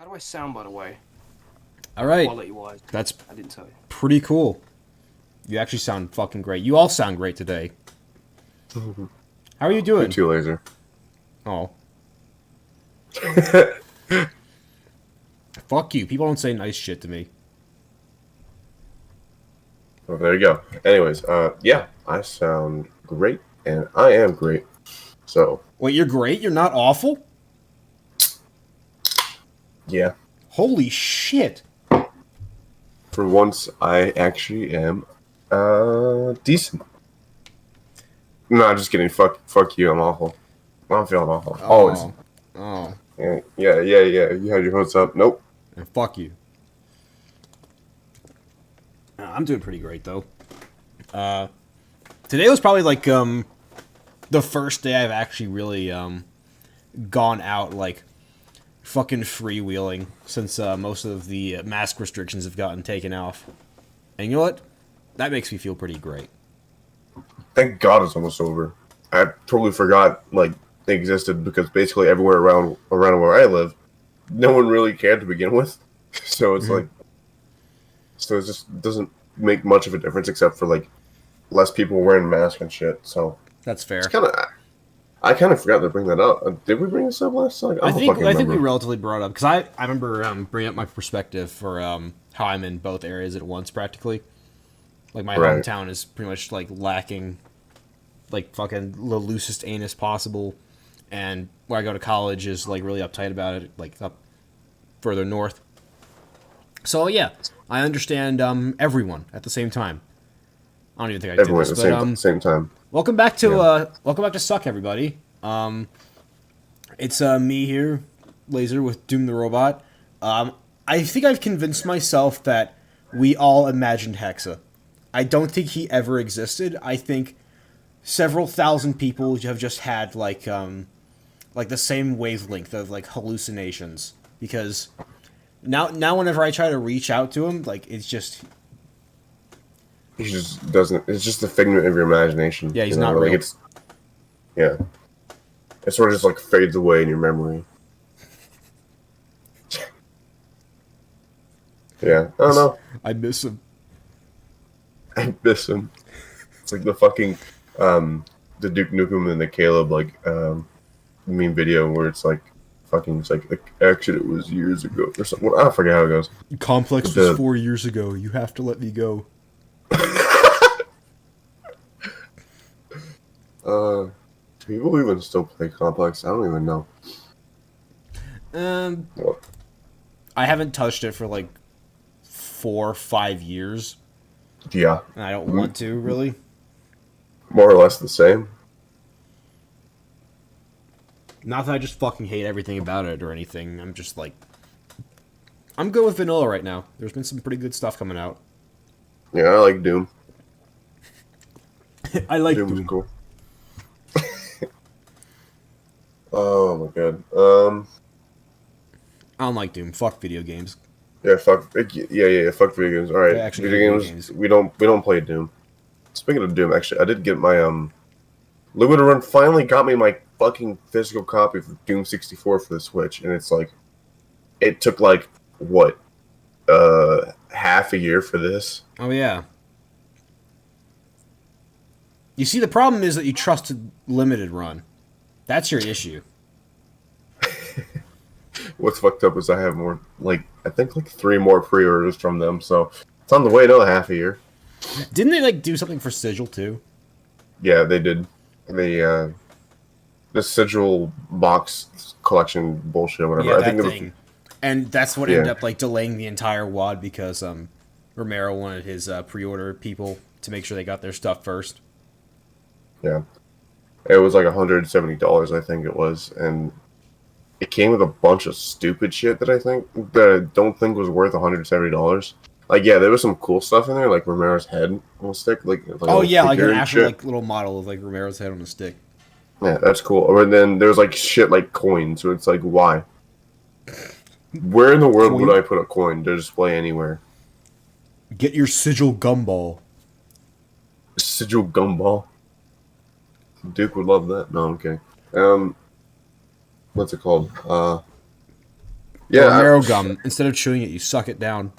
How do I sound, by the way? All right, Quality-wise. that's I didn't tell you. pretty cool. You actually sound fucking great. You all sound great today. How are you You're doing? too lazy. Oh, fuck you. People don't say nice shit to me. Well, there you go. Anyways, yeah, I sound great, and I am great. So, Wait, you're great? You're not awful? yeah, Holy shit. for once, I actually am, decent. No, just kidding. Fuck you. I'm awful. I'm feeling awful. Always. Oh, oh, Yeah. You had your hopes up. Nope. and fuck you. I'm doing pretty great though. Today was probably like the first day I've actually really gone out like fucking freewheeling since most of the mask restrictions have gotten taken off. And you know what? That makes me feel pretty great. Thank God it's almost over. I totally forgot, like, they existed because basically everywhere around where I live, no one really cared to begin with. So it's like, so it just doesn't make much of a difference except for, like, less people wearing masks and shit. So That's it's fair. kind of, I kind of forgot to bring that up. Did we bring this up last time? I don't fucking I think we remember. relatively brought it up because I remember bringing up my perspective for how I'm in both areas at once practically. Like my Right. hometown is pretty much like lacking like fucking the loosest anus possible, and where I go to college is like really uptight about it, like up further north. So yeah, I understand everyone at the same time. I don't even think I did Everyone at this, the but same time. welcome back to Yeah. Suck, everybody. It's me here, Laser with Doom the Robot. I think I've convinced myself that we all imagined Hexa. I don't think he ever existed. I think several thousand people have just had like the same wavelength of like hallucinations because now whenever I try to reach out to him, like it's just He just doesn't. It's just a figment of your imagination. yeah, he's you know? not Like real. it's yeah. It sort of just like fades away in your memory. Yeah, I don't know. I miss him. I miss him. It's like the fucking the Duke Nukem and the Caleb like meme video where it's like fucking it's like actually it was years ago or something. I forget how it goes. Complex But was the 4 years ago. You have to let me go. do people even still play Complex? I don't even know. Um, Well, I haven't touched it for like 4 or 5 years, yeah, and I don't want to really. more or less the same. Not that I just fucking hate everything about it or anything. I'm just like, I'm good with vanilla right now. There's been some pretty good stuff coming out. Yeah, I like Doom. I like Doom was Doom. cool. Oh my god. I don't like Doom. Fuck video games. Yeah, yeah. Fuck video games. All I right, actually hate video video games. games. We don't play Doom. Speaking of Doom, actually, I did get my Liquid Run finally got me my fucking physical copy of Doom 64 for the Switch, and it's like, it took like what, half a year for this. Oh yeah. You see, the problem is that you trusted limited run. That's your issue. What's fucked up is I have more, like I think like 3 more pre-orders from them, so it's on the way to half a year. Didn't they like do something for Sigil too? Yeah, they did. The Sigil box collection bullshit, whatever. Yeah, I that think thing. And that's what Yeah. ended up like delaying the entire WAD because Romero wanted his pre-order people to make sure they got their stuff first. Yeah, it was like $170, I think it was, and it came with a bunch of stupid shit that I don't think was worth $170. Like, yeah, there was some cool stuff in there, like Romero's head on a stick, like Oh a yeah, like an figure and actual shit. like little model of like Romero's head on a stick. Yeah, that's cool. Or then there's like shit like coins, so it's like, why? Where in the world Coin? would I put a coin to display anywhere? Get your Sigil gumball. Sigil gumball. Duke would love that. No, I'm kidding. What's it called? Or a Yeah, marrow gum. Instead of chewing it, you suck it down.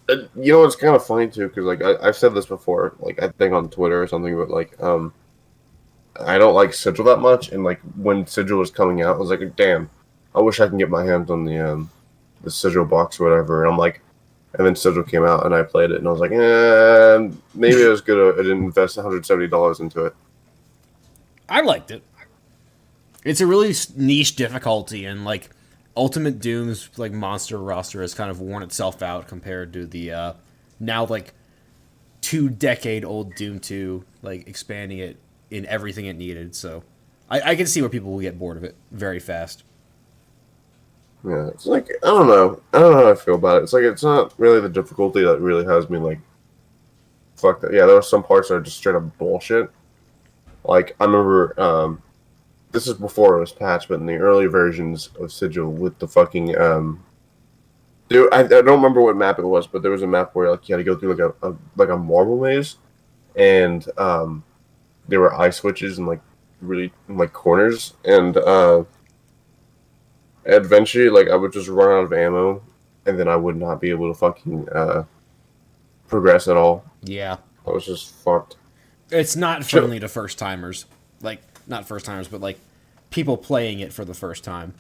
you know it's kind of funny too because like I've said this before, like I think on Twitter or something, but like I don't like Sigil that much, and like when Sigil was coming out, I was like, damn, I wish I can get my hands on the Sigil box or whatever. And I'm like, and then Sigil came out, and I played it, and I was like, maybe it was good. I didn't invest $170 into it. I liked it. It's a really niche difficulty, and like Ultimate Doom's like monster roster has kind of worn itself out compared to the now like 2 decade old Doom 2, like expanding it in everything it needed. So I can see where people will get bored of it very fast. Yeah, it's like I don't know how I feel about it. It's like it's not really the difficulty that really has me like fuck that. Yeah, there were some parts that are just straight up bullshit. Like I remember, this is before it was patched, but in the early versions of Sigil with the fucking dude, I don't remember what map it was, but there was a map where like you had to go through like a marble maze, and there were eye switches and like really like corners, and eventually like I would just run out of ammo, and then I would not be able to fucking progress at all. Yeah, I was just fucked. it's not Sure. friendly to first timers. Like not first timers, but like people playing it for the first time.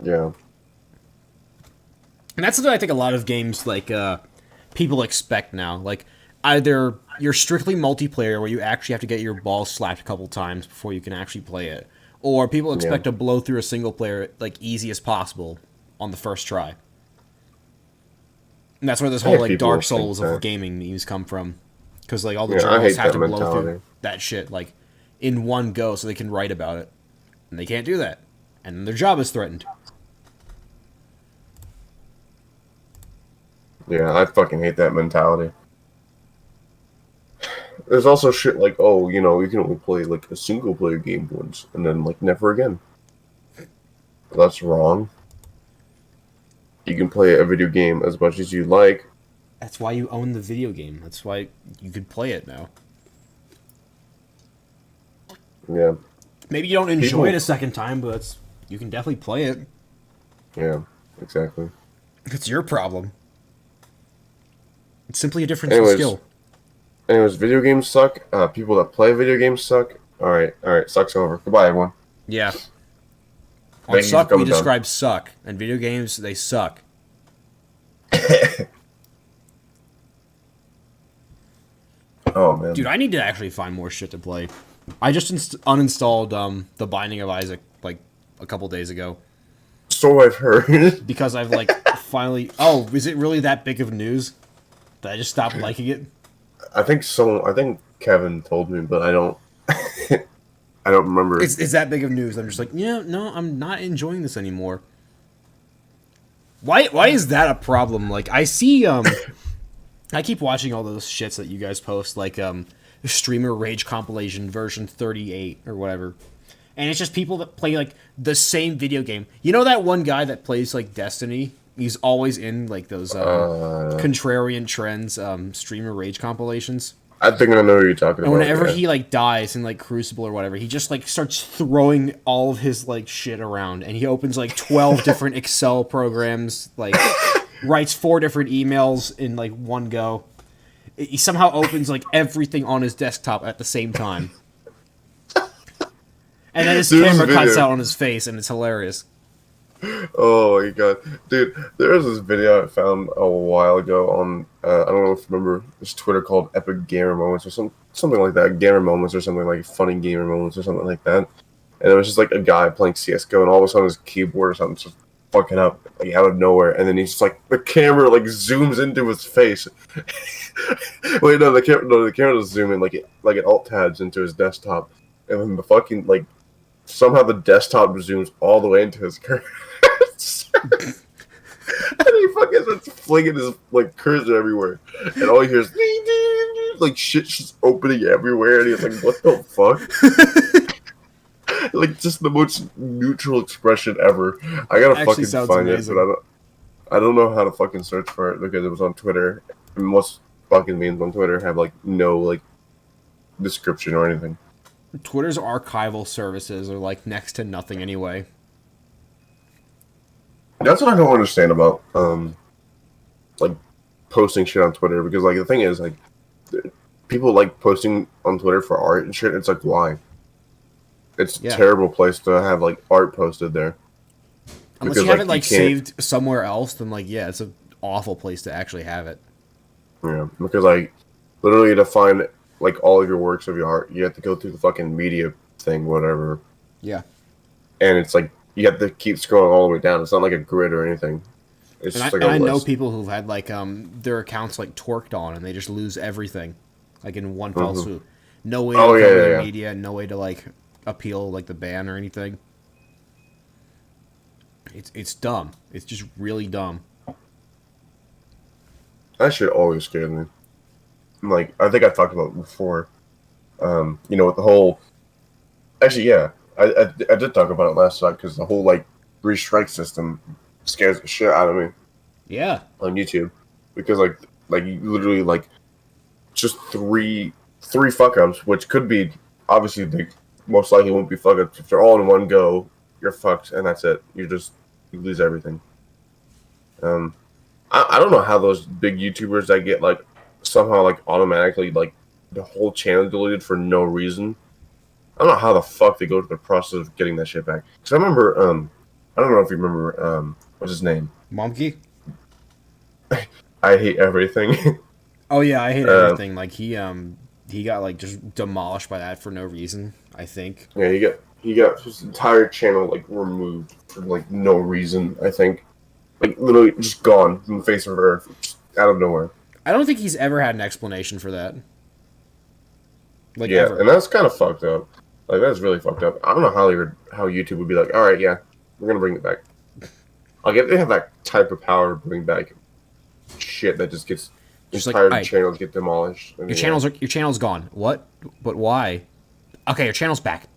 Yeah. And that's what I think a lot of games like people expect now. Like either you're strictly multiplayer where you actually have to get your balls slapped a couple times before you can actually play it, or people Yeah. expect to blow through a single player like easy as possible on the first try. And that's where this I whole hate like people Dark who think Souls of that. gaming memes come from, because like all the Yeah, I journalists hate have that to blow through mentality. that shit like in one go so they can write about it, and they can't do that, and then their job is threatened. Yeah, I fucking hate that mentality. There's also shit like, oh, you can only play like a single player game once and then like never again. That's wrong. You can play a video game as much as you like. That's why you own the video game. That's why you could play it now. Yeah. Maybe you don't enjoy People- it a second time, but you can definitely play it. Yeah, exactly. It's your problem. It's simply a difference in Anyways, skill. video games suck. People that play video games suck. All right, suck's over. Goodbye, everyone. Yeah. On Thank you for suck, we coming down. describe suck. And video games, they suck. Oh man, Dude, I need to actually find more shit to play. I just uninstalled The Binding of Isaac like a couple days ago so I've heard. because I've like finally. Oh, is it really that big of news that I just stopped liking it? I think Kevin told me, but I don't. I don't remember. It's that big of news. I'm just like, yeah, no, I'm not enjoying this anymore. Why is that a problem? Like I see I keep watching all those shits that you guys post, like streamer rage compilation version 38 or whatever. And it's just people that play like the same video game. You know that one guy that plays like Destiny? He's always in like those contrarian trends streamer rage compilations. I think I know who you're talking And about. whenever yeah. he like dies in like Crucible or whatever, he just like starts throwing all of his like shit around, and he opens like 12 different Excel programs, like writes 4 different emails in like one go. He somehow opens like everything on his desktop at the same time, and then his There's camera a cuts video. out on his face, and it's hilarious. Oh my god, dude! There was this video I found a while ago on I don't know if you remember this Twitter called Epic Gamer Moments or something like that, Gamer Moments or something like Funny Gamer Moments or something like that. And it was just like a guy playing CS:GO, and all of a sudden his keyboard or something just fucking up like out of nowhere, and then he's just like the camera like zooms into his face. Wait, no, the camera doesn't zoom in like it alt tabs into his desktop, and then the fucking like somehow the desktop zooms all the way into his cursor. And he fucking starts flinging his like cursor everywhere, and all he hears ding, ding, ding, like shit's just opening everywhere, and he's like, "What the fuck?" Like just the most neutral expression ever. I gotta Actually fucking sounds find amazing. it, but I don't know how to fucking search for it because it was on Twitter. And most fucking memes on Twitter have like no like description or anything. Twitter's archival services are like next to nothing anyway. That's what I don't understand about like posting shit on Twitter, because like the thing is like people like posting on Twitter for art and shit. It's like, why? It's a Yeah. terrible place to have like art posted there. Unless Because you have it you like can't, saved somewhere else, then like yeah, it's an awful place to actually have it. yeah, because like literally to find like all of your works of your art, you have to go through the fucking media thing, whatever, Yeah. and it's like you have to keep scrolling all the way down. It's not like a grid or anything. It's And I just like and a I know list. people who've had like their accounts like torqued on and they just lose everything, like in one fell Hmm. swoop. No way to Oh yeah, recover yeah, their yeah. media, no way to like appeal like the ban or anything. It's dumb. It's just really dumb. That shit always scared me. Like I think I talked about it before. You know, with the whole. Actually, yeah, I did talk about it last time because the whole like three strike system scares the shit out of me Yeah. on YouTube, because like you literally like just three fuck ups, which could be obviously they most likely won't be fuck ups if they're all in one go. You're fucked, and that's it. You lose everything. Um, I don't know how those big YouTubers that get like somehow like automatically like the whole channel deleted for no reason. I don't know how the fuck they go through the process of getting that shit back. Because I remember, I don't know if you remember, what's his name? Monkey? I hate everything. Oh yeah, I hate uh, everything. Like he got like just demolished by that for no reason, I think. yeah, he got his entire channel like removed for like no reason. I think, like literally just gone from the face of Earth, just out of nowhere. I don't think he's ever had an explanation for that. Like Yeah, ever. and that's kind of fucked up. Like that's really fucked up. I don't know how YouTube would be like, all right, yeah, we're gonna bring it back. Like if they have that type of power to bring back shit that just gets Just like, entire alright, channels get demolished. I mean, your channel's gone. What? But why? Okay, your channel's back.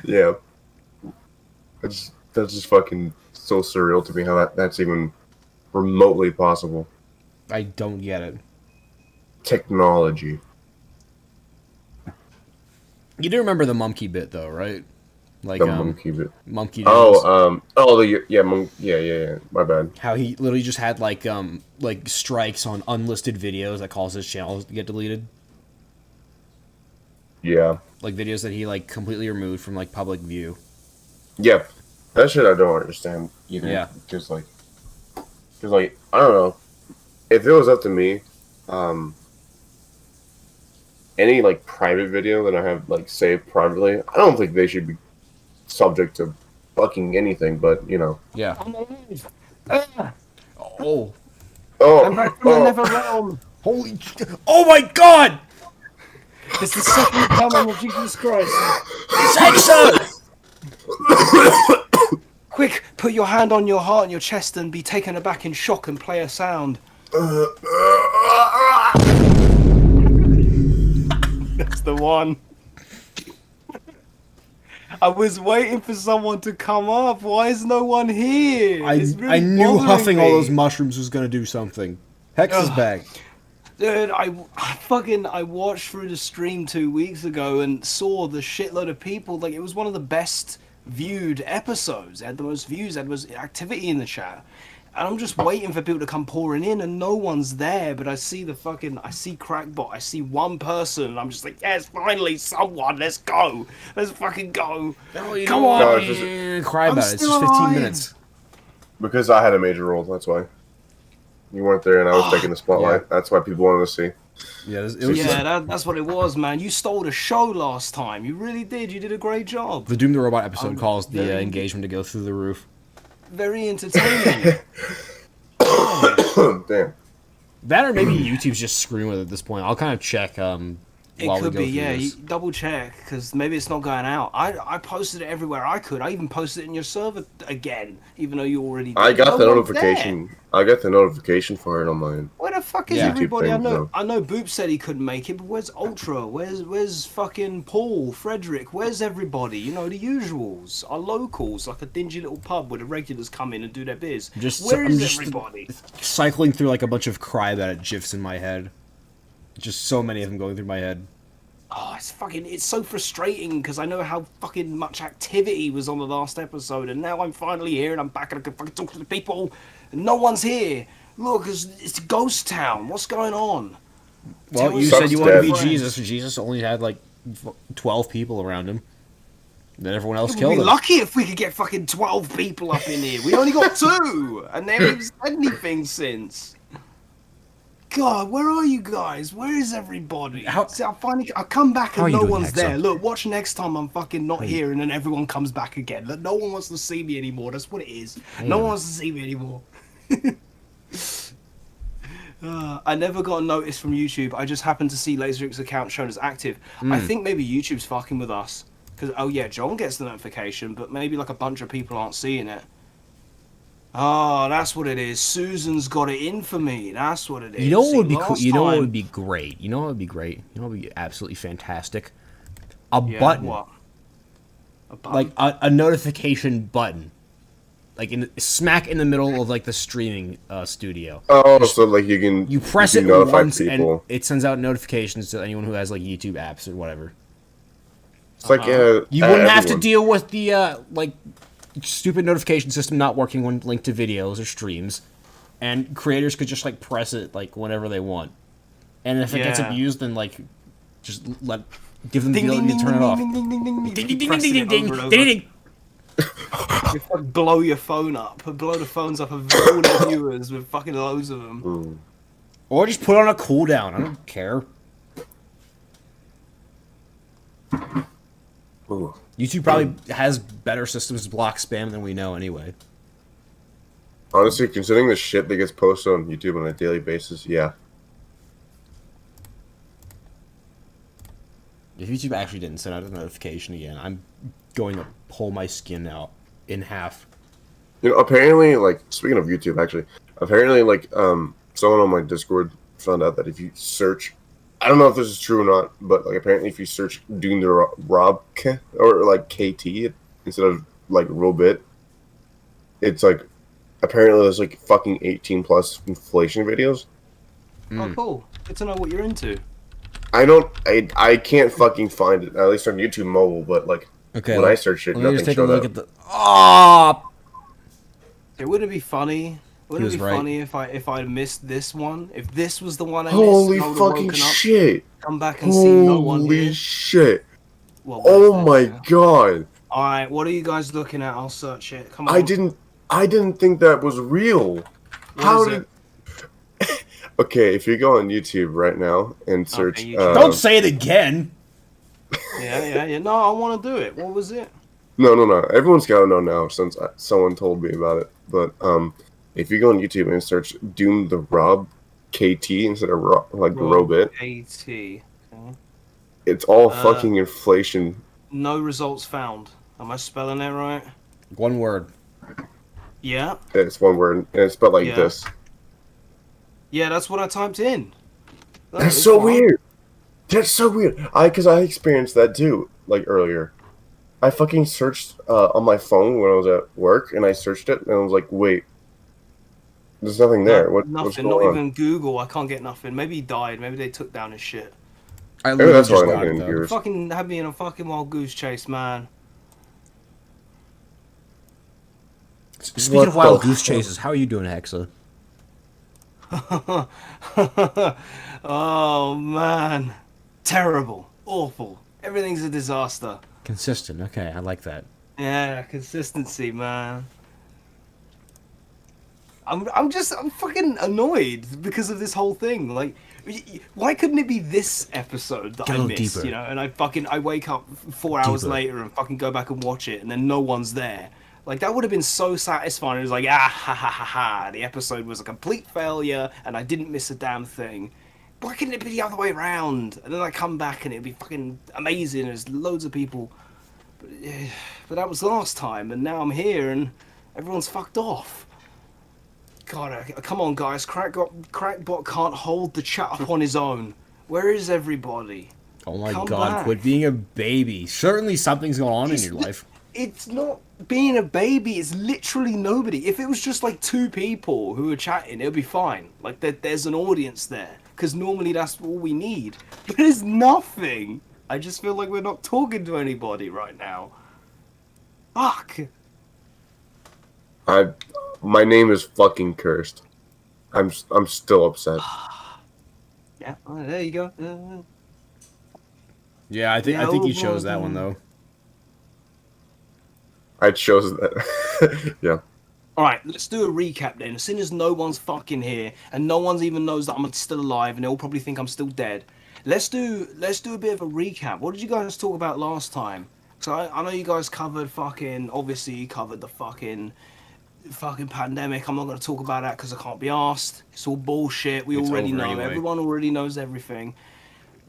yeah, that's just fucking so surreal to me how that's even remotely possible. I don't get it. Technology. You do remember the monkey bit though, right? Like The monkey bit. monkey Oh, dance. yeah. My bad. How he literally just had like strikes on unlisted videos that cause his channel to get deleted. Yeah, Like videos that he like completely removed from like public view. yeah. That shit I don't understand either. Yeah. Because like I don't know. If it was up to me, um, any like private video that I have like saved privately, I don't think they should be subject to fucking anything. But you know. Yeah. I'm alive. Ah, Oh. I'm back Oh, from oh. another realm. Holy. Oh my God! It's the second coming of Jesus Christ. Hexa! Quick, put your hand on your heart and your chest and be taken aback in shock and play a sound. That's the one. I was waiting for someone to come up. Why is no one here? It's really I knew bothering huffing me. all those mushrooms was gonna do something. Hex is Ugh. back. Dude, I watched through the stream 2 weeks ago and saw the shitload of people. Like, it was one of the best viewed episodes. It had the most views, it had the most activity in the chat. And I'm just waiting for people to come pouring in and no one's there. But I see Crackbot, I see one person, and I'm just like, yes, finally someone, let's go. Let's fucking go. Come on. No, it's just- Cry I'm about it. It's still just 15 alive. minutes. Because I had a major role, that's why. You weren't there, and I was taking the spotlight. Yeah. That's why people wanted to see. Yeah, it was Yeah, that's what it was, man. You stole the show last time. You really did. You did a great job. the Doom the Robot episode I'm caused the very- engagement to go through the roof. Very entertaining. Damn. That or maybe YouTube's just screwing with it at this point. I'll kind of check It while we could go be, through yeah. this. You double check, because maybe it's not going out. I posted it everywhere I could. I even posted it in your server again, even though you already did. I got the No one's notification. there. I got the notification for it on mine. Where the fuck is Yeah. everybody? YouTube I thing, know. so. I know. Boop said he couldn't make it, but where's Ultra? Where's fucking Paul, Frederick? Where's everybody? You know, the usuals, our locals, like a dingy little pub where the regulars come in and do their biz. Where I'm is just everybody? cycling through like a bunch of cry about it gifs in my head. Just so many of them going through my head. Oh, it's so frustrating because I know how fucking much activity was on the last episode, and now I'm finally here and I'm back and I can fucking talk to the people, and no one's here. Look, it's a ghost town. What's going on? Well, Tell you us said Sucks you wanted to be dead. Jesus, and Jesus only had like 12 people around him. Then everyone else We'd killed be him. lucky if we could get fucking 12 people up in here. We only got 2, and they haven't even said anything since. God, where are you guys? Where is everybody? How- See, I come back How are and you no doing, one's Hexa? there. Look, watch next time I'm fucking not you- here, and then everyone comes back again. Look, no one wants to see me anymore. That's what it is. How you No one doing? wants to see me anymore. I never got a notice from YouTube. I just happened to see LaserX account shown as active. I think maybe YouTube's fucking with us. Because, oh yeah, John gets the notification, but maybe like a bunch of people aren't seeing it. Oh, that's what it is. Susan's got it in for me. That's what it is. You know what See, would be cool? last You know what time- would be great? You know what would be great? You know what would be absolutely fantastic? A Yeah, button. what? A button? Like a notification button. Like smack in the middle of like the streaming studio. Oh, so like you can You press can it notify once and people. it sends out notifications to anyone who has like YouTube apps or whatever. It's like You wouldn't have to everyone. deal with the like stupid notification system not working when linked to videos or streams, and creators could just like press it like whenever they want. And if it gets Yeah. abused, then like just give them the ding, ding, ability ding, to turn ding, it off. ding, ding, ding, ding, ding, Ding ding, ding pressing ding ding it ding over ding and ding over. ding. You fucking blow your phone up. Blow the phones up of all the viewers with fucking loads of them. Or just put on a cooldown. I don't care. Ooh. YouTube probably has better systems to block spam than we know anyway. Honestly, considering the shit that gets posted on YouTube on a daily basis, yeah. If YouTube actually didn't send out a notification again, I'm going to pull my skin out in half. You know, apparently, like, speaking of YouTube, actually, apparently, like, someone on my Discord found out that if you search, I don't know if this is true or not, but, like, apparently if you search Doom the Rob, or, like, KT, instead of, like, Robit, it's, like, apparently there's, like, fucking 18 plus inflation videos. Oh, cool. Good to know what you're into. I can't fucking find it, at least on YouTube mobile, but, like, Okay, when I searched it, let me nothing just take a showed look up. at the. Oh! It wouldn't be funny. Wouldn't was it be right. funny if I missed this one? If this was the one I Holy missed, I would've fucking woken up, shit! come back and seen no one Holy here. shit! Well, Oh my god! All right, what are you guys looking at? I'll search it. Come on. I didn't think that was real. How is did? Okay, if you go on YouTube right now and search, YouTube. Don't say it again! Yeah. No, I want to do it. What was it? no, everyone's gotta know now since someone told me about it. But if you go on YouTube and search Doom the Rob KT instead of Robit, AT. Okay. it's all fucking inflation. No results found. Am I spelling it right? One word. Yeah. It's one word and it's spelled like Yeah. this. Yeah, that's what I typed in. That's is so fine. weird. That's so weird. Because I experienced that too, like earlier. I fucking searched on my phone when I was at work, and I searched it, and I was like, "Wait, there's nothing there. What's Nothing. going Not on?" even Google. I can't get nothing. Maybe he died. Maybe they took down his shit. I Maybe that's literally why just I got it, didn't though. hear it. Fucking had me in a fucking wild goose chase, man. Speaking What of wild the goose fuck? chases, how are you doing, Hexa? Oh man, terrible, awful. Everything's a disaster. Consistent. Okay, I like that. Yeah, consistency, man. I'm fucking annoyed because of this whole thing. Like, why couldn't it be this episode that Get a I little missed? deeper. You know, and I wake up 4 hours Deeper. later and fucking go back and watch it, and then no one's there. Like, that would have been so satisfying. It was like, ah, ha, ha, ha, ha. The episode was a complete failure, and I didn't miss a damn thing. Why couldn't it be the other way around? And then I come back, and it'd be fucking amazing. There's loads of people. But that was last time, and now I'm here, and everyone's fucked off. God, come on, guys. Crackbot can't hold the chat up on his own. Where is everybody? Oh my Come god, back. quit being a baby. Certainly something's going on It's in your li- life. It's not being a baby. It's literally nobody. If it was just like 2 people who were chatting, it would be fine. Like there's an audience there, because normally that's all we need. But there's nothing. I just feel like we're not talking to anybody right now. Fuck. My name is fucking cursed. I'm still upset. Yeah, there you go. Yeah, Yeah, I think you chose that one though. I chose that. Yeah. Alright, let's do a recap then. As soon as no one's fucking here, and no one even knows that I'm still alive, and they'll probably think I'm still dead. Let's do a bit of a recap. What did you guys talk about last time? So I know you guys covered fucking, obviously you covered the fucking pandemic. I'm not going to talk about that because I can't be asked. It's all bullshit. We It's already over know. anyway. Everyone already knows everything.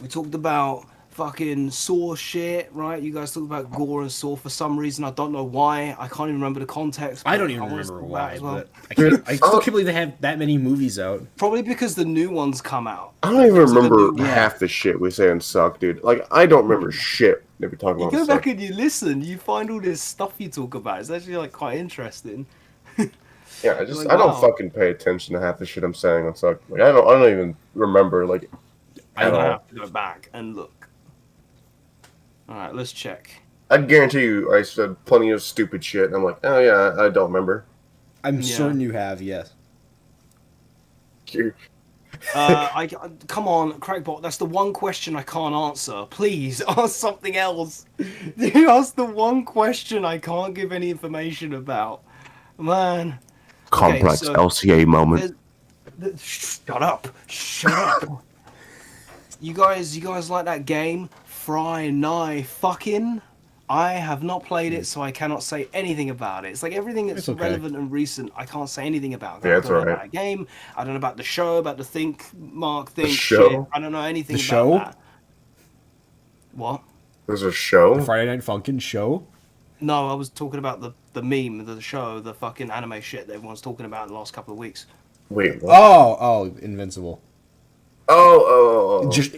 We talked about fucking Saw shit, right? You guys talked about gore and Saw for some reason. I don't know why. I can't even remember the context. I but don't even want to remember talk about it why, as well. but I still can't believe they have that many movies out. Probably because the new ones come out. I don't even Because of the remember new- half the shit we say and suck, dude. Like I don't remember shit that we talk You about. go And back suck. and you listen. You find all this stuff you talk about. It's actually like quite interesting. Yeah, Like, I don't wow. fucking pay attention to half the shit I'm saying on suck. Like I don't even remember like I at I all. have to go back and look. All right, let's check. I guarantee you, I said plenty of stupid shit. And I'm like, oh yeah, I don't remember. I'm Yeah. certain you have, yes. Come on, Crackbot. That's the one question I can't answer. Please ask something else. You asked the one question I can't give any information about, man. Complex so LCA moment. shut up, shut up. You guys like that game? Fry Nye fucking. I have not played it, so I cannot say anything about it. It's like everything that's It's okay. relevant and recent, I can't say anything about. Yeah, I it's don't know alright. about a game. I don't know about the show, about the think show? shit. I don't know anything The about show? that. What? There's a show. The Friday Night Funkin' show? No, I was talking about the meme, the show, the fucking anime shit that everyone's talking about in the last couple of weeks. Wait. What? Oh, Invincible. Oh. Just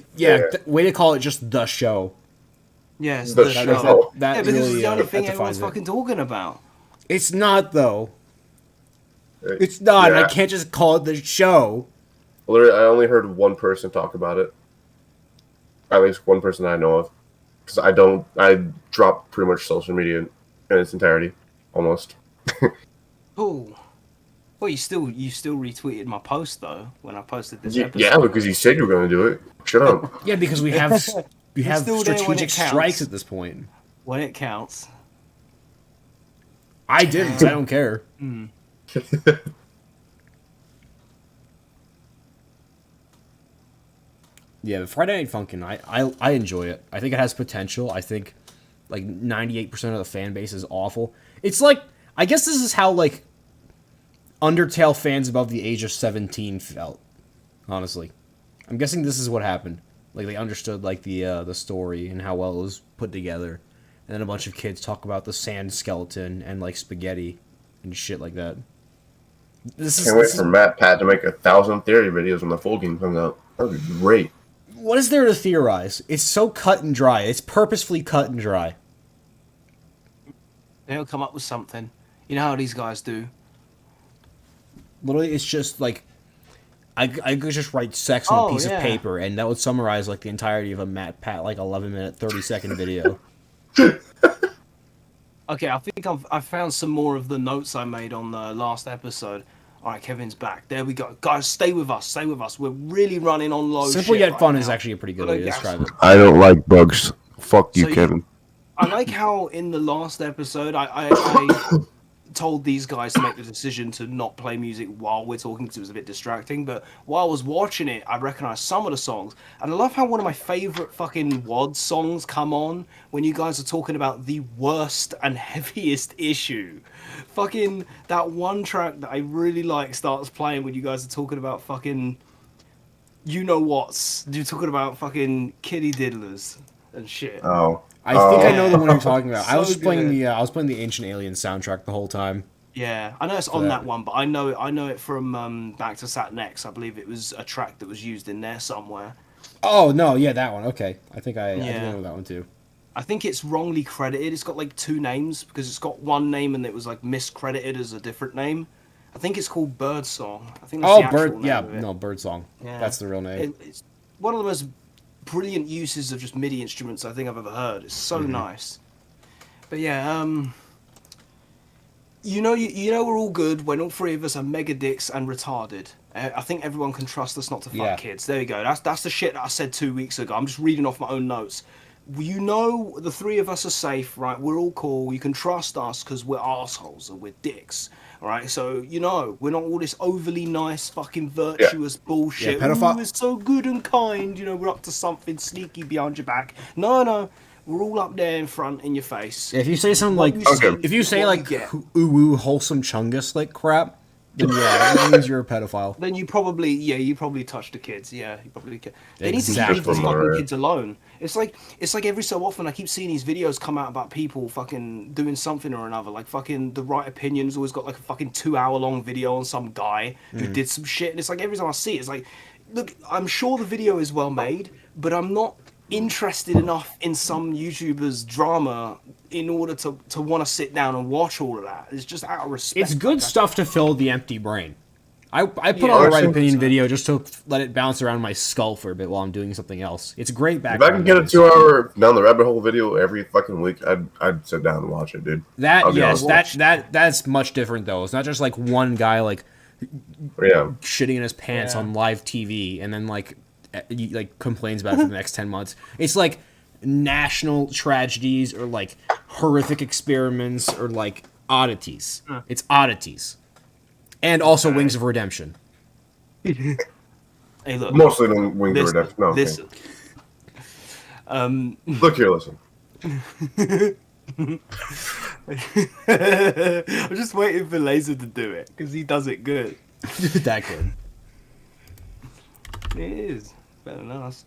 way to call it just the show. Yeah, it's The the show. show. That Yeah, but this is really, the only that thing defines everyone's it. fucking talking about. It's not though. It's not. Yeah. I can't just call it the show. Literally, I only heard one person talk about it. At least one person I know of. Because I dropped pretty much social media in its entirety, almost. Oh. Well, you still retweeted my post though when I posted this episode. Yeah, because you said you were going to do it. Shut up. Yeah, because we have still there when strategic it counts. strikes at this point. When it counts. I didn't. I don't care. Yeah, but Friday Night Funkin', I enjoy it. I think it has potential. I think like 98% of the fan base is awful. It's like, I guess this is how like Undertale fans above the age of 17 felt. Honestly, I'm guessing this is what happened. Like they understood like the story and how well it was put together, and then a bunch of kids talk about the sand skeleton and like spaghetti and shit like that. Can't wait for Matt Pat to make 1,000 theory videos when the full game comes out. That would be great. What is there to theorize? It's so cut and dry. It's purposefully cut and dry. They'll come up with something. You know how these guys do. Literally, it's just like I could just write sex on a piece of paper, and that would summarize like the entirety of a Matt Pat like 11-minute, 30-second video. Okay, I think I found some more of the notes I made on the last episode. All right, Kevin's back. There we go. Guys, stay with us. Stay with us. We're really running on low. Simple shit yet right fun now. is actually a pretty good way to describe it. I don't like bugs. Fuck you, So Kevin. I like how in the last episode I told these guys to make the decision to not play music while we're talking because it was a bit distracting. But while I was watching it, I recognized some of the songs. And I love how one of my favorite fucking WAD songs come on when you guys are talking about the worst and heaviest issue. Fucking that one track that I really like starts playing when you guys are talking about fucking you know what's. You're talking about fucking kitty diddlers and shit. Oh. I think I know the one you're talking about. I So was just playing good. I was playing the Ancient Aliens soundtrack the whole time. Yeah, I know it's on that. that one, but I know it from Back to Sat Next. I believe it was a track that was used in there somewhere. Oh no, yeah, that one. Okay, I think I Yeah. know that one too. I think it's wrongly credited. It's got like two names because it's got one name and it was like miscredited as a different name. I think it's called Birdsong. I think that's Oh, the actual Bird. name Yeah, of it. no, Birdsong. Yeah. That's the real name. It's one of the most brilliant uses of just MIDI instruments I think I've ever heard. It's so nice. But yeah, you know we're all good when all three of us are mega dicks and retarded. I think everyone can trust us not to fuck kids. There you go. That's the shit that I said 2 weeks ago. I'm just reading off my own notes. You know the three of us are safe, right? We're all cool. You can trust us because we're assholes and we're dicks, right? So we're not all this overly nice, fucking virtuous bullshit. Yeah, pedophile. Ooh, we're so good and kind. We're up to something sneaky behind your back. No. We're all up there in front, in your face. If you say something like, if you say like ooh wholesome chungus like crap, then yeah, that means you're a pedophile. Then you probably touched the kids. Yeah, you probably can. They need to Exactly. leave the fucking kids alone. It's like every so often I keep seeing these videos come out about people fucking doing something or another. Like fucking The Right Opinion's always got like a fucking 2 hour long video on some guy who did some shit. And it's like every time I see it, it's like, look, I'm sure the video is well made, but I'm not interested enough in some YouTuber's drama in order to want to sit down and watch all of that. It's just out of respect. It's good stuff to fill the empty brain. I put on a Right Opinion video just to let it bounce around my skull for a bit while I'm doing something else. It's great background. If I can get a 2 hour down the rabbit hole video every fucking week, I'd sit down and watch it, dude. That's much different though. It's not just like one guy like shitting in his pants on live TV and then like complains about it for the next 10 months. It's like national tragedies or like horrific experiments or like oddities. It's oddities. And also Wings of Redemption. Hey, look. Mostly in Wings of Redemption. No, listen. Look here, listen. I'm just waiting for Laser to do it because he does it good. That good. It is better than us.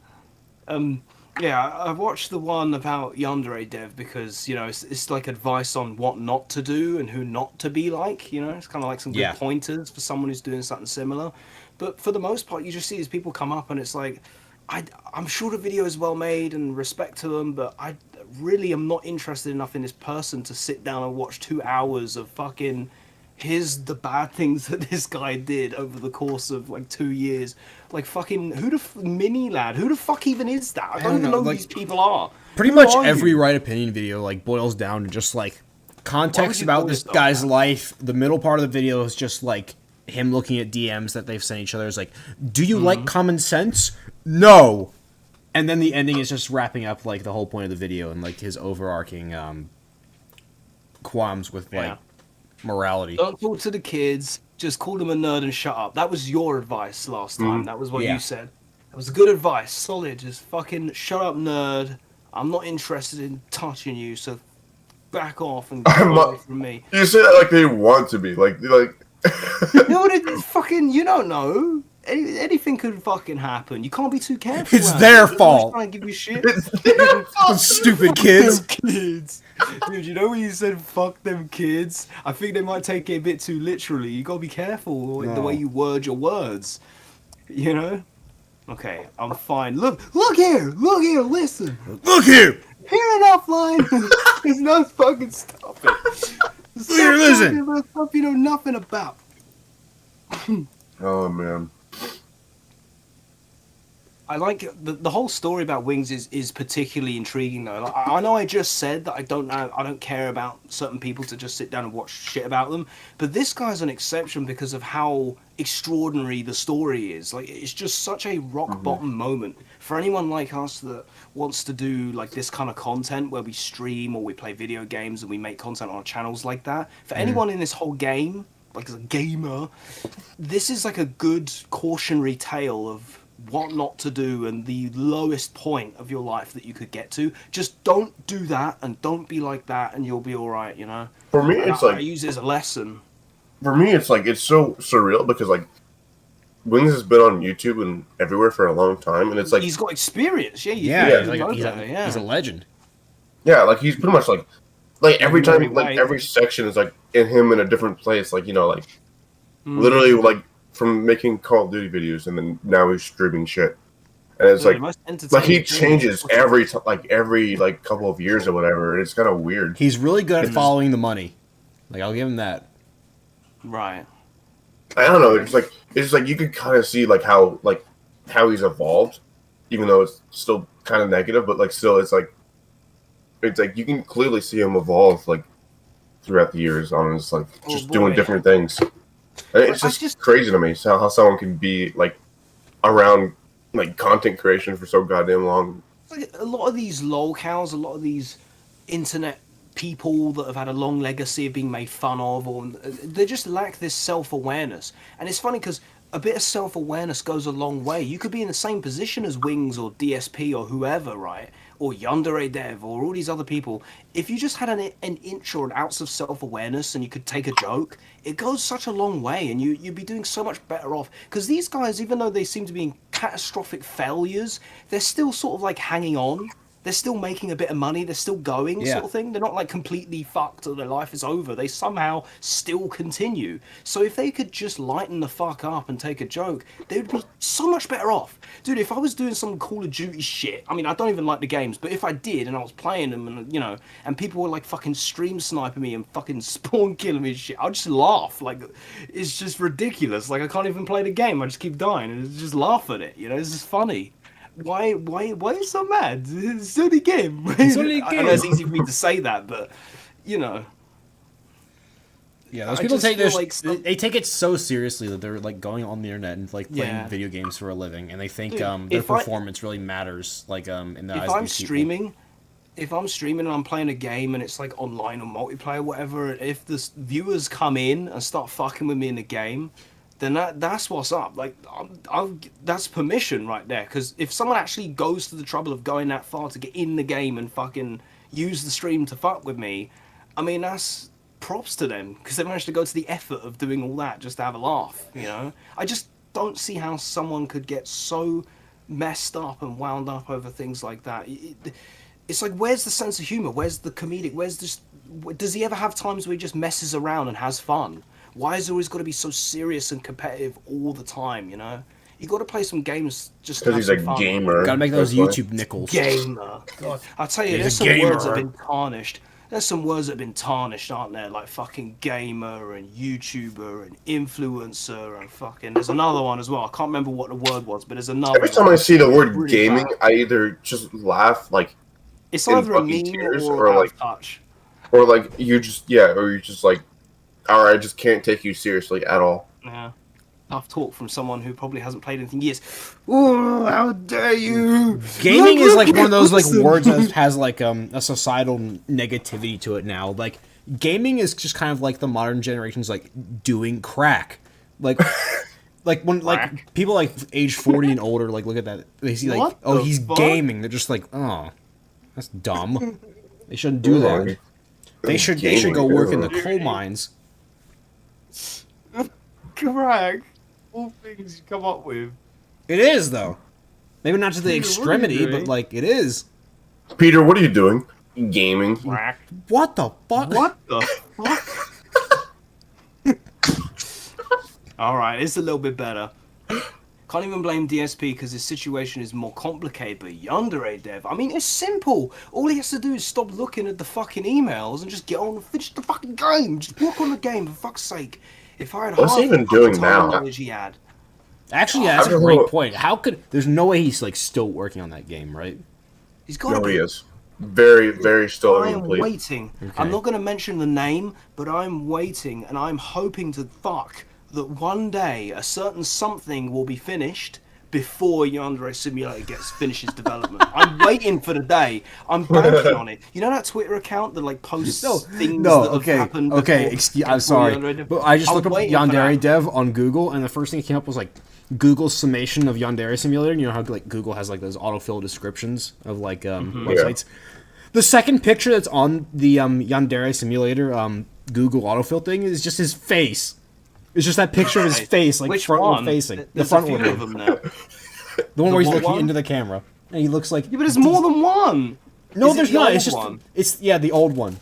I watched the one about Yandere Dev because it's like advice on what not to do and who not to be like. It's kind of like some good pointers for someone who's doing something similar. But for the most part, you just see these people come up and it's like, I'm sure the video is well made and respect to them, but I really am not interested enough in this person to sit down and watch 2 hours of fucking here's the bad things that this guy did over the course of like 2 years. Like fucking Mini Lad, who the fuck even is that? I don't even know who these people are. Pretty much every Right Opinion video like boils down to just like context about this guy's life. The middle part of the video is just like him looking at DMs that they've sent each other. Is like, do you like common sense? No. And then the ending is just wrapping up like the whole point of the video and like his overarching qualms with like morality. Don't talk to the kids. Just call them a nerd and shut up. That was your advice last time. That was what you said. That was good advice. Solid. Just fucking shut up, nerd. I'm not interested in touching you, so back off and get away from me. You say that like they want to be. Like. No, fucking. You don't know. Anything could fucking happen. You can't be too careful. It's their fault. Trying to give you shit. Stupid kids. Dude, you know when you said "fuck them kids"? I think they might take it a bit too literally. You gotta be careful with the way you word your words. Okay, I'm fine. Look here, listen. Look here. Hear enough line. There's no fucking stop it. Look here, listen. About stuff you know nothing about. Oh man. I like the whole story about Wings is particularly intriguing though. Like, I know I just said that I don't care about certain people to just sit down and watch shit about them, but this guy's an exception because of how extraordinary the story is. Like it's just such a rock bottom moment for anyone like us that wants to do like this kind of content where we stream or we play video games and we make content on our channels like that. For anyone in this whole game, like as a gamer, this is like a good cautionary tale of what not to do and the lowest point of your life that you could get to. Just don't do that and don't be like that and you'll be alright, For me, it's I use it as a lesson. For me, it's like, it's so surreal because like, Wings has been on YouTube and everywhere for a long time, and it's like... He's got experience, he's a legend. Yeah, like he's pretty much like every time, like every section is like in him in a different place, like, literally like, from making Call of Duty videos, and then now he's streaming shit, and it's like he changes every couple of years or whatever. And it's kind of weird. He's really good at following the money. Like I'll give him that. Right. I don't know. It's like you could kind of see like how he's evolved, even though it's still kind of negative, but like still, it's like you can clearly see him evolve like throughout the years on just like Oh just doing boy. different things. And it's I just crazy to me how someone can be like around like content creation for so goddamn long. like a lot of these lolcows, a lot of these internet people that have had a long legacy of being made fun of, or they just lack this self-awareness. And it's funny because a bit of self-awareness goes a long way. You could be in the same position as Wings or DSP or whoever, right? Or Yandere Dev or all these other people. If you just had an inch or an ounce of self-awareness and you could take a joke, it goes such a long way, and you'd be doing so much better off. Because these guys, even though they seem to be in catastrophic failures, they're still sort of like hanging on. They're still making a bit of money. They're still going, Yeah. sort of thing. They're not like completely fucked or their life is over. They somehow still continue. So if they could just lighten the fuck up and take a joke, they would be so much better off. Dude, if I was doing some Call of Duty shit, I mean, I don't even like the games, but if I did and I was playing them and, you know, and people were like fucking stream sniping me and fucking spawn killing me and shit, I'd just laugh. Like, it's just ridiculous. Like, I can't even play the game. I just keep dying and just laugh at it. You know, it's just funny. Why are you so mad? It's only a game. It's only a I know game. it's easy for me to say that, but you know. Yeah, those I people just take feel this. like some- They take it so seriously that they're like going on the internet and like playing Yeah. video games for a living, and they think Dude, their if I- performance really matters. Like in the eyes If of I'm these people. streaming, and I'm playing a game and it's like online or multiplayer, whatever, if the viewers come in and start fucking with me in the game, then that's what's up. Like, that's permission right there. Because if someone actually goes to the trouble of going that far to get in the game and fucking use the stream to fuck with me, I mean, that's props to them. Because they managed to go to the effort of doing all that just to have a laugh, you know? I just don't see how someone could get so messed up and wound up over things like that. It's like, where's the sense of humor? Where's the comedic? Where's just... Does he ever have times where he just messes around and has fun? Why is it always got to be so serious and competitive all the time, you know? You got to play some games just to Because have he's a some fun. gamer. Gotta make those that's why. YouTube nickels. Gamer. God. I'll tell you, He's there's a some words that have gamer. been tarnished. There's some words that have been tarnished, aren't there? Like fucking gamer and YouTuber and influencer and fucking... There's another one as well. I can't remember what the word was, but there's another Every time one. I see the word Really gaming, bad. I either just laugh like It's in either a fucking meme tears, or or out like of touch. or like you just or you're just like, or I just can't take you seriously at all. Yeah. Tough talk from someone who probably hasn't played anything in years. Oh, how dare you! Gaming is like one of those like Listen. words that has like a societal negativity to it now. Like gaming is just kind of like the modern generation's like doing crack. Like like when like people like age 40 and older like look at that, they see like, What oh, the he's fuck? gaming. They're just like, oh, that's dumb. They shouldn't do that. They should go work in the coal mines. Crack. All things you come up with. It is though. Maybe not to the Peter, what are you extremity, but doing? like it is. Peter, what are you doing? Gaming. Crack. What the fuck? What the fuck? Alright, it's a little bit better. Can't even blame DSP because his situation is more complicated, but Yandere Dev, I mean, it's simple. All he has to do is stop looking at the fucking emails and just get on and finish the fucking game. Just work on the game, for fuck's sake. If I had What's half he even the doing time now? knowledge he had. Actually, yeah, that's I a don't great know. point. How could? There's no way he's like still working on that game, right? He's got to No, be. he is very, very still I am incomplete. waiting. Okay. I'm not going to mention the name, but I'm waiting and I'm hoping to fuck that one day a certain something will be finished before Yandere Simulator finishes development. I'm waiting for the day. I'm banking on it. You know that Twitter account that like posts things that have happened okay. before- I'm before sorry, Yandere but I just I'm looked up waiting for Yandere that. Dev on Google, and the first thing that came up was like Google's summation of Yandere Simulator. You know how like Google has like those autofill descriptions of like websites. The second picture that's on the Yandere Simulator Google autofill thing is just his face. It's just that picture of his face, like Which frontward one? facing. The There's a frontward few of one. them now. The one where he's what looking one? into the camera, and he looks like. Yeah, but there's more than one. No, Is it there's the not. old It's just one? it's the old one,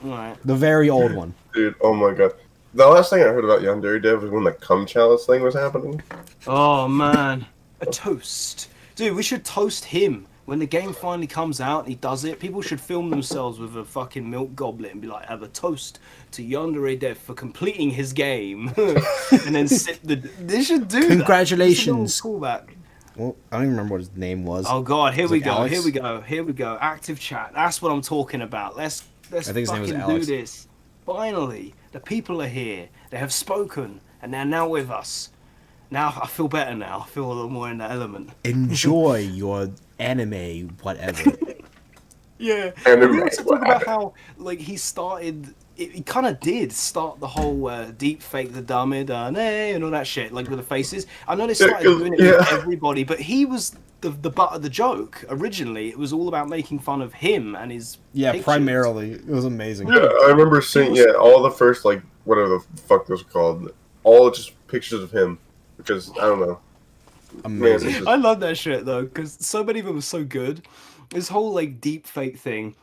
Right. the very old one. Dude, oh my god. The last thing I heard about Yandere Dev was when the cum chalice thing was happening. Oh man, a toast, dude. We should toast him when the game finally comes out and he does it. People should film themselves with a fucking milk goblet and be like, "Have a toast to Yandere Dev for completing his game," and then sip the. They should do Congratulations. that. Callback. Well, I don't even remember what his name was. Oh God, here It's we like go, Alex. here we go, here we go. Active chat. That's what I'm talking about. Let's I think his name was fucking do Alex. this. Finally, the people are here. They have spoken, and they're now with us. Now I feel better. Now I feel a little more in the element. Enjoy your anime, whatever. Yeah, And and we then, also talk about how like he started. He kind of did start the whole deep fake the dummy and all that shit, like with the faces. I know they started doing it with everybody, but he was the butt of the joke originally. It was all about making fun of him and his Yeah, pictures. primarily. It was amazing. Yeah, I remember seeing all the first like whatever the fuck those were called, all just pictures of him because I don't know. Amazing. Man, it's I just, love that shit though, because so many of them were so good. This whole like deep fake thing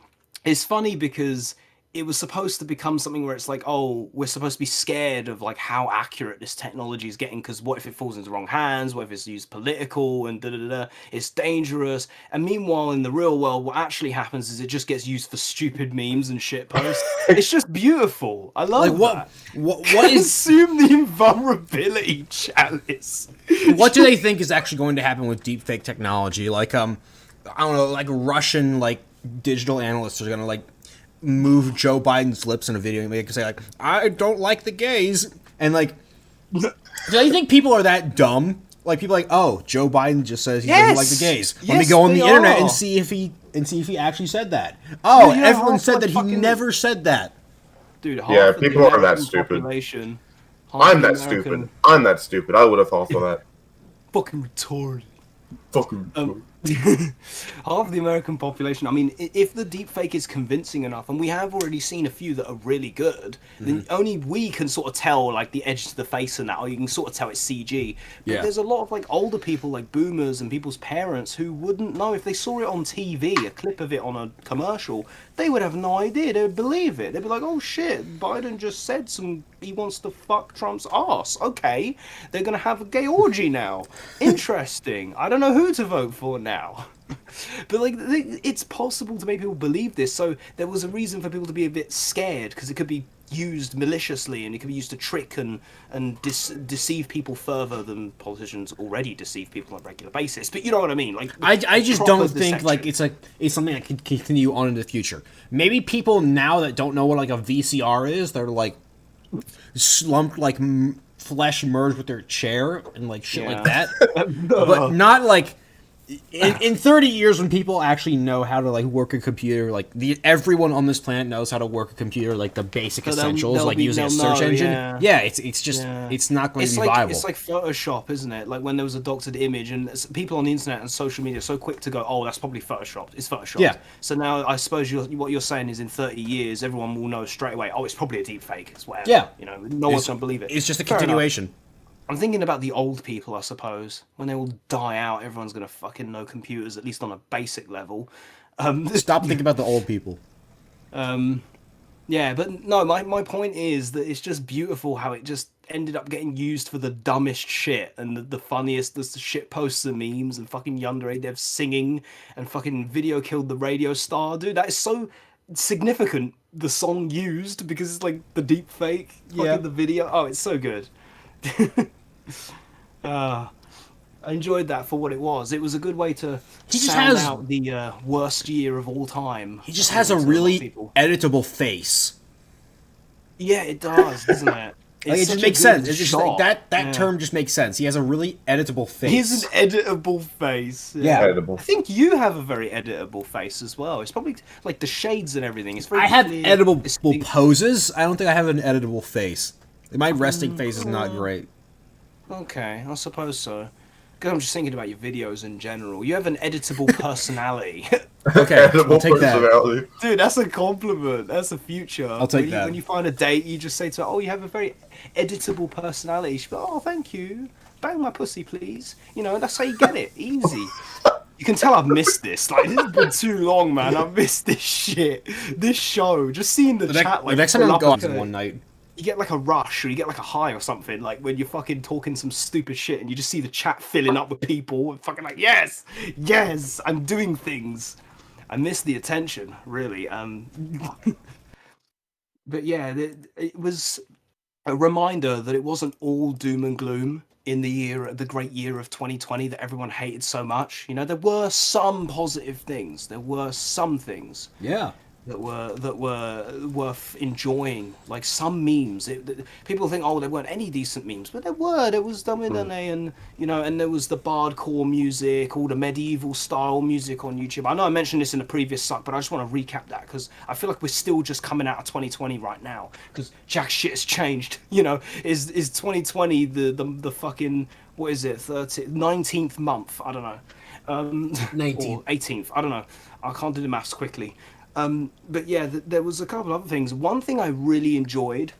is funny because it was supposed to become something where it's like, oh, we're supposed to be scared of like how accurate this technology is getting because what if it falls into the wrong hands? What if it's used political and da da da? It's dangerous. And meanwhile, in the real world, what actually happens is it just gets used for stupid memes and shit posts. It's just beautiful. I love Like that. what is Consume the invulnerability, Chalice. what do they think is actually going to happen with deepfake technology? Like I don't know, like Russian like digital analysts are gonna like move Joe Biden's lips in a video and make say like I don't like the gays and like do you think people are that dumb? Like people are like, oh, Joe Biden just says he doesn't like the gays. Let me Yes, go on the they internet are. and see if he actually said that. Oh, you know, everyone half said the that he fucking- never said that. Dude, half Yeah, of the people aren't that American stupid. population, half I'm the that American- stupid. I'm that stupid. I would have thought of that. Fucking retarded. Fucking. Half the American population. I mean, if the deepfake is convincing enough, and we have already seen a few that are really good, then only we can sort of tell like the edge to the face and that, or you can sort of tell it's CG. But Yeah. there's a lot of like older people, like boomers and people's parents, who wouldn't know if they saw it on TV, a clip of it on a commercial. They would have no idea. They would believe it. They'd be like, "Oh shit, Biden just said he wants to fuck Trump's ass." Okay, they're gonna have a gay orgy now. Interesting. I don't know who to vote for now. But like, it's possible to make people believe this. So there was a reason for people to be a bit scared because it could be used maliciously and it can be used to trick and deceive people further than politicians already deceive people on a regular basis. But you know what I mean? Like I just proper don't think like deception. it's something that can continue on in the future. Maybe people now that don't know what like a VCR is, they're like slumped like flesh merged with their chair and like shit like Yeah. that. But not like in 30 years when people actually know how to like work a computer, like everyone on this planet knows how to work a computer, like the basic So essentials, like using a they'll search know, engine. yeah. Yeah, it's just it's not going to be like, viable. It's like Photoshop, isn't it? Like when there was a doctored image, and people on the internet and social media are so quick to go, "Oh, that's probably photoshopped. It's photoshopped." Yeah. So now I suppose what you're saying is in 30 years, everyone will know straight away. Oh, it's probably a deep fake. It's whatever. Yeah. You know, no one's gonna believe it. It's just a Fair enough. continuation. I'm thinking about the old people, I suppose. When they all die out, everyone's gonna fucking know computers, at least on a basic level. Stop thinking about the old people. Yeah, but no, my point is that it's just beautiful how it just ended up getting used for the dumbest shit and the funniest, the shit posts and memes and fucking Yandere Dev singing and fucking video killed the radio star. Dude, that is so significant, the song used, because it's like the deep fake, fucking the video. Oh, it's so good. I enjoyed that for what it was. It was a good way to He just sound has- out the worst year of all time. He just has a really editable face. Yeah, it does, doesn't it? Like, it such just a makes good sense. It's just like shot. that Yeah. term just makes sense. He has a really editable face. He has an editable face. Yeah. Edible. I think you have a very editable face as well. It's probably like the shades and everything. It's very I have clear, editable distinct. poses. I don't think I have an editable face. My resting face is not great. Okay, I suppose so. Because I'm just thinking about your videos in general. You have an editable personality. Okay, Edible I'll take that. personality. Dude, that's a compliment. That's a future. I'll take when that. When you find a date, you just say to her, "Oh, you have a very editable personality." She'll be like, "Oh, thank you. Bang my pussy, please." You know, that's how you get it. Easy. You can tell I've missed this. Like, this has been too long, man. I've missed this shit. This show. Just seeing the chat. Like, The next time fill I'm up going like a- one night. you get like a rush or you get like a high or something, like when you're fucking talking some stupid shit and you just see the chat filling up with people and fucking like, yes, I'm doing things. I miss the attention, really. But yeah, it was a reminder that it wasn't all doom and gloom in the great year of 2020 that everyone hated so much. You know, there were some positive things. There were some things Yeah. that were worth enjoying, like some memes. People think, oh, there weren't any decent memes, but there were. There was Domine, and you know, and there was the bardcore music, all the medieval style music on YouTube. I know I mentioned this in the previous suck, but I just want to recap that because I feel like we're still just coming out of 2020 right now because jack shit has changed. You know, is 2020 the fucking, what is it, 19th month? I don't know. 19th. Or 18th. I don't know. I can't do the maths quickly. But yeah, there was a couple other things. One thing I really enjoyed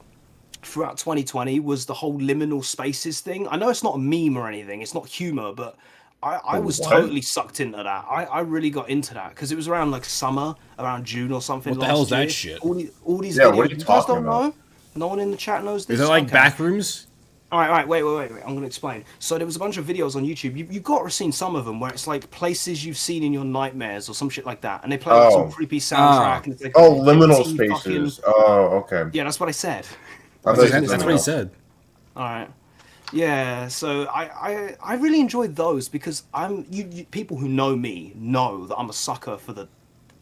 throughout 2020 was the whole liminal spaces thing. I know it's not a meme or anything, it's not humor, but I was What? totally sucked into that. I really got into that because it was around like summer, around June or something. What the last hell is that year. shit? All these Yeah, videos. what are you guys talking don't about? know? No one in the chat knows this? Is it like Okay. back rooms? All right, wait. I'm going to explain. So there was a bunch of videos on YouTube. You've got to have seen some of them where it's like places you've seen in your nightmares or some shit like that. And they play like some Oh. creepy soundtrack. And it's like Oh, liminal empty spaces. Oh, okay. Yeah, that's what I said. I thought That's, you said that's something what he else. said. All right. Yeah, so I really enjoyed those because people who know me know that I'm a sucker for the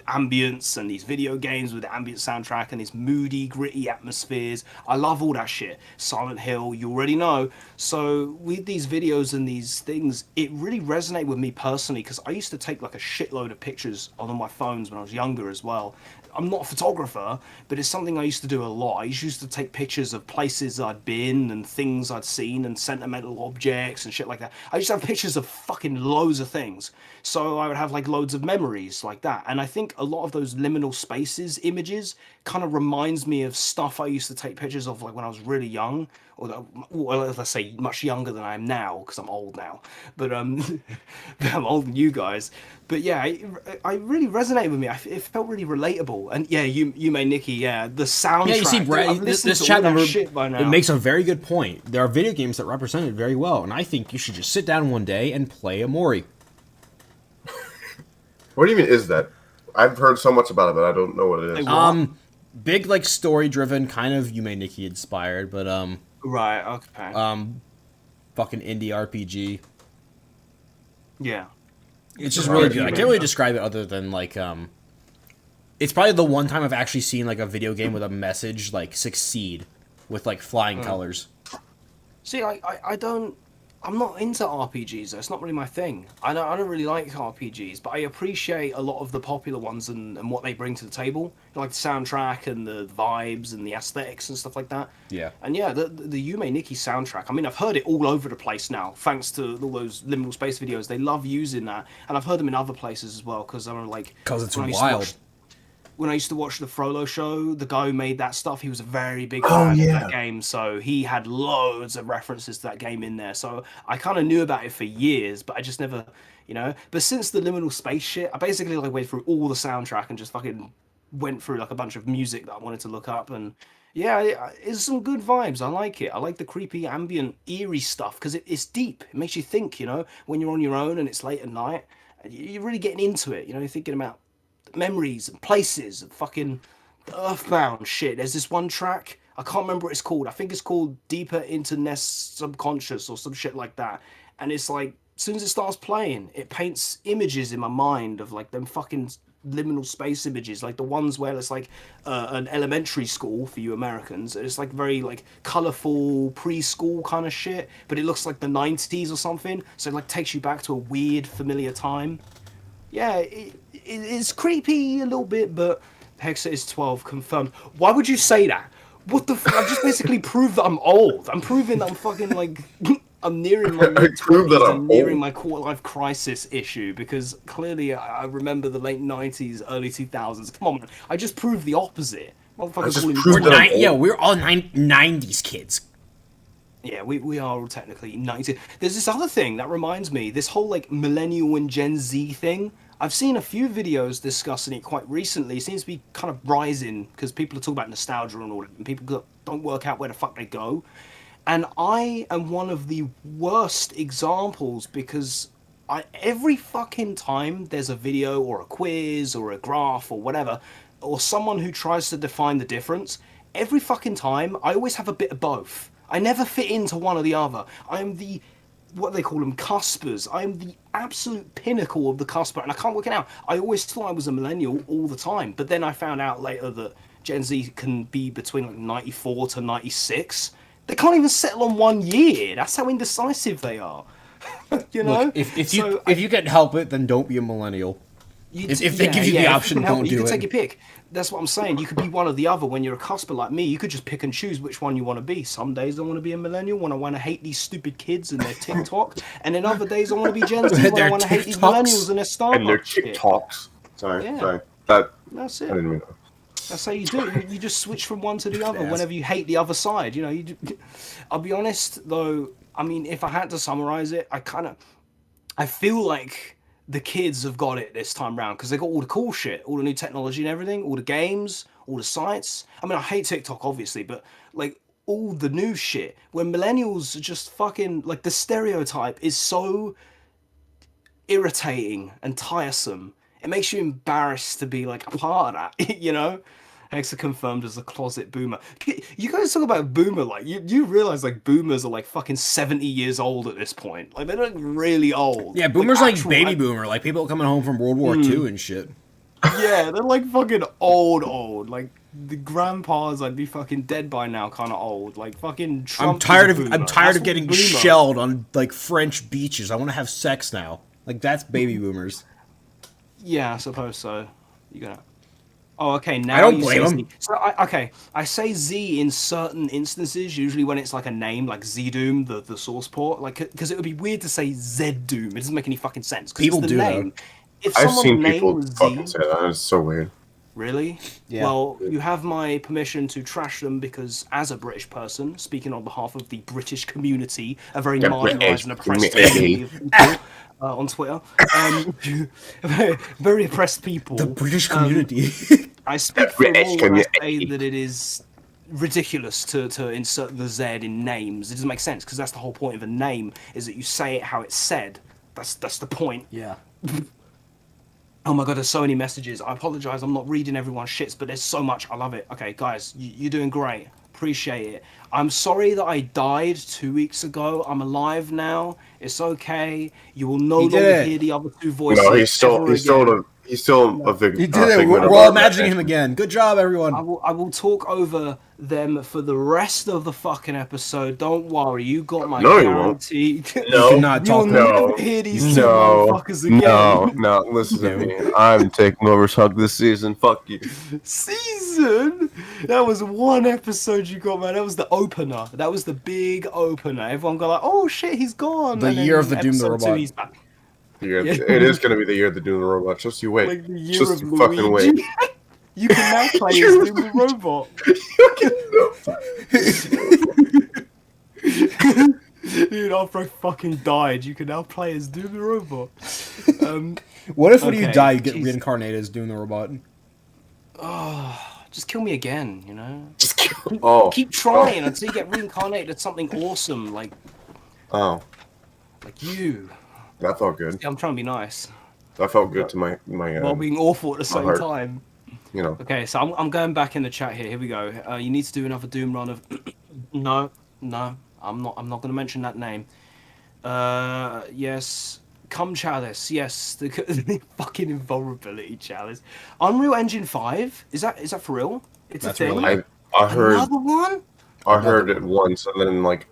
ambience and these video games with the ambient soundtrack and these moody, gritty atmospheres. I love all that shit. Silent Hill, you already know. So with these videos and these things, it really resonated with me personally because I used to take like a shitload of pictures on my phones when I was younger as well. I'm not a photographer, but it's something I used to do a lot. I used to take pictures of places I'd been and things I'd seen and sentimental objects and shit like that. I used to have pictures of fucking loads of things. So I would have like loads of memories like that. And I think a lot of those liminal spaces images kind of reminds me of stuff I used to take pictures of like when I was really young, or well, let's say much younger than I am now because I'm old now. But I'm older than you guys. But yeah, I really resonated with me. It felt really relatable. And yeah, you may Nikki, yeah, the soundtrack. Yeah, you see, Dude, Brad, I've this listened to chat all that number, shit by now. it makes a very good point. There are video games that represent it very well, and I think you should just sit down one day and play Amori. What do you mean is that? I've heard so much about it, but I don't know what it is. Hey, what? Big, like, story-driven, kind of Yume Nikki inspired, but, Right, okay. fucking indie RPG. Yeah. It's just Right, really good. I Yume. can't really describe it other than, like, it's probably the one time I've actually seen, like, a video game with a message, like, succeed with, like, flying colors. See, I'm not into RPGs. Though. It's not really my thing. I don't really like RPGs, but I appreciate a lot of the popular ones and what they bring to the table, like the soundtrack and the vibes and the aesthetics and stuff like that. Yeah. And yeah, the Yume Nikki soundtrack. I mean, I've heard it all over the place now, thanks to all those liminal space videos. They love using that, and I've heard them in other places as well because I'm like, 'Cause it's when I used to wild. watch- When I used to watch the Frollo show, the guy who made that stuff, he was a very big Oh, fan of yeah. that game, so he had loads of references to that game in there. So I kind of knew about it for years, but I just never, you know. But since the liminal space shit, I basically like went through all the soundtrack and just fucking went through like a bunch of music that I wanted to look up, and yeah, it's some good vibes. I like it. I like the creepy, ambient, eerie stuff because it's deep. It makes you think, you know, when you're on your own and it's late at night, you're really getting into it. You know, you're thinking about memories and places and fucking earthbound shit. There's this one track, I can't remember what it's called. I think it's called Deeper into Nest Subconscious or some shit like that. And it's like, as soon as it starts playing, it paints images in my mind of like them fucking liminal space images, like the ones where it's like an elementary school for you Americans. It's like very like colorful preschool kind of shit, but it looks like the 90s or something. So it like takes you back to a weird familiar time. Yeah, it's creepy a little bit, but Hexa is 12, confirmed. Why would you say that? What the fuck? I've just basically proved that I'm old. I'm proving that I'm fucking like... I'm nearing my Prove that mid-20s I'm and nearing old. my quarter-life crisis issue, because clearly I remember the late 90s, early 2000s. Come on, man. I just proved the opposite. Motherfuckers just calling me proved that I'm old. Yeah, we're all 90s kids. Yeah, we are all technically 90. There's this other thing that reminds me, this whole like millennial and Gen Z thing. I've seen a few videos discussing it quite recently. It seems to be kind of rising because people are talking about nostalgia and all that, and people don't work out where the fuck they go. And I am one of the worst examples because every fucking time there's a video or a quiz or a graph or whatever, or someone who tries to define the difference, every fucking time I always have a bit of both. I never fit into one or the other. I'm the what they call them, cuspers. I am the absolute pinnacle of the cusper, and I can't work it out. I always thought I was a millennial all the time, but then I found out later that Gen Z can be between like 94 to 96. They can't even settle on 1 year. That's how indecisive they are. You know? Look, if you can help it, then don't be a millennial. If they give you the option, don't do it. You can take your pick. That's what I'm saying. You could be one or the other when you're a cusper like me. You could just pick and choose which one you want to be. Some days I want to be a millennial when I want to hate these stupid kids and their TikTok. And then other days I want to be Gen Z when I want to hate these millennials and their Starbucks. And their TikToks. Sorry. That's it. I didn't mean that. That's how you do it. You just switch from one to the other whenever you hate the other side. You know, I'll be honest, though, I mean, if I had to summarize it, I feel like the kids have got it this time round because they got all the cool shit, all the new technology and everything, all the games, all the sites. I mean, I hate TikTok, obviously, but like all the new shit. When millennials are just fucking, like, the stereotype is so irritating and tiresome. It makes you embarrassed to be like a part of that, you know? Hexa confirmed as a closet boomer. You guys talk about boomer, like, you realize, like, boomers are, like, fucking 70 years old at this point. Like, they're, like, really old. Yeah, boomers like baby boomer, like people coming home from World War II and shit. Yeah, they're, like, fucking old. Like, the grandpas, I'd be fucking dead by now, kind of old. Like, fucking Trump. I'm tired of getting shelled on, like, French beaches. I want to have sex now. Like, that's baby boomers. Yeah, I suppose so. You gotta... Oh, okay. Now I don't blame them. Z. So, I say Z in certain instances, usually when it's like a name, like Z-Doom, the source port, like, because it would be weird to say Z-Doom. It doesn't make any fucking sense. People it's the do, name. though. If I've someone's seen name people was fucking Z, say that. It's so weird. really? Yeah. Well, you have my permission to trash them because, as a British person, speaking on behalf of the British community, a very marginalised and oppressed community of people on Twitter, very oppressed people. The British community. I speak for them all when I say that it is ridiculous to insert the Z in names. It doesn't make sense because that's the whole point of a name, is that you say it how it's said. That's the point. Yeah. Oh my god, there's so many messages. I apologize, I'm not reading everyone's shits, but there's so much. I love it. Okay, guys, you're doing great. Appreciate it. I'm sorry that I died 2 weeks ago. I'm alive now. It's okay. You will no longer hear the other two voices. No, he's still a victim. He did it. We're all imagining him again. Good job, everyone. I will talk over them for the rest of the fucking episode. Don't worry, you got my guarantee. No, you cannot talk. Never hear these two motherfuckers again. No, listen to me. I'm taking over Chuck this season. Fuck you. Season? That was one episode you got, man. That was the opener. That was the big opener. Everyone got like, oh shit, he's gone. The year of the Doom the Robot. He's back. Yeah, it is going to be the year of the Doom the Robot. Just you wait. Like the year Just of fucking Luigi. wait. You can now play as Doom the Robot. Dude, after I fucking died, you can now play as Doom the Robot. What if when you die, you get reincarnated as Doom the Robot? Oh, just kill me again, you know? Just kill. Keep trying until you get reincarnated as something awesome, like you. That felt good. I'm trying to be nice. That felt good to my while being awful at the same heart. time. You know. Okay, so I'm going back in the chat here. Here we go. You need to do another Doom run of. No, I'm not going to mention that name. Yes, come Chalice. Yes, the fucking invulnerability Chalice. Unreal Engine 5. Is that for real? It's a thing. I heard another one. I heard it once, and then like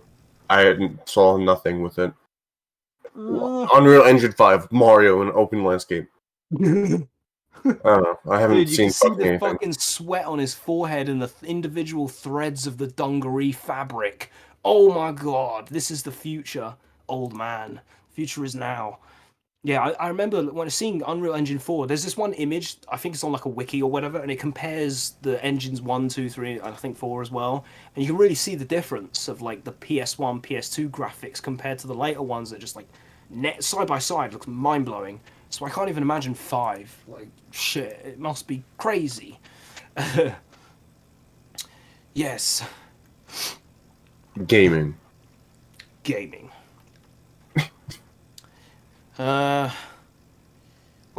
I saw nothing with it. Unreal Engine 5, Mario in open landscape. I don't know. I haven't seen you can see the anything. fucking sweat on his forehead and the individual threads of the dungaree fabric. Oh my god, this is the future, old man. Future is now. Yeah, I remember when seeing Unreal Engine 4, there's this one image, I think it's on like a wiki or whatever, and it compares the engines 1, 2, 3, I think 4 as well. And you can really see the difference of like the PS1, PS2 graphics compared to the later ones that just like side by side looks mind-blowing. So I can't even imagine 5. Like, shit, it must be crazy. Yes. Gaming. One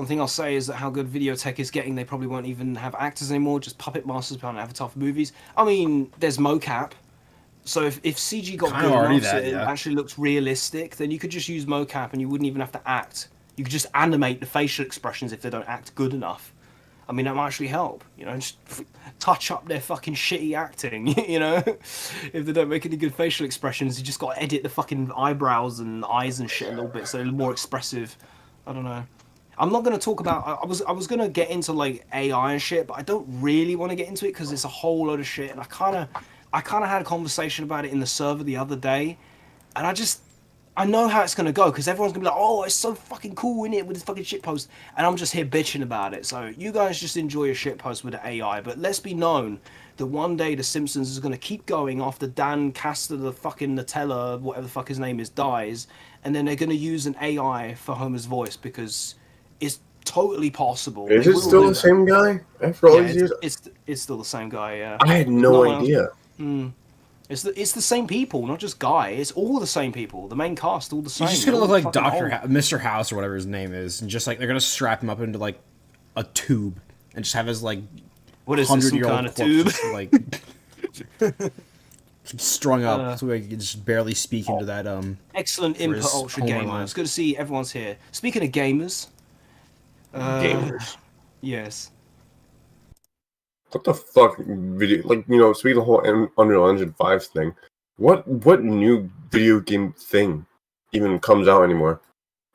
thing I'll say is that how good video tech is getting, they probably won't even have actors anymore, just puppet masters behind an avatar for movies. I mean, there's mocap. So if CG got Kind of good already enough so that, it yeah. actually looks realistic, then you could just use mocap and you wouldn't even have to act. You could just animate the facial expressions if they don't act good enough. I mean, that might actually help. Just touch up their fucking shitty acting. If they don't make any good facial expressions, you just got to edit the fucking eyebrows and eyes and shit a little bit so they're more expressive. I don't know. I'm not gonna talk about. I was gonna get into like AI and shit, but I don't really want to get into it because it's a whole load of shit, and I kind of had a conversation about it in the server the other day, and I know how it's gonna go because everyone's gonna be like, "Oh, it's so fucking cool in it with this fucking shit post," and I'm just here bitching about it. So you guys just enjoy your shit post with the AI, but let's be known that one day the Simpsons is gonna keep going after Dan Caster, the fucking Nutella, whatever the fuck his name is, dies, and then they're gonna use an AI for Homer's voice because it's totally possible. Is They it will still do the that. same guy after all Yeah, these years? it's still the same guy. Yeah, I had there's no no one else. idea. It's the same people, not just Guy. It's all the same people. The main cast, all the He's same. just They're gonna all look like fucking old. Mr. House or whatever his name is, and just like they're gonna strap him up into like a tube and just have his like What is this? Some 100-year-old kind of corpse tube? just like strung up so he can just barely speak into that Excellent for input, his Ultra Homer Gamer. line. It's good to see everyone's here. Speaking of gamers, Gamers. yes. What the fuck video? Speaking of the whole Unreal Engine 5 thing, what new video game thing even comes out anymore?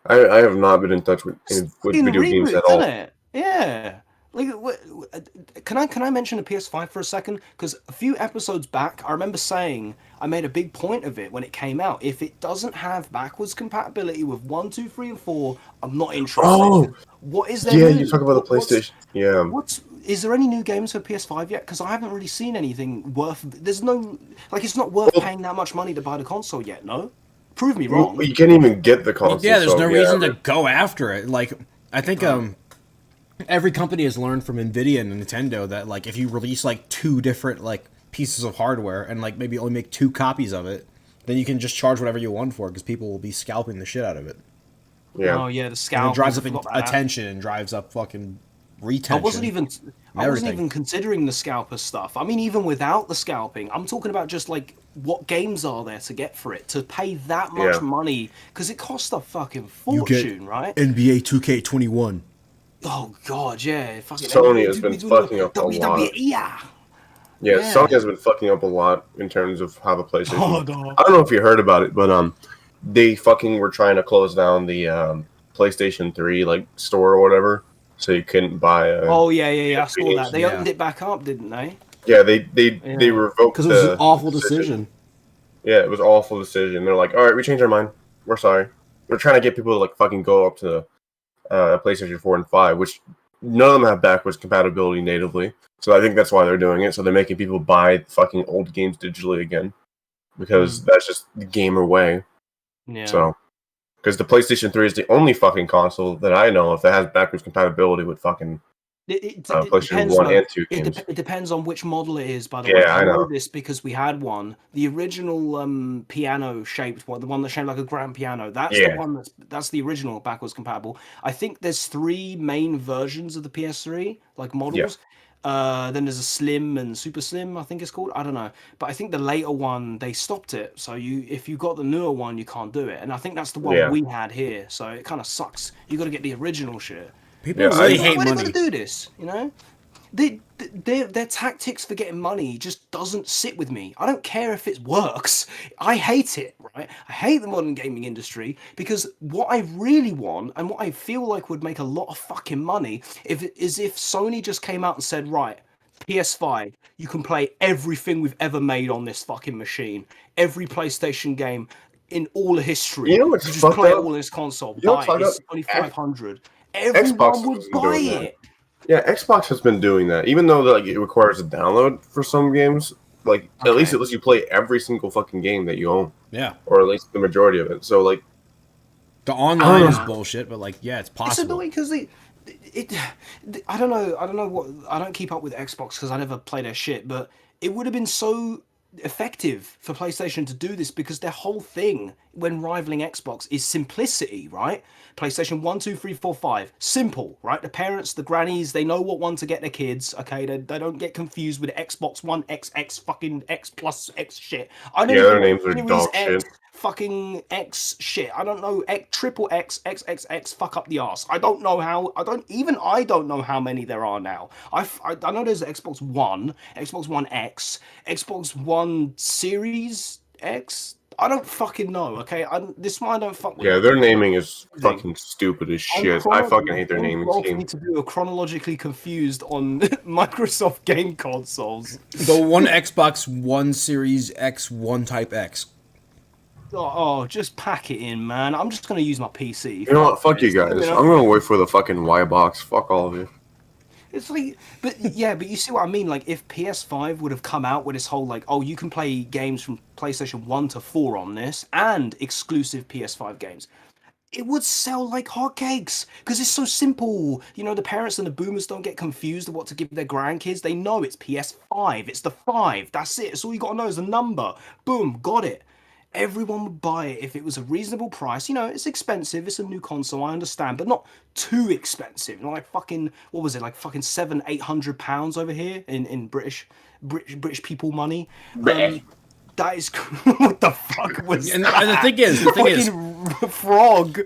I have not been in touch with It's with fucking video games reboots, at isn't all. it? Yeah. Like, can I mention the PS5 for a second? Because a few episodes back, I remember saying I made a big point of it when it came out. If it doesn't have backwards compatibility with 1, 2, 3, and 4, I'm not interested. Oh, What is there yeah, you new? talk about the PlayStation. Yeah, What's is there any new games for PS5 yet? Because I haven't really seen anything worth. There's no like it's not worth well, paying that much money to buy the console yet. No, prove me wrong. you can't even get the console. Yeah, there's So no yeah, I reason to mean, go after it. Like, I think every company has learned from Nvidia and Nintendo that like if you release like two different like pieces of hardware and like maybe only make two copies of it, then you can just charge whatever you want for it because people will be scalping the shit out of it, yeah. Oh yeah, the and it scalpers. drives I up forgot about that. attention and drives up fucking I wasn't retention even. and I wasn't everything. even considering the scalper stuff. I mean, even without the scalping, I'm talking about just like what games are there to get for it to pay that much Yeah. money because it costs a fucking You get fortune, right? NBA 2K21. Oh god, yeah, fucking Sony NBA has been 2K21, fucking up a lot. WWE, yeah, Yeah, Sony yeah. has been fucking up a lot in terms of how the PlayStation. Oh god. I don't know if you heard about it, but they fucking were trying to close down the PlayStation 3 like store or whatever, so you couldn't buy Oh yeah, yeah, yeah. I saw that. games. They Yeah, opened it back up, didn't they? Yeah, they Yeah. revoked because it was an the awful decision. decision. Yeah, it was an awful decision. They're like, all right, we changed our mind. We're sorry. We're trying to get people to like fucking go up to PlayStation 4 and 5, which none of them have backwards compatibility natively. So I think that's why they're doing it. So they're making people buy fucking old games digitally again because Mm, that's just the gamer way. yeah. So because the PlayStation 3 is the only fucking console that I know of that has backwards compatibility with fucking It PlayStation depends 1 though. and 2 games. It depends on which model it is. By the way, Yeah, I I know know. this because we had one. The original piano shaped one, the one that's shaped like a grand piano. That's the Yeah, one that's the original backwards compatible. I think there's three main versions of the PS3, like yeah, models. Then there's a slim and super slim, I think it's called. I don't know, but I think the later one they stopped it. So if you got the newer one, you can't do it. And I think that's the one yeah, we had here. So it kind of sucks. You got to get the original shit. People yeah. Because really I hate why they got to money. do this? Their tactics for getting money just doesn't sit with me. I don't care if it works. I hate it, right? I hate the modern gaming industry because what I really want and what I feel like would make a lot of fucking money is if Sony just came out and said, right, PS5, you can play everything we've ever made on this fucking machine. Every PlayStation game in all of you history. know what's You just fucked play it up? all in this console. You know Buy what's it. fucked up? It's 2500. Everyone Xbox would has been buy doing that. it. Yeah, Xbox has been doing that, even though like it requires a download for some games. Like at least Okay. it lets you play every single fucking game that you own, Yeah, or at least the majority of it. So like, the I don't online is know. bullshit, but like, yeah, it's It's possible. annoying because it, I don't know. I don't know what. I don't keep up with Xbox because I never play their shit. But it would have been so effective for PlayStation to do this because their whole thing when rivaling Xbox is simplicity, right? PlayStation 1, 2, 3, 4, 5. Simple, right? The parents, the grannies, they know what one to get their kids, okay? They don't get confused with Xbox One X, X, fucking X plus X shit. I don't Yeah, even their know names are Series dog X, shit. fucking X shit. I don't know X, triple X, X, X, X, fuck up the arse. I don't know how, I don't know how many there are now. I know there's Xbox One, Xbox One X, Xbox One Series X. I don't fucking know, okay? This one I don't fuck with. Yeah, their naming is Confusing. fucking stupid as I'm shit. I fucking hate their don't naming quote scheme. me to be chronologically confused on Microsoft game consoles. The one Xbox One Series X, one Type X. Just pack it in, man. I'm just gonna use my PC. You know what? Fuck you this. guys. I'm gonna wait for the fucking Y box. Fuck all of you. It's like, but you see what I mean? Like, if PS5 would have come out with this whole, like, oh, you can play games from PlayStation 1 to 4 on this, and exclusive PS5 games, it would sell like hotcakes because it's so simple. You know, the parents and the boomers don't get confused of what to give their grandkids. They know it's PS5, it's the 5, that's it. It's all you gotta know is the number. Boom, got it. Everyone would buy it if it was a reasonable price. You know, it's expensive, it's a new console, I understand, but not too expensive. Like fucking, what was it, like fucking £700-800 over here in British people money. That is what the fuck was And that? the thing is, Fucking frog.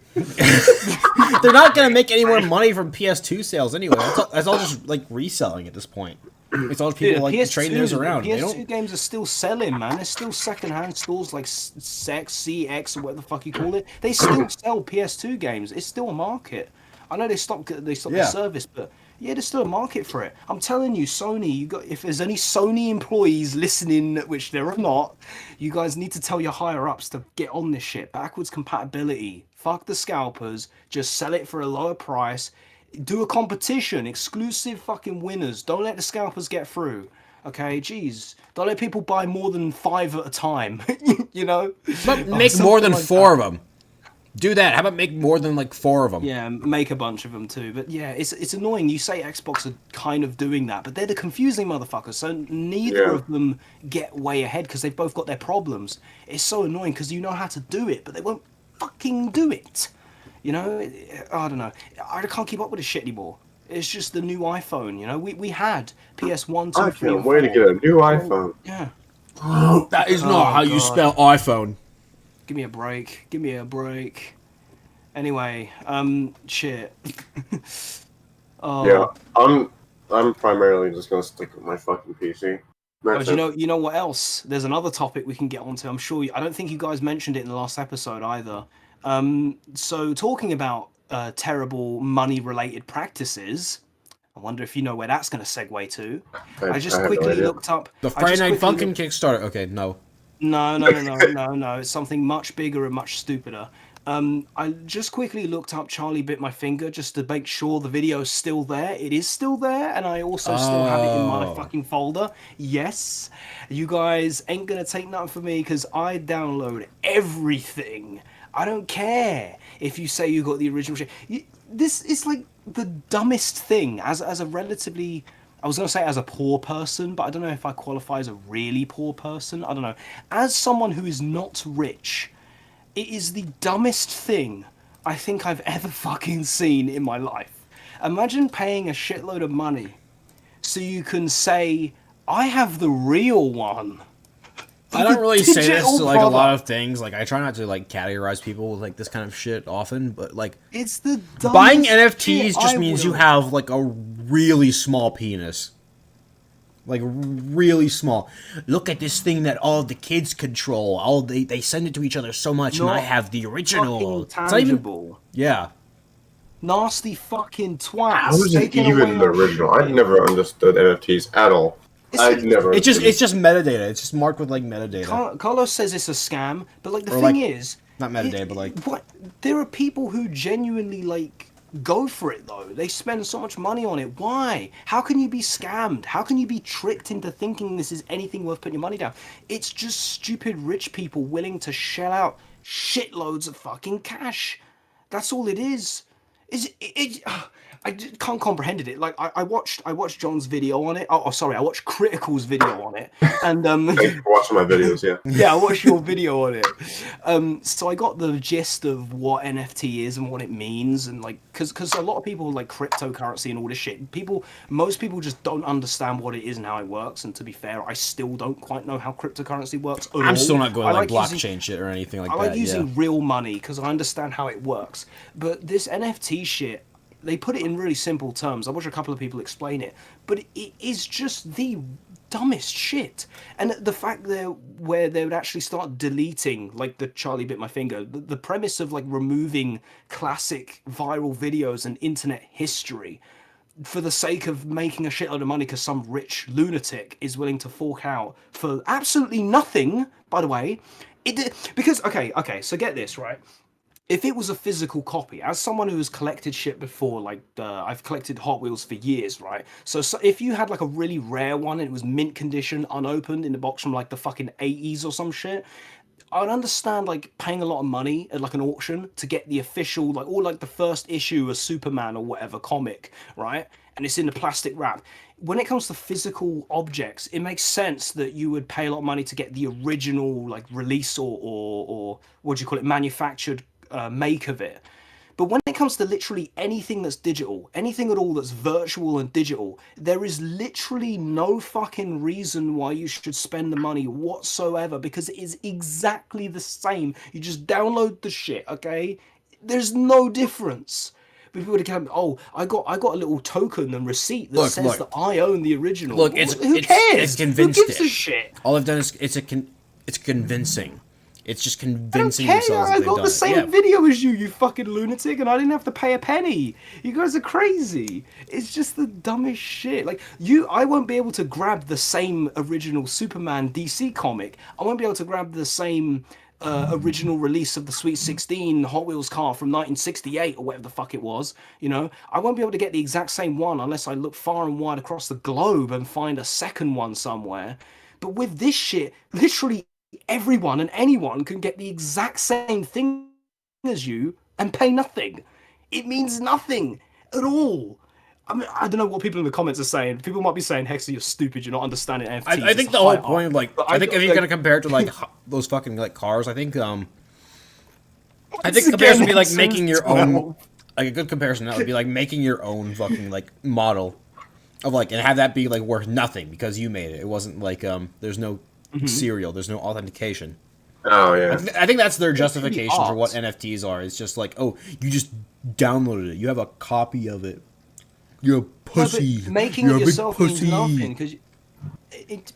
they're not gonna make any more money from PS2 sales anyway. That's all just like reselling at this point. It's all people like trading theirs around. PS2 games are still selling, man. There's still secondhand stores like Sex, CX, or whatever the fuck you call it. They still sell PS2 games. It's still a market. I know they stopped the service, but yeah, there's still a market for it. I'm telling you, Sony, if there's any Sony employees listening, which there are not, you guys need to tell your higher ups to get on this shit. Backwards compatibility. Fuck the scalpers. Just sell it for a lower price. Do a competition, exclusive fucking winners. Don't let the scalpers get through. Okay, jeez. Don't let people buy more than 5 at a time. You know? But make more than 4 of them. Do that. How about make more than like 4 of them? Yeah, make a bunch of them too. But yeah, it's annoying. You say Xbox are kind of doing that, but they're the confusing motherfuckers. So neither of them get way ahead because they've both got their problems. It's so annoying because you know how to do it, but they won't fucking do it. You know, I don't know. I can't keep up with this shit anymore. It's just the new iPhone. You know, we had PS1, 2, 3, and 4. I can't wait to get a new iPhone. Yeah. That is not how you spell iPhone. Give me a break. Give me a break. Anyway, shit. Yeah, I'm primarily just gonna stick with my fucking PC. But you know what else? There's another topic we can get onto. I'm sure. I don't think you guys mentioned it in the last episode either. So talking about terrible money-related practices, I wonder if you know where that's going to segue to. I just quickly looked up the Friday Night Funkin' Kickstarter. Okay, no. No. It's something much bigger and much stupider. I just quickly looked up Charlie Bit My Finger just to make sure the video's still there. It is still there, and I also still have it in my fucking folder. Yes, you guys ain't gonna take nothing from me because I download everything. I don't care if you say you got the original shit. This is like the dumbest thing. As a relatively, I was gonna say as a poor person, but I don't know if I qualify as a really poor person. I don't know. As someone who is not rich, it is the dumbest thing I think I've ever fucking seen in my life. Imagine paying a shitload of money so you can say, I have the real one. I don't really say this to like a lot of things. Like I try not to like categorize people with like this kind of shit often, but like it's the buying NFTs just means you have like a really small penis. Like really small. Look at this thing that all the kids control. They send it to each other so much, and I have the original. It's tangible. Yeah. Nasty fucking twats. How is it even the original? I never understood NFTs at all. It's just metadata. It's just marked with like metadata. Carlos says it's a scam, but like the thing is, not metadata, but like what? There are people who genuinely like go for it though. They spend so much money on it. Why? How can you be scammed? How can you be tricked into thinking this is anything worth putting your money down? It's just stupid rich people willing to shell out shitloads of fucking cash. That's all it is. Can't comprehend it. Like I watched John's video on it. Oh, sorry, I watched Critical's video on it, and Thanks for watching my videos. Yeah. yeah, I watched your video on it. So I got the gist of what NFT is and what it means, and like, because a lot of people like cryptocurrency and all this shit. Most people just don't understand what it is and how it works. And to be fair, I still don't quite know how cryptocurrency works at all. I'm still not going I like blockchain shit or anything like that. I like using real money because I understand how it works. But this NFT shit, they put it in really simple terms. I watched a couple of people explain it, but it is just the dumbest shit. And the fact where they would actually start deleting, like the Charlie bit my finger, the premise of like removing classic viral videos and internet history for the sake of making a shitload of money because some rich lunatic is willing to fork out for absolutely nothing, by the way. Because, okay, so get this, right? If it was a physical copy, as someone who has collected shit before, like I've collected Hot Wheels for years, right? So if you had like a really rare one and it was mint condition, unopened in the box from like the fucking 80s or some shit, I'd understand like paying a lot of money at like an auction to get the official, like, or like the first issue of Superman or whatever comic, right? And it's in a plastic wrap. When it comes to physical objects, it makes sense that you would pay a lot of money to get the original like release or what do you call it, manufactured make of it. But when it comes to literally anything that's digital, anything at all that's virtual and digital, there is literally no fucking reason why you should spend the money whatsoever, because it is exactly the same. You just download the shit, okay? There's no difference. But people would come, oh, I got a little token and receipt that says that I own the original. Look, who cares? It's convinced. Who gives a shit? All I've done is it's convincing. It's just convincing I themselves that I they've got done the it. same video as you fucking lunatic, and I didn't have to pay a penny. You guys are crazy. It's just the dumbest shit. Like, I won't be able to grab the same original Superman DC comic. I won't be able to grab the same original release of the Sweet 16 Hot Wheels car from 1968 or whatever the fuck it was. You know, I won't be able to get the exact same one unless I look far and wide across the globe and find a second one somewhere. But with this shit, literally everyone and anyone can get the exact same thing as you and pay nothing. It means nothing at all. I mean, I don't know what people in the comments are saying. People might be saying, Hexer, you're stupid, you're not understanding NFTs. I think the whole point, like, I think if you're gonna compare it to like those fucking like cars, I think comparison would be like making your own. Like a good comparison that would be like making your own fucking like model of like, and have that be like worth nothing because you made it. It wasn't like there's no serial, there's no authentication. Oh yeah. I think that's their justification for what NFTs are. It's just like, oh, you just downloaded it, you have a copy of it. You're a pussy. No, making it yourself means nothing because.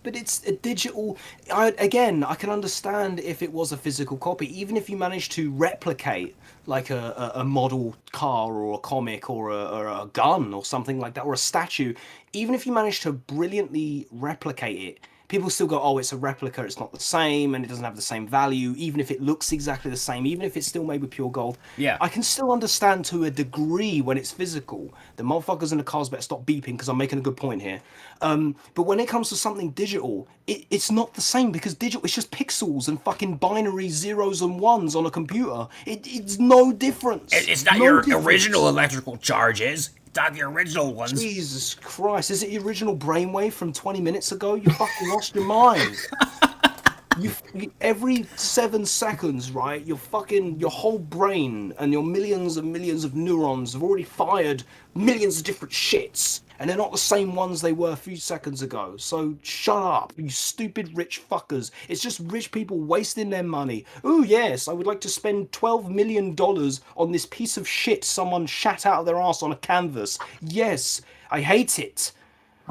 But it's a digital. I can understand if it was a physical copy, even if you managed to replicate like a model car or a comic or a gun or something like that, or a statue. Even if you managed to brilliantly replicate it, people still go, oh, it's a replica, it's not the same, and it doesn't have the same value, even if it looks exactly the same, even if it's still made with pure gold. Yeah. I can still understand to a degree when it's physical. The motherfuckers in the cars better stop beeping because I'm making a good point here. But when it comes to something digital, it's not the same, because digital, it's just pixels and fucking binary zeros and ones on a computer. It's no difference. It's not your original electrical charges. It's not the original ones. Jesus Christ, is it the original brainwave from 20 minutes ago? You fucking lost your mind. Every 7 seconds, right, your whole brain and your millions and millions of neurons have already fired millions of different shits, and they're not the same ones they were a few seconds ago. So shut up, you stupid rich fuckers. It's just rich people wasting their money. Oh yes, I would like to spend $12 million on this piece of shit someone shat out of their ass on a canvas. Yes, I hate it.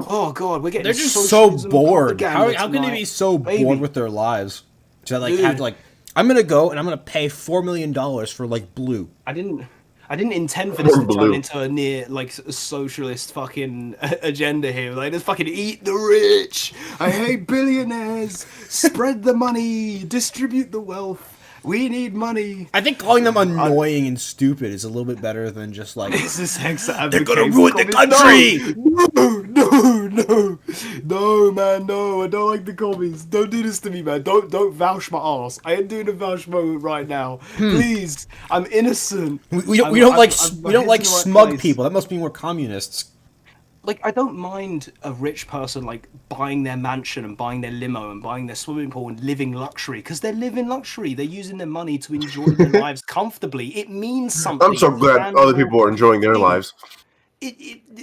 Oh god, we're getting. They're just so bored. How can they be so bored with their lives? To like have like, I'm gonna go and I'm gonna pay $4 million for like blue. I didn't intend for this to turn into a near like socialist fucking agenda here. Like, let's fucking eat the rich. I hate billionaires. Spread the money. Distribute the wealth. We need money. I think calling them annoying and stupid is a little bit better than just like, this is they're gonna ruin the country. no, man, no. I don't like the commies. Don't do this to me, man. Don't vouch my ass. I ain't doing a vouch moment right now. Please, I'm innocent. We My don't head's like in the right smug place. people. That must mean we're communists. Like, I don't mind a rich person like buying their mansion and buying their limo and buying their swimming pool and living luxury, because they're living luxury. They're using their money to enjoy their lives comfortably. It means I'm something. so It's a glad other tangible people are enjoying their thing. lives.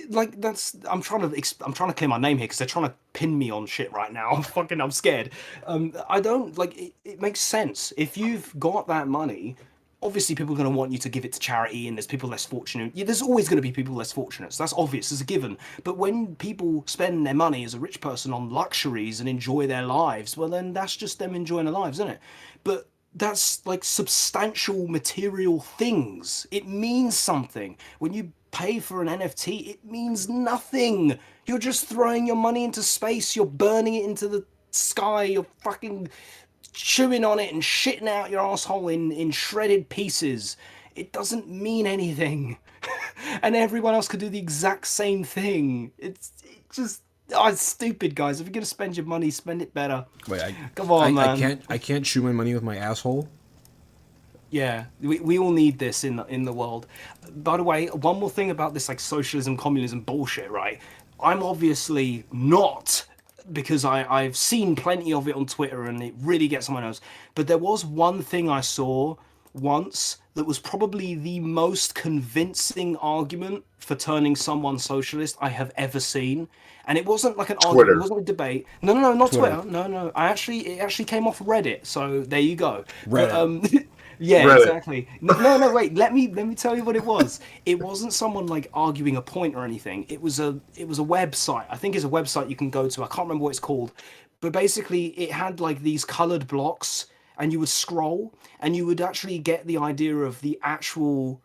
Like, that's I'm trying to clear my name here because they're trying to pin me on shit right now. I'm scared. I don't like it. It makes sense if you've got that money. Obviously, people are going to want you to give it to charity, and there's people less fortunate. Yeah, there's always going to be people less fortunate. So that's obvious, as a given. But when people spend their money as a rich person on luxuries and enjoy their lives, well, then that's just them enjoying their lives, isn't it? But that's like substantial material things. It means something. When you pay for an NFT, it means nothing. You're just throwing your money into space. You're burning it into the sky. You're fucking chewing on it and shitting out your asshole in shredded pieces. It doesn't mean anything. And everyone else could do the exact same thing. It just, oh, it's stupid, guys. If you're gonna spend your money, spend it better. Wait, Come on, man. I can't chew my money with my asshole. Yeah, we all need this in the world. By the way, one more thing about this like socialism, communism bullshit, right? I'm obviously not, because I've seen plenty of it on Twitter and it really gets on my nerves. But there was one thing I saw once that was probably the most convincing argument for turning someone socialist I have ever seen. And it wasn't like an argument, it Twitter. wasn't a debate. No, not Twitter. Twitter. No. It actually came off Reddit. So there you go. But Reddit. yeah, Reddit. exactly. No, wait. Let me tell you what it was. It wasn't someone like arguing a point or anything. It was a website. I think it's a website you can go to. I can't remember what it's called, but basically it had like these colored blocks, and you would scroll, and you would actually get the idea of the actual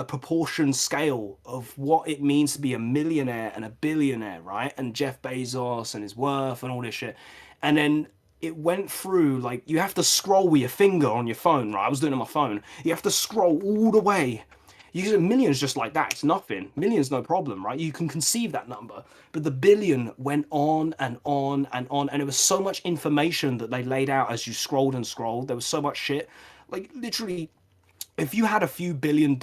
proportion scale of what it means to be a millionaire and a billionaire, right? And Jeff Bezos and his worth and all this shit. And then it went through, like, you have to scroll with your finger on your phone, right? I was doing it on my phone. You have to scroll all the way. You get millions just like that. It's nothing. Millions, no problem, right? You can conceive that number. But the billion went on and on and on. And it was so much information that they laid out as you scrolled and scrolled. There was so much shit. Like, literally, if you had a few $1 billion,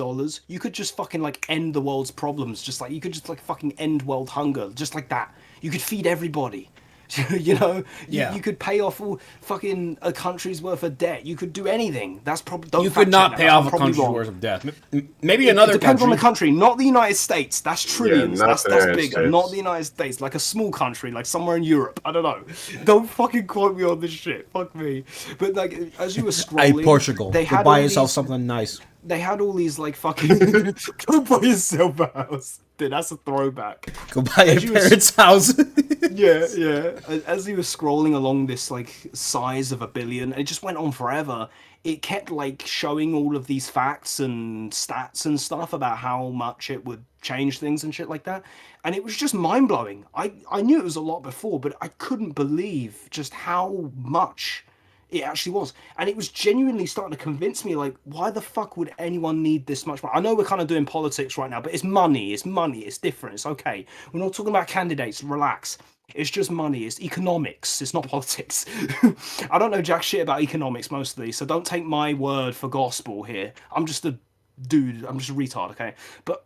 you could just fucking like end the world's problems. Just like, you could just like fucking end world hunger. Just like that. You could feed everybody. You know, Yeah. you could pay off all fucking a country's worth of debt. You could do anything. That's probably, don't You fact could not check that. pay That's off a probably country's wrong. worth of debt. Maybe It another depends on country. the country, not the United States. That's trillions. not that's the that's United bigger. States. Not the United States. Like a small country, like somewhere in Europe. I don't know. Don't fucking quote me on this shit. Fuck me. But like, as you were Hey, scrolling, Portugal. they Go had buy all yourself these, something nice. they had all these like fucking. Go buy yourself a house. Dude, that's a throwback. Go buy As your you were parents' house. yeah. As he was scrolling along this like size of a billion, and it just went on forever. It kept like showing all of these facts and stats and stuff about how much it would change things and shit like that. And it was just mind blowing. I knew it was a lot before, but I couldn't believe just how much it actually was. And it was genuinely starting to convince me, like, why the fuck would anyone need this much money? I know we're kind of doing politics right now, but it's money, it's different, it's okay. We're not talking about candidates, relax. It's just money, it's economics, it's not politics. I don't know jack shit about economics mostly, so don't take my word for gospel here. I'm just a dude, I'm just a retard, okay? But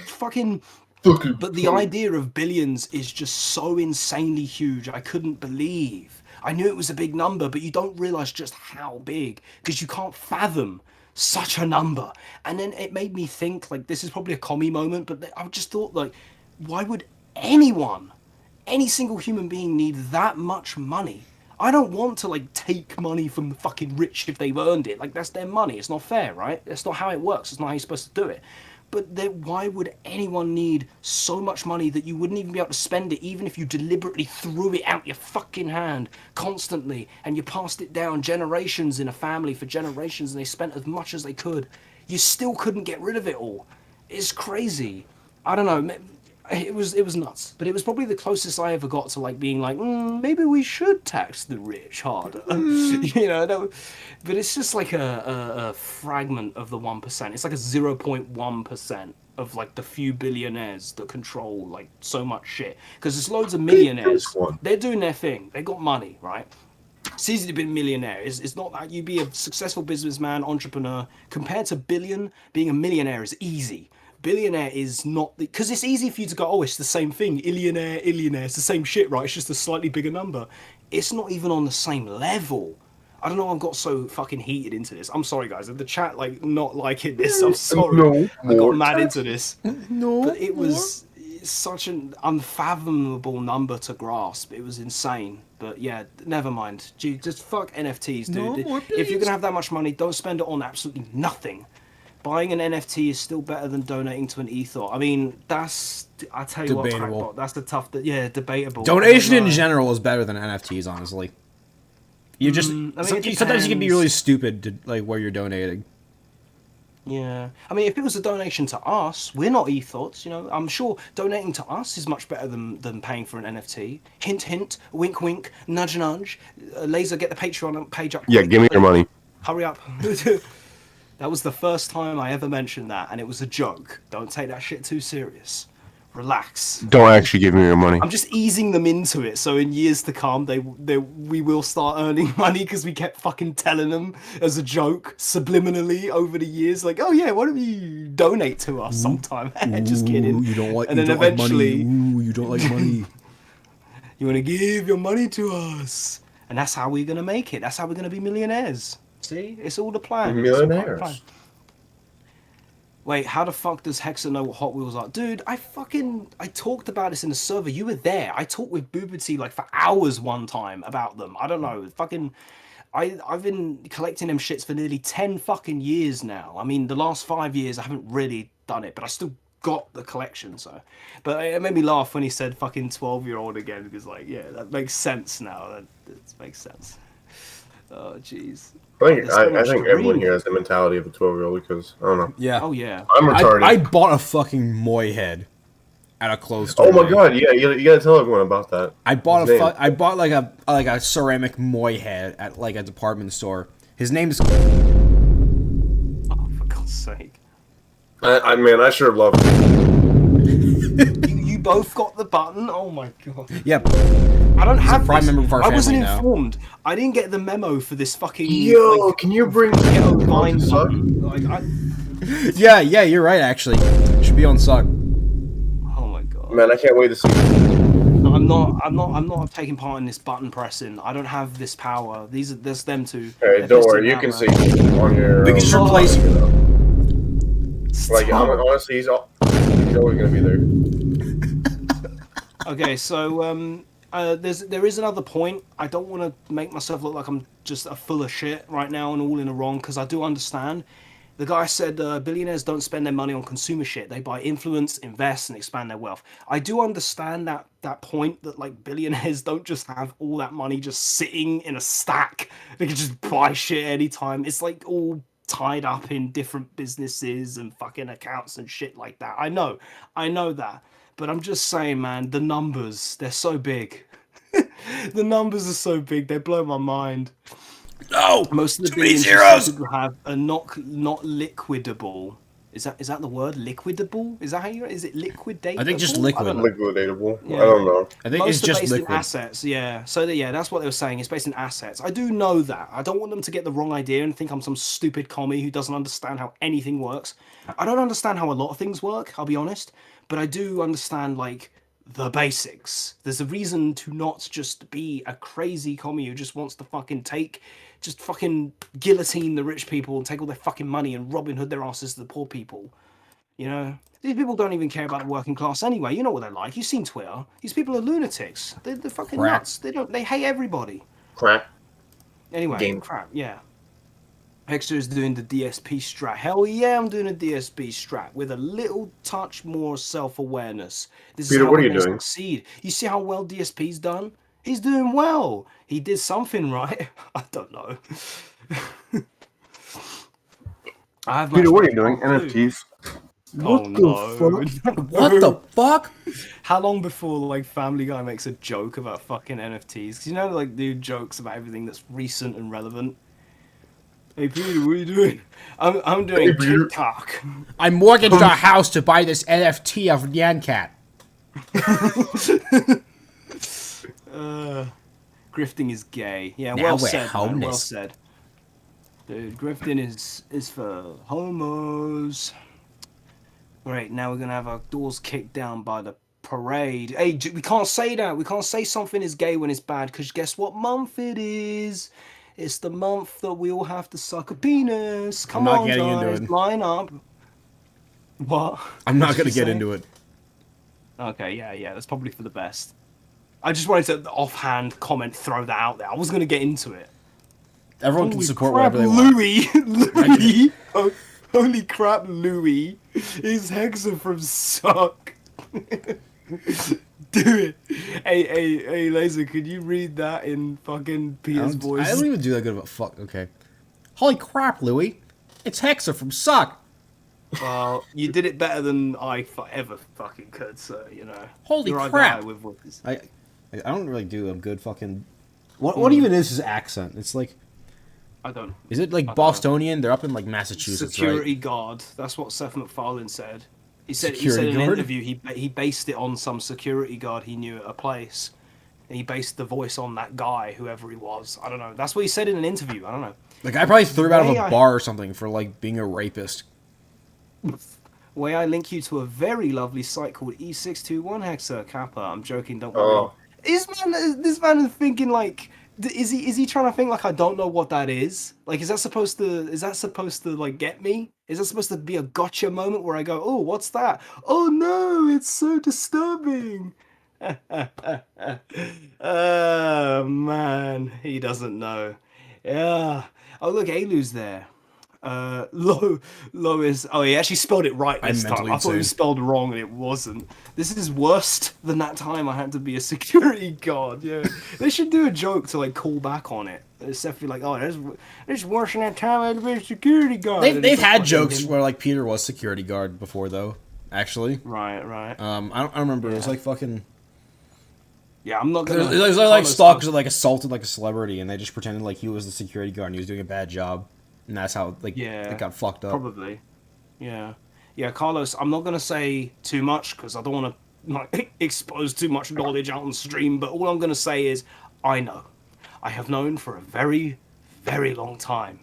fucking... But the idea of billions is just so insanely huge, I couldn't believe. I knew it was a big number, but you don't realize just how big, because you can't fathom such a number. And then it made me think, like, this is probably a commie moment, but I just thought, like, why would anyone, any single human being, need that much money? I don't want to, like, take money from the fucking rich if they've earned it. Like, that's their money. It's not fair, right? That's not how it works. It's not how you're supposed to do it. But why would anyone need so much money that you wouldn't even be able to spend it, even if you deliberately threw it out your fucking hand constantly and you passed it down generations in a family for generations and they spent as much as they could? You still couldn't get rid of it all. It's crazy. I don't know. It was nuts, but it was probably the closest I ever got to like being like, maybe we should tax the rich harder, you know. But it's just like a fragment of the 1%. It's like a 0.1%. of like the few billionaires that control like so much shit. Because there's loads of This millionaires. one. They're doing their thing. They got money, right? It's easy to be a millionaire. It's not that you be a successful businessman, entrepreneur. Compared to billion, being a millionaire is easy. Billionaire is not because it's easy for you to go, oh, it's the same thing. Illionaire, illionaire, it's the same shit, right? It's just a slightly bigger number. It's not even on the same level. I don't know. I've got so fucking heated into this. I'm sorry, guys. The chat like not liking this. I'm sorry. No I got more mad text. into this, No. but it was such an unfathomable number to grasp. It was insane. But yeah, never mind. Gee, just fuck NFTs, dude. No more, If you're please. gonna have that much money, don't spend it on absolutely nothing. Buying an NFT is still better than donating to an ethos. I mean, I tell you Debatable. what, Crackbot, that's the tough. Yeah, debatable. Donation I in don't know. general is better than NFTs, honestly. You just it sometimes you can be depends. really stupid to like where you're donating. Yeah, I mean, if it was a donation to us, we're not ethos, you know. I'm sure donating to us is much better than paying for an NFT. Hint, hint, wink, wink, nudge, nudge. Laser, get the Patreon page up. Yeah, quick, give me your please. money. Hurry up. That was the first time I ever mentioned that, and it was a joke. Don't take that shit too serious. Relax. Don't actually give me your money. I'm just easing them into it, so in years to come, we will start earning money because we kept fucking telling them as a joke subliminally over the years, like, oh yeah, why don't you donate to us sometime? Just kidding. Ooh, you don't like. And you then don't like eventually, money. Ooh, you don't like money. you want to give your money to us, and that's how we're gonna make it. That's how we're gonna be millionaires. See, it's all the plan. It's all part of the plan. Millionaires. Wait, how the fuck does Hexa know what Hot Wheels are? Dude, I talked about this in the server. You were there. I talked with Boobity like for hours one time about them. I don't know. I've been collecting them shits for nearly 10 fucking years now. I mean, the last 5 years I haven't really done it, but I still got the collection, so. But it made me laugh when he said fucking 12-year-old again, because like, yeah, that makes sense now. That makes sense. Oh, jeez. I There's so much think to everyone read. here has the mentality of a 12-year-old because I don't know. Yeah. Oh, yeah. I'm retarded. I bought a fucking Moy head at a clothes store. Oh my today. god, yeah, you gotta tell everyone about that. I bought His name. I bought like a ceramic Moy head at like a department store. His name's Oh, for God's sake. I sure love it. You both got the button? Oh my god. yeah. I don't have prime this. member of our I wasn't family now. informed. I didn't get the memo for this fucking. Yo, like, can you bring ghetto the vine suck? button. Like, Yeah, you're right. Actually, should be on Suck. oh my god. Man, I can't wait to see. I'm not taking part in this button pressing. I don't have this power. There's them two. Hey, They're don't worry, pissing you me can out, see man. on your. We can just replace you. Like, Stop. honestly, he's always gonna be there. Okay, so there is another point. I don't want to make myself look like I'm just a full of shit right now and all in the wrong, because I do understand. The guy said billionaires don't spend their money on consumer shit. They buy influence, invest, and expand their wealth. I do understand that point, that like billionaires don't just have all that money just sitting in a stack. They can just buy shit anytime. It's like all tied up in different businesses and fucking accounts and shit like that. I know that. But I'm just saying, man, the numbers, they're so big. The numbers are so big, they blow my mind. No, Most of the too many billions you zeros. see people have are not liquidable. Is that the word? Liquidable? Is that how you? Is it liquidate? I think just liquid. don't know. Liquidatable. Yeah. I don't know. I think Most it's are just based in liquid. assets, yeah. So yeah, that's what they were saying. It's based in assets. I do know that. I don't want them to get the wrong idea and think I'm some stupid commie who doesn't understand how anything works. I don't understand how a lot of things work, I'll be honest, but I do understand like the basics. There's a reason to not just be a crazy commie who just wants to just fucking guillotine the rich people and take all their fucking money and Robin Hood their asses to the poor people. You know, these people don't even care about the working class anyway. You know what they're like. You've seen Twitter. These people are lunatics. They're fucking Crap. nuts. They hate everybody. Crap. Anyway, Game. crap. Yeah. Hexter is doing the DSP strat. Hell yeah, I'm doing a DSP strat with a little touch more self-awareness. This Peter, is how what are we're you gonna doing? succeed. You see how well DSP's done? He's doing well. He did something right. I don't know. I have Peter, much what are you better doing? stuff too. NFTs. Oh no. What the fuck? How long before like Family Guy makes a joke about fucking NFTs? Because you know, like, do jokes about everything that's recent and relevant. Hey Peter, what are you doing? I'm Hey, doing Peter. TikTok. I mortgaged our house to buy this NFT of Nyan Cat. Grifting is gay. Yeah, Now well we're said, man. Well homeless. said. Dude, grifting is for homos. Great, now we're gonna have our doors kicked down by the parade. Hey, we can't say that. We can't say something is gay when it's bad, because guess what month it is? It's the month that we all have to suck a penis. I'm Come not on, getting into guys, it. line up. What? I'm What not did gonna you get say? into it. Okay, yeah, that's probably for the best. I just wanted to offhand comment, throw that out there. I was gonna get into it. Everyone can Holy support crap, whatever they want. Louis! Louis! Oh, holy crap, Louis is Hexa from Suck. Do it. Hey, Laser, could you read that in fucking Peter's I voice? don't even do that good of a fuck. Okay. Holy crap, Louis! It's Hexa from Suck. Well, you did it better than I ever fucking could, so, you know. Holy You're our crap. guy with voices. I don't really do a good fucking. What even is his accent? It's like, I don't. is it I like don't know. Bostonian? They're up in like Massachusetts, Security right? guard. That's what Seth MacFarlane said. He said Security in an guard? interview he based it on some security guard he knew at a place. And he based the voice on that guy, whoever he was. I don't know. That's what he said in an interview. I don't know. Like I probably threw him out of Way a I- bar or something for like being a rapist. Way I link you to a very lovely site called E621 Hexa Kappa. I'm joking. Don't worry. Oh, This man is thinking like. Is he trying to think like I don't know what that is? Like is that supposed to like get me? Is that supposed to be a gotcha moment where I go, oh, what's that? Oh no, it's so disturbing. Oh man, he doesn't know. Yeah. Oh look, Alu's there. Lois. Oh, he actually spelled it right I'm this time. mentally I thought it was insane. spelled wrong and it wasn't. This is worse than that time I had to be a security guard. Yeah, they should do a joke to like call back on it. It's definitely like, oh, there's worse than that time I had to be a security guard. And They've it's like had fucking jokes him. where like Peter was security guard before though. Actually, Right. I don't remember. It was like fucking. Yeah, I'm not It gonna. was like Carlos, stalkers that like assaulted like a celebrity, and they just pretended like he was the security guard and he was doing a bad job, and that's how like Yeah, it got fucked up. Probably. Yeah, Carlos. I'm not gonna say too much because I don't want to like expose too much knowledge out on stream. But all I'm gonna say is, I know. I have known for a very, very long time.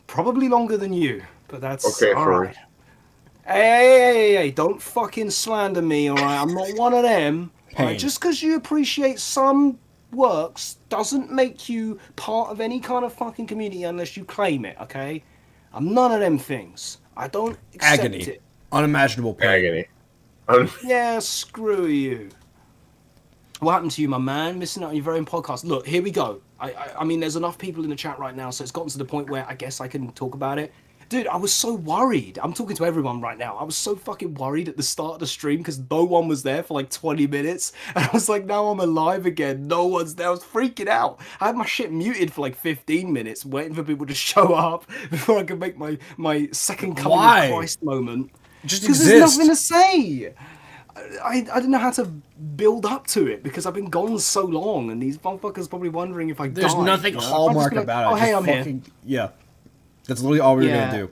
Probably longer than you, but that's okay, all sorry. right. Hey, don't fucking slander me, all right? I'm not one of them. All right? Pain. Just because you appreciate some works doesn't make you part of any kind of fucking community unless you claim it, okay? I'm none of them things. I don't accept Agony, it. unimaginable pain. Agony. I'm- Yeah, screw you. What happened to you, my man? Missing out on your very own podcast. Look, here we go. I mean, there's enough people in the chat right now, so it's gotten to the point where I guess I can talk about it. Dude, I was so worried. I'm talking to everyone right now. I was so fucking worried at the start of the stream because no one was there for like 20 minutes. And I was like, now I'm alive again. No one's there. I was freaking out. I had my shit muted for like 15 minutes, waiting for people to show up before I could make my second coming Why? of Christ moment. Just Because there's nothing exist. to say. I didn't know how to build up to it because I've been gone so long, and these motherfuckers probably wondering if I There's died, nothing you know? hallmark I'm just be about it. Oh, hey, Just I'm here. fucking, yeah. That's literally all we were Yeah. gonna do.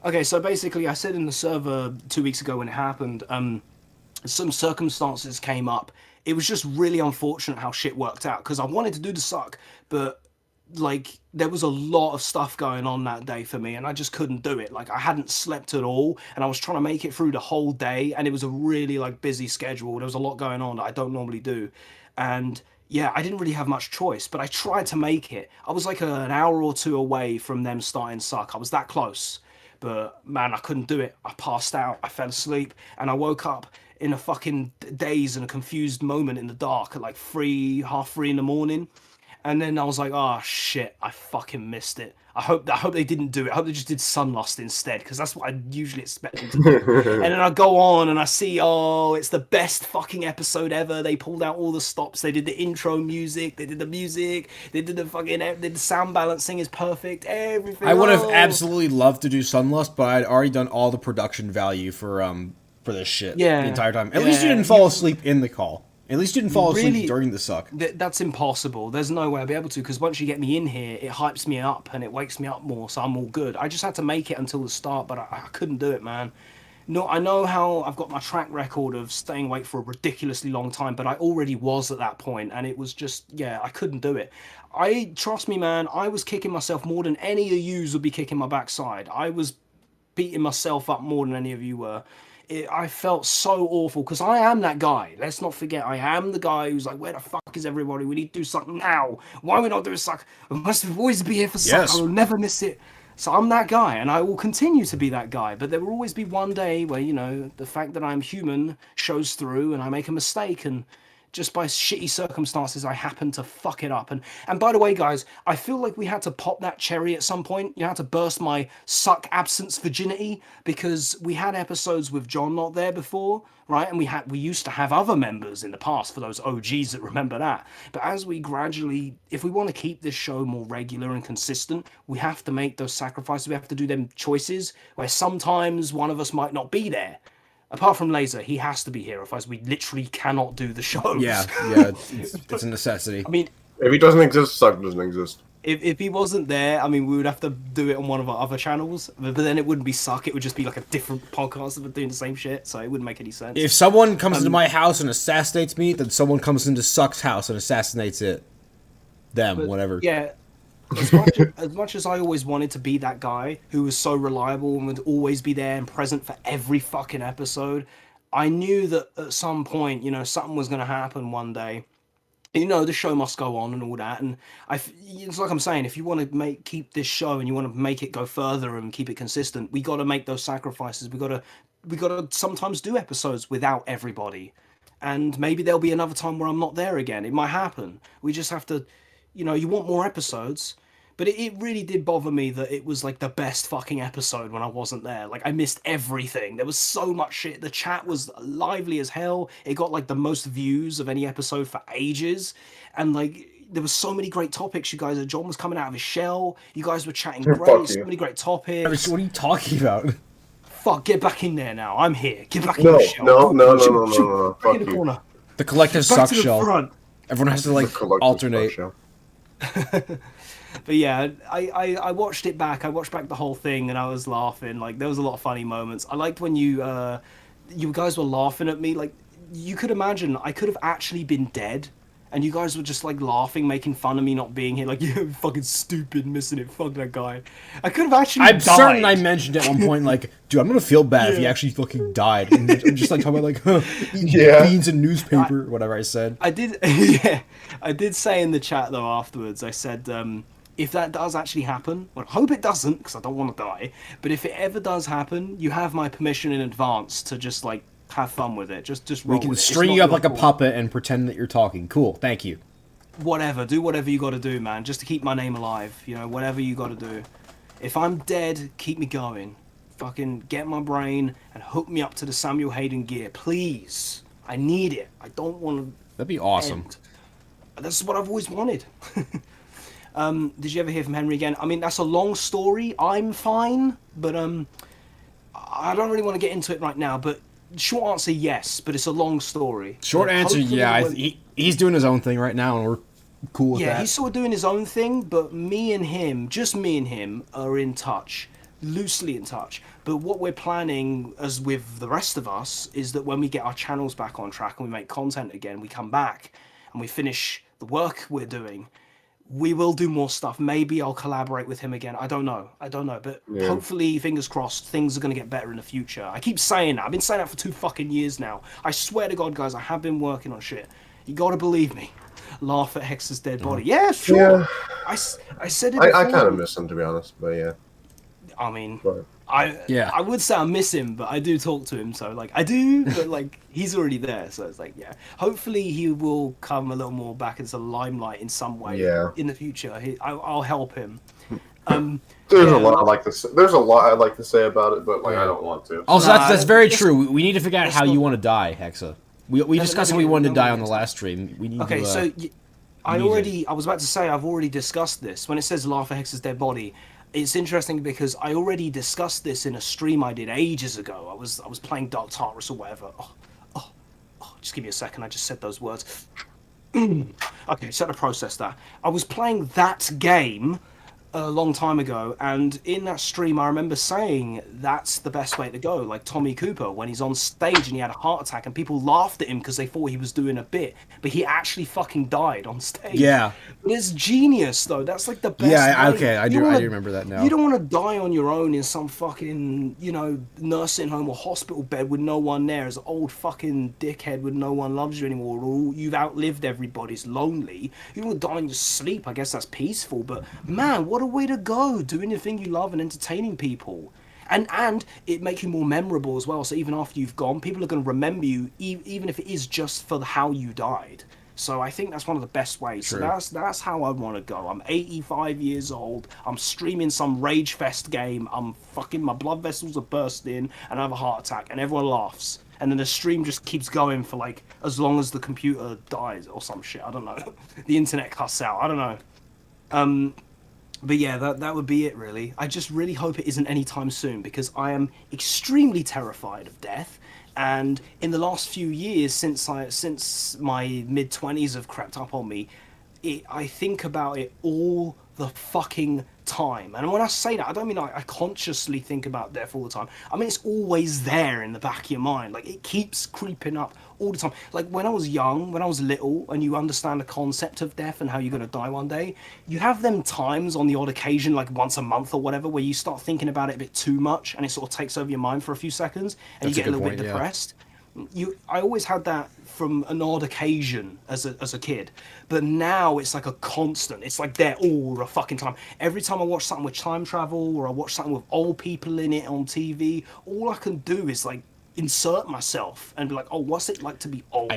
Okay, so basically, I said in the server 2 weeks ago when it happened, some circumstances came up. It was just really unfortunate how shit worked out because I wanted to do the suck, but like there was a lot of stuff going on that day for me and I just couldn't do it. Like I hadn't slept at all and I was trying to make it through the whole day and it was a really like busy schedule. There was a lot going on that I don't normally do. And yeah, I didn't really have much choice, but I tried to make it. I was like an hour or two away from them starting suck. I was that close. But man, I couldn't do it. I passed out, I fell asleep, and I woke up in a fucking daze and a confused moment in the dark at like 3:30 in the morning. And then I was like, oh shit, I fucking missed it. I hope they didn't do it. I hope they just did Sunlust instead, because that's what I usually expect them to do. And then I go on and I see, oh, it's the best fucking episode ever. They pulled out all the stops. They did the intro music. They did the music. They did the sound balancing is perfect. Everything. I would have Oh. absolutely loved to do Sunlust, but I'd already done all the production value for this shit Yeah. the entire time. At Yeah. least you didn't fall asleep in the call. At least you didn't fall asleep Really, during the suck. that's impossible. There's no way I'll be able to, because once you get me in here, it hypes me up and it wakes me up more, so I'm all good. I just had to make it until the start, but I couldn't do it, man. No, I know how I've got my track record of staying awake for a ridiculously long time, but I already was at that point, and it was just, yeah, I couldn't do it. Trust me, man, I was kicking myself more than any of yous would be kicking my backside. I was beating myself up more than any of you were. I felt so awful because I am that guy. Let's not forget, I am the guy who's like, where the fuck is everybody? We need to do something now. Why are we not doing suck? We must always be here for suck. Yes. I will never miss it. So I'm that guy, and I will continue to be that guy. But there will always be one day where, you know, the fact that I'm human shows through and I make a mistake, and just by shitty circumstances, I happen to fuck it up. And by the way, guys, I feel like we had to pop that cherry at some point. You had to burst my suck absence virginity, because we had episodes with John not there before, right? And we used to have other members in the past, for those OGs that remember that. But as we gradually, if we want to keep this show more regular and consistent, we have to make those sacrifices. We have to do them choices where sometimes one of us might not be there. Apart from Laser, he has to be here, otherwise we literally cannot do the show. Yeah, it's a necessity. I mean, If he doesn't exist, suck doesn't exist. if he wasn't there, I mean, we would have to do it on one of our other channels, but then it wouldn't be Suck, it would just be like a different podcast that were doing the same shit, so it wouldn't make any sense. If someone comes into my house and assassinates me, then someone comes into Suck's house and assassinates it. Them, whatever. Yeah, as much as I always wanted to be that guy who was so reliable and would always be there and present for every fucking episode, I knew that at some point, you know, something was going to happen one day. You know, the show must go on and all that, and it's like I'm saying, if you want to keep this show and you want to make it go further and keep it consistent, we got to make those sacrifices. We got to sometimes do episodes without everybody, and maybe there'll be another time where I'm not there again. It might happen. We just have to, you know, you want more episodes. But it really did bother me that it was like the best fucking episode when I wasn't there. Like, I missed everything. There was so much shit. The chat was lively as hell. It got like the most views of any episode for ages. And like, there was so many great topics, you guys. John was coming out of his shell. You guys were chatting great. So many great topics. What are you talking about? Fuck, get back in there now. I'm here. Get back in the shell. No. Back in the corner. The collective Back suck to the shell. front. Everyone has to like alternate. But yeah, I watched it back. I watched back the whole thing, and I was laughing. Like, there was a lot of funny moments. I liked when you guys were laughing at me. Like, you could imagine I could have actually been dead, and you guys were just like laughing, making fun of me not being here. Like, you're fucking stupid, missing it. Fuck that guy. I could have actually. I'm died. certain I mentioned at one point, like, dude, I'm gonna feel bad if he actually fucking died. And I'm just like talking about like beans and newspaper, whatever I said. I did, yeah. I did say in the chat though afterwards. I said, if that does actually happen, well, I hope it doesn't, because I don't want to die. But if it ever does happen, you have my permission in advance to just like have fun with it. Just roll We can with it. It's string not you up your like a fault. puppet and pretend that you're talking. Cool, thank you. Whatever, do whatever you got to do, man, just to keep my name alive. You know, whatever you got to do. If I'm dead, keep me going. Fucking get my brain and hook me up to the Samuel Hayden gear, please. I need it. I don't want to. That'd be awesome. End. That's what I've always wanted. Did you ever hear from Henry again? I mean, that's a long story. I'm fine, but I don't really want to get into it right now. But short answer, yes, but it's a long story. Short answer, Hopefully yeah. He's doing his own thing right now, and we're cool with that. Yeah, he's sort of doing his own thing, but me and him, just me and him, are in touch, loosely in touch. But what we're planning, as with the rest of us, is that when we get our channels back on track and we make content again, we come back and we finish the work we're doing. We will do more stuff. Maybe I'll collaborate with him again. I don't know. But hopefully, fingers crossed, things are going to get better in the future. I keep saying that. I've been saying that for 2 fucking years now. I swear to God, guys, I have been working on shit. You got to believe me. Laugh at Hex's dead body. Yeah, sure. Yeah. I said it before. I kind of miss him, to be honest, but yeah. I mean, But I would say I miss him, but I do talk to him, so like I do, but like he's already there, so it's like, yeah. Hopefully he will come a little more back into the limelight in some way in the future. I'll help him. There's a lot I like to say. There's a lot I'd like to say about it, but like I don't want to. Also, that's very true. We need to figure out how you want to die, Hexa. We discussed how we wanted to die on the last stream. We need to, I was about to say I've already discussed this. When it says laugh at Hex's dead body, it's interesting because I already discussed this in a stream I did ages ago. I was playing Dark Tartarus or whatever. just give me a second. I just said those words. Okay, so to process that. I was playing that game a long time ago, and in that stream I remember saying that's the best way to go, like Tommy Cooper when he's on stage and he had a heart attack and people laughed at him because they thought he was doing a bit, but he actually fucking died on stage. Yeah. But it's genius though. That's like the best Yeah, way. okay, I do remember that now. You don't want to die on your own in some fucking, nursing home or hospital bed with no one there as an old fucking dickhead with no one loves you anymore, or you've outlived everybody. It's lonely. You don't want to die in your sleep. I guess that's peaceful, but man, what a way to go, doing the thing you love and entertaining people, and it makes you more memorable as well, so even after you've gone, people are going to remember you, even if it is just for how you died. So I think that's one of the best ways. True. So that's how I want to go. I'm 85 years old, I'm streaming some Rage Fest game, I'm fucking, my blood vessels are bursting and I have a heart attack and everyone laughs, and then the stream just keeps going for like as long as the computer dies or some shit, I don't know. The internet cuts out, I don't know. But yeah, that would be it, really. I just really hope it isn't anytime soon, because I am extremely terrified of death. And in the last few years, since my mid-20s have crept up on me, I think about it all the fucking time. And when I say that, I don't mean I consciously think about death all the time. I mean, it's always there in the back of your mind. Like, it keeps creeping up all the time. Like, when I was young, when I was little, and you understand the concept of death and how you're going to die one day, you have them times on the odd occasion, like once a month or whatever, where you start thinking about it a bit too much, and it sort of takes over your mind for a few seconds, and you get a little bit depressed. I always had that from an odd occasion as a kid, but now it's like a constant. It's like there all the fucking time. Every time I watch something with time travel, or I watch something with old people in it on TV, all I can do is like insert myself and be like, oh, what's it like to be old?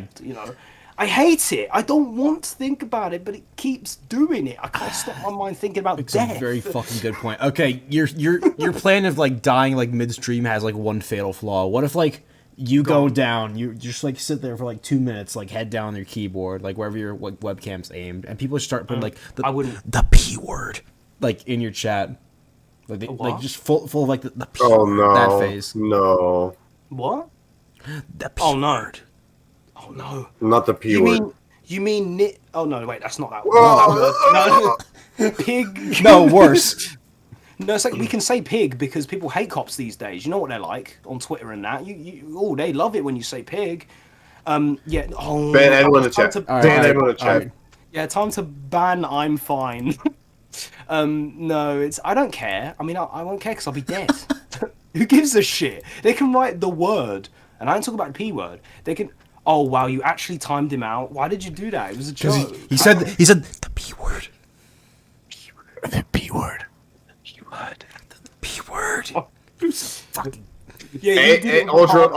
I hate it. I don't want to think about it, but it keeps doing it. I can't stop my mind thinking about death. It's a very fucking good point. Okay, your plan of like dying like midstream has like one fatal flaw. What if like you go down, you just like sit there for like 2 minutes, like head down your keyboard, like wherever your webcam's aimed, and people start putting like the P word like in your chat, like just full of like the P word, that phase. No. What? The P word. Oh no. Not the P word. You mean knit? Oh no, wait, that's not that word. No, pig. No, worse. No, it's like we can say pig because people hate cops these days. You know what they're like on Twitter and that. They love it when you say pig. Yeah. Oh, ban everyone in the chat. Ban everyone in the chat. Yeah, time to ban I'm fine. No, I don't care. I mean, I won't care because I'll be dead. Who gives a shit? They can write the word, and I don't talk about the P word. They can. Oh wow, you actually timed him out. Why did you do that? It was a joke. He said the P word. The P word. The P word. Oh, fucking. Yeah, Ultra.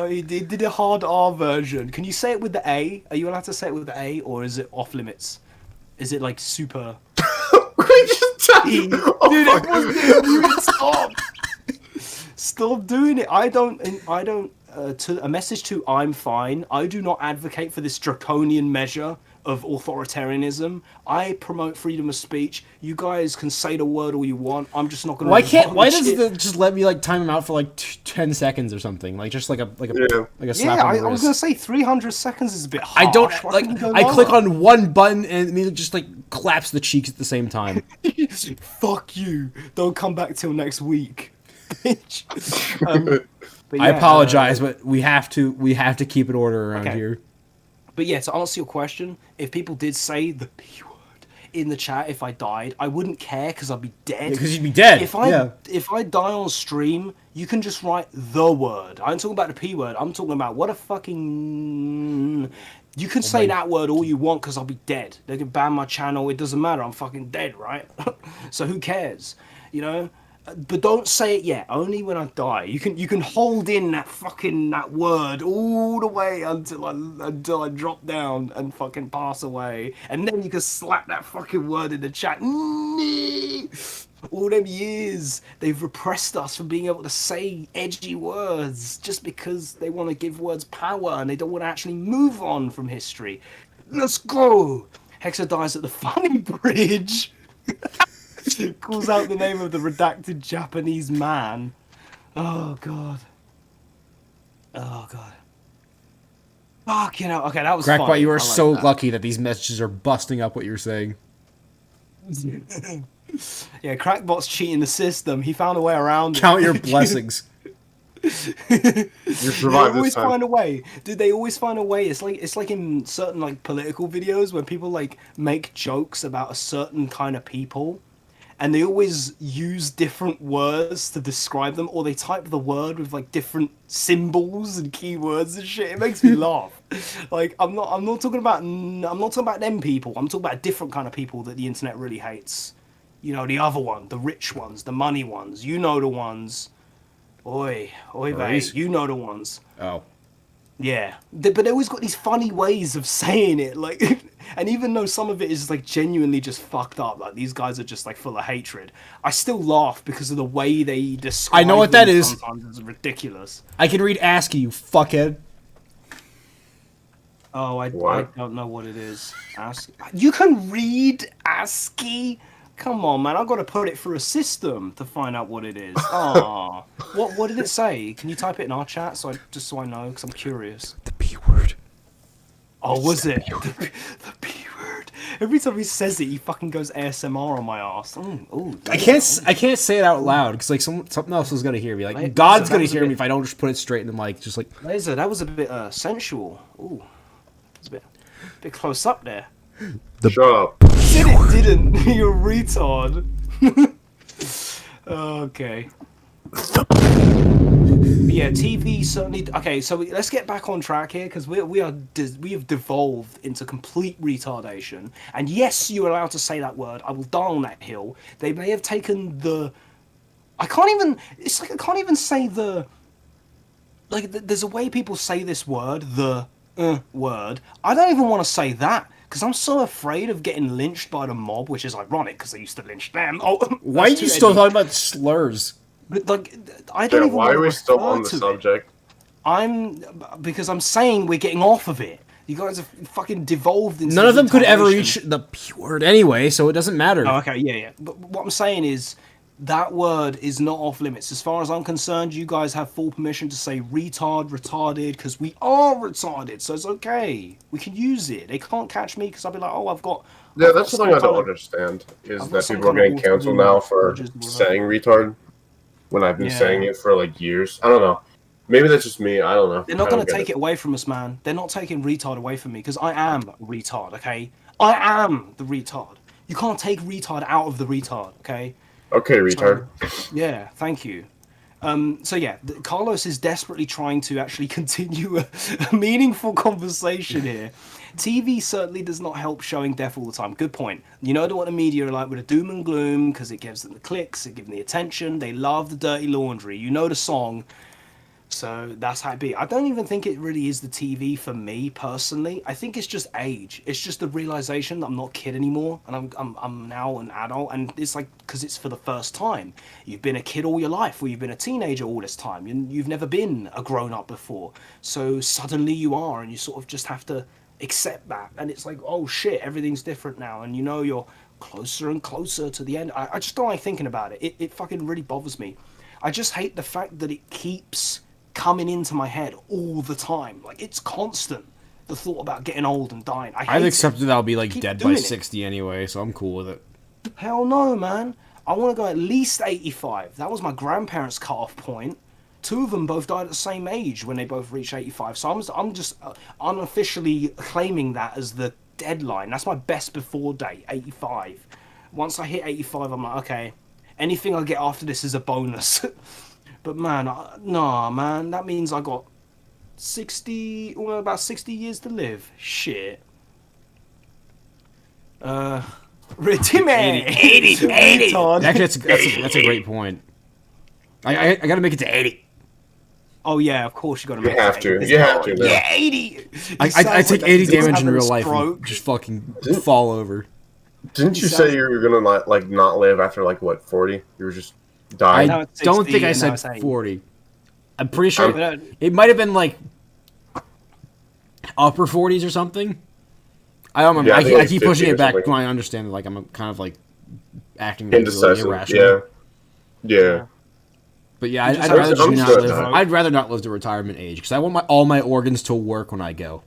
He did a hard R version. Can you say it with the A? Are you allowed to say it with the A, or is it off limits? Is it like super? Dude, it wasn't. Stop. Stop doing it. I don't. To a message to I'm fine. I do not advocate for this draconian measure of authoritarianism. I promote freedom of speech. You guys can say the word all you want. I'm just not going to. Why does it just let me like time him out for like 10 seconds or something? Like just like a slap on the wrist. I was going to say 300 seconds is a bit harsh. I don't like. I click on one button and it just like claps the cheeks at the same time. Fuck you! Don't come back till next week, bitch. Yeah, I apologize, but we have to keep it order around here. But yeah, to answer your question, if people did say the P word in the chat if I died, I wouldn't care because I'd be dead. Because you'd be dead. If I die on stream, you can just write the word. I'm talking about the P word. I'm talking about what a fucking. You can say that word all you want because I'll be dead. They can ban my channel. It doesn't matter. I'm fucking dead, right? So who cares? You know. But don't say it yet. Only when I die. You can hold in that word all the way until I drop down and fucking pass away, and then you can slap that fucking word in the chat. All them years they've repressed us from being able to say edgy words just because they want to give words power and they don't want to actually move on from history. Let's go. Hexa dies at the funny bridge. Calls out the name of the redacted Japanese man. Oh god. Fuck, okay, that was Crackpot, funny. you are I like so that. lucky that these messages are busting up what you're saying. Yeah, Crackbot's cheating the system. He found a way around it. Count your blessings. You They survived this always time. find a way, dude. They always find a way. It's like in certain like political videos where people like make jokes about a certain kind of people, and they always use different words to describe them, or they type the word with like different symbols and keywords and shit. It makes me laugh. Like I'm not talking about them people. I'm talking about a different kind of people that the internet really hates. You know, the other one, the rich ones, the money ones. You know the ones. Oi, oi, vey. Furries? You know the ones. Oh. Yeah, but they always got these funny ways of saying it, like, and even though some of it is like genuinely just fucked up, like these guys are just like full of hatred, I still laugh because of the way they describe. I know what them that is. Sometimes it's ridiculous. I can read ASCII, you fuckhead. Oh, I What? don't know what it is. ASCII. You can read ASCII. Come on, man! I've got to put it through a system to find out what it is. Oh, what did it say? Can you type it in our chat so I know? Because I'm curious. The P word. Oh, was it? The P word. Every time he says it, he fucking goes ASMR on my ass. I can't say it out loud because like something else is gonna hear me. Like Mate, God's that gonna was a hear me bit- if I don't just put it straight in the mic. Just like Laser, that was a bit sensual. Ooh, it's a bit close up there. Shut up. Said it didn't. You're a retard. Okay. Yeah, TV certainly. Okay, so let's get back on track here because we have devolved into complete retardation. And yes, you're allowed to say that word. I will die on that hill. They may have taken the. I can't even. It's like I can't even say the. Like there's a way people say this word, the word. I don't even want to say that because I'm so afraid of getting lynched by the mob, which is ironic because they used to lynch them. Oh, why are that's you too still edgy. talking about slurs? But like, I don't Yeah, even why want are to we still refer on the to it. subject? Because I'm saying we're getting off of it. You guys have fucking devolved into. None of them could ever retardation. reach the P word anyway, so it doesn't matter. Oh, okay, yeah. But what I'm saying is that word is not off limits. As far as I'm concerned, you guys have full permission to say retard, retarded, because we are retarded, so it's okay. We can use it. They can't catch me because I'll be like, oh, I've got. Yeah, I've that's got something I some don't kind of- understand. Is I've got that some people are kind of getting canceled autism now for urges, whatever. saying retard when I've been Yeah. saying it for like years. I don't know. Maybe that's just me. I don't know. They're not I going don't to get take it away from us, man. They're not taking retard away from me because I am retard, okay? I am the retard. You can't take retard out of the retard, okay? Okay, retard. Yeah, thank you. So yeah, Carlos is desperately trying to actually continue a meaningful conversation here. TV certainly does not help showing death all the time. Good point. You know what the media are like with the doom and gloom because it gives them the clicks, it gives them the attention. They love the dirty laundry. You know the song. So that's how it be. I don't even think it really is the TV for me personally. I think it's just age. It's just the realization that I'm not a kid anymore, and I'm now an adult, and it's like because it's for the first time. You've been a kid all your life, or you've been a teenager all this time. You've never been a grown up before, so suddenly you are, and you sort of just have to accept that. And it's like, oh shit, everything's different now, and you know you're closer and closer to the end. I just don't like thinking about it. It fucking really bothers me. I just hate the fact that it keeps coming into my head all the time. Like it's constant. The thought about getting old and dying. I've accepted that I'll be like Keep dead by doing it. 60 anyway, so I'm cool with it. Hell no, man. I want to go at least 85. That was my grandparents' cut-off point. Two of them both died at the same age when they both reached 85. So I'm just unofficially claiming that as the deadline. That's my best before date, 85. Once I hit 85, I'm like, okay, anything I get after this is a bonus. But man, nah, man, that means I got 60, well, about 60 years to live. Shit. Timmy! 80! Actually, that's a great point. I gotta make it to 80. Oh yeah, of course you gotta You make have it to. 80. You have to. Now. Yeah, 80! I take 80 damage in real life Stroke. and just fucking fall over. Didn't you He say sounds- you were gonna like not live after like what 40? You were just I dying. Now it's don't 60, think I and now said it's 80. 40. I'm pretty sure Oh. it might have been like upper 40s or something. I don't remember. Yeah, I think I like keep 50 pushing or it back something. when I understand like I'm kind of like acting like really Indecisive. irrational. Yeah. But yeah, You just I'd have rather to just I'm not sure live. that- I'd rather not live to retirement age because I want all my organs to work when I go.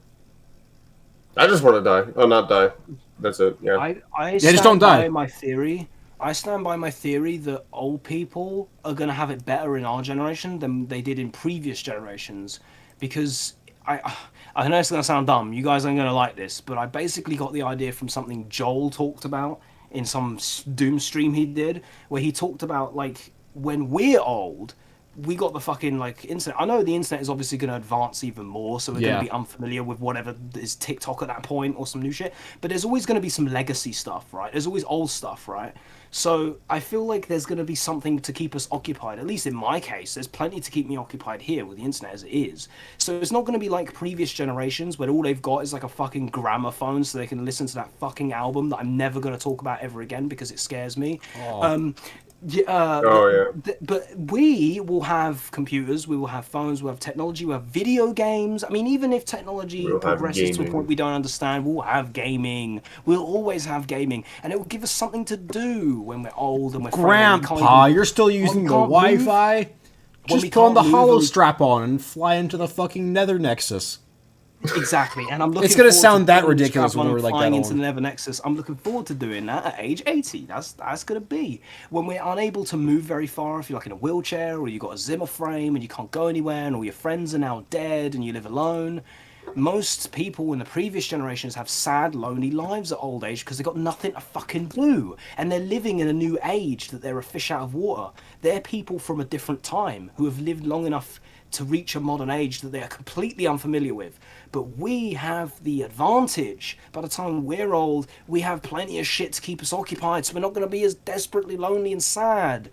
I just want to die. Oh, not die. That's it. Yeah. I just don't stand by die. my theory. I stand by my theory that old people are gonna have it better in our generation than they did in previous generations, because I I know it's gonna sound dumb. You guys aren't gonna like this, but I basically got the idea from something Joel talked about in some Doom stream he did, where he talked about like when we're old, we got the fucking like internet. I know the internet is obviously going to advance even more, so we're going Yeah. to be unfamiliar with whatever is TikTok at that point or some new shit. But there's always going to be some legacy stuff, right? There's always old stuff, right? So I feel like there's going to be something to keep us occupied. At least in my case, there's plenty to keep me occupied here with the internet as it is. So it's not going to be like previous generations where all they've got is like a fucking gramophone, so they can listen to that fucking album that I'm never going to talk about ever again because it scares me. Yeah, Oh but we will have computers, we will have phones, we'll have technology, we'll have video games. I mean, even if technology We'll have progresses to a gaming. point we don't understand, we'll have gaming. We'll always have gaming, and it will give us something to do when we're old and we're frail and we can't Grandpa, even- you're still when we using the can't move. Wi-Fi? Just we put on can't the move hollow and we- strap on and fly into the fucking nether nexus. Exactly, and I'm looking. It's gonna forward sound to that putting the ridiculous strap when on we're and like flying that into old. the Never Nexus. I'm looking forward to doing that at age 80. That's gonna be when we're unable to move very far. If you're like in a wheelchair or you got a Zimmer frame and you can't go anywhere, and all your friends are now dead and you live alone. Most people in the previous generations have sad, lonely lives at old age because they've got nothing to fucking do. And they're living in a new age that they're a fish out of water. They're people from a different time who have lived long enough to reach a modern age that they are completely unfamiliar with. But we have the advantage. By the time we're old, we have plenty of shit to keep us occupied, so we're not going to be as desperately lonely and sad.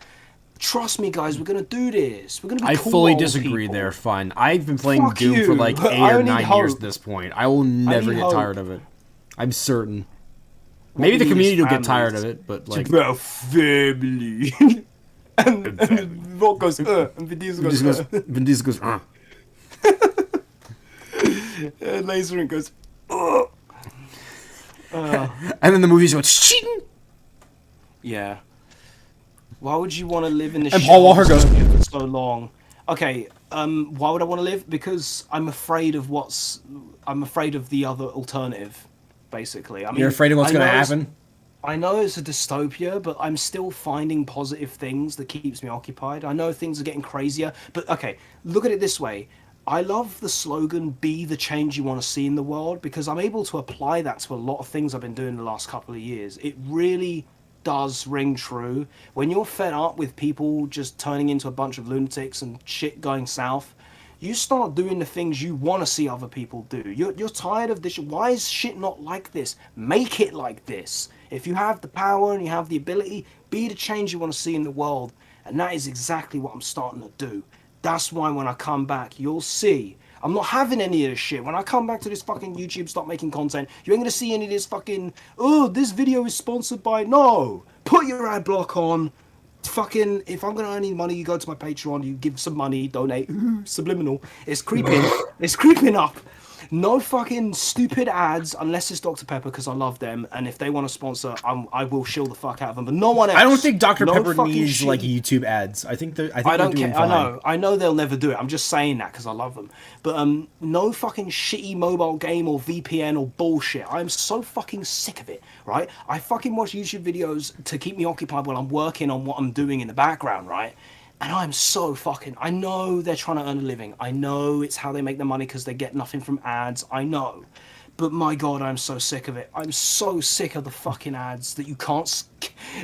Trust me, guys, we're going to do this. We're going to be I cool fully old disagree people. there, fine. I've been playing Fuck Doom for you. like 8 I or need 9 years hope. at this point. I will never need get hope. tired of it. I'm certain. Maybe the we need community is will get tired of families. it, but It's like... about family. and Rock goes, and Vin Diesel Vin goes, Diesel goes, Vin Diesel goes, and Laser goes, And then the movie's going, cheating! yeah. Why would you want to live in this And shit Paul Walker goes- for so long? Okay, why would I want to live? Because I'm afraid of the other alternative, basically. I mean, You're afraid of what's I going to know it's- happen? I know it's a dystopia, but I'm still finding positive things that keeps me occupied. I know things are getting crazier, but okay, look at it this way. I love the slogan, be the change you want to see in the world, because I'm able to apply that to a lot of things I've been doing the last couple of years. It really does ring true. When you're fed up with people just turning into a bunch of lunatics and shit going south, you start doing the things you want to see other people do. You're tired of this. Why is shit not like this? Make it like this. If you have the power and you have the ability, be the change you want to see in the world. And that is exactly what I'm starting to do. That's why when I come back, you'll see. I'm not having any of this shit. When I come back to this fucking YouTube, start making content, you ain't gonna see any of this fucking, oh, this video is sponsored by... No! Put your ad block on. Fucking, if I'm gonna earn any money, you go to my Patreon, you give some money, donate. Subliminal. It's creeping. It's creeping up. No fucking stupid ads unless it's Dr. Pepper, because I love them, and if they want to sponsor, I will shill the fuck out of them. But no one else. I don't think Dr. No Pepper fucking needs like shitty- YouTube ads. I think they're I don't doing care. fine. I know they'll never do it. I'm just saying that because I love them. But no fucking shitty mobile game or VPN or bullshit. I'm so fucking sick of it. Right? I fucking watch YouTube videos to keep me occupied while I'm working on what I'm doing in the background. Right? And I'm so fucking... I know they're trying to earn a living. I know it's how they make their money because they get nothing from ads. I know. But my God, I'm so sick of it. I'm so sick of the fucking ads that you can't...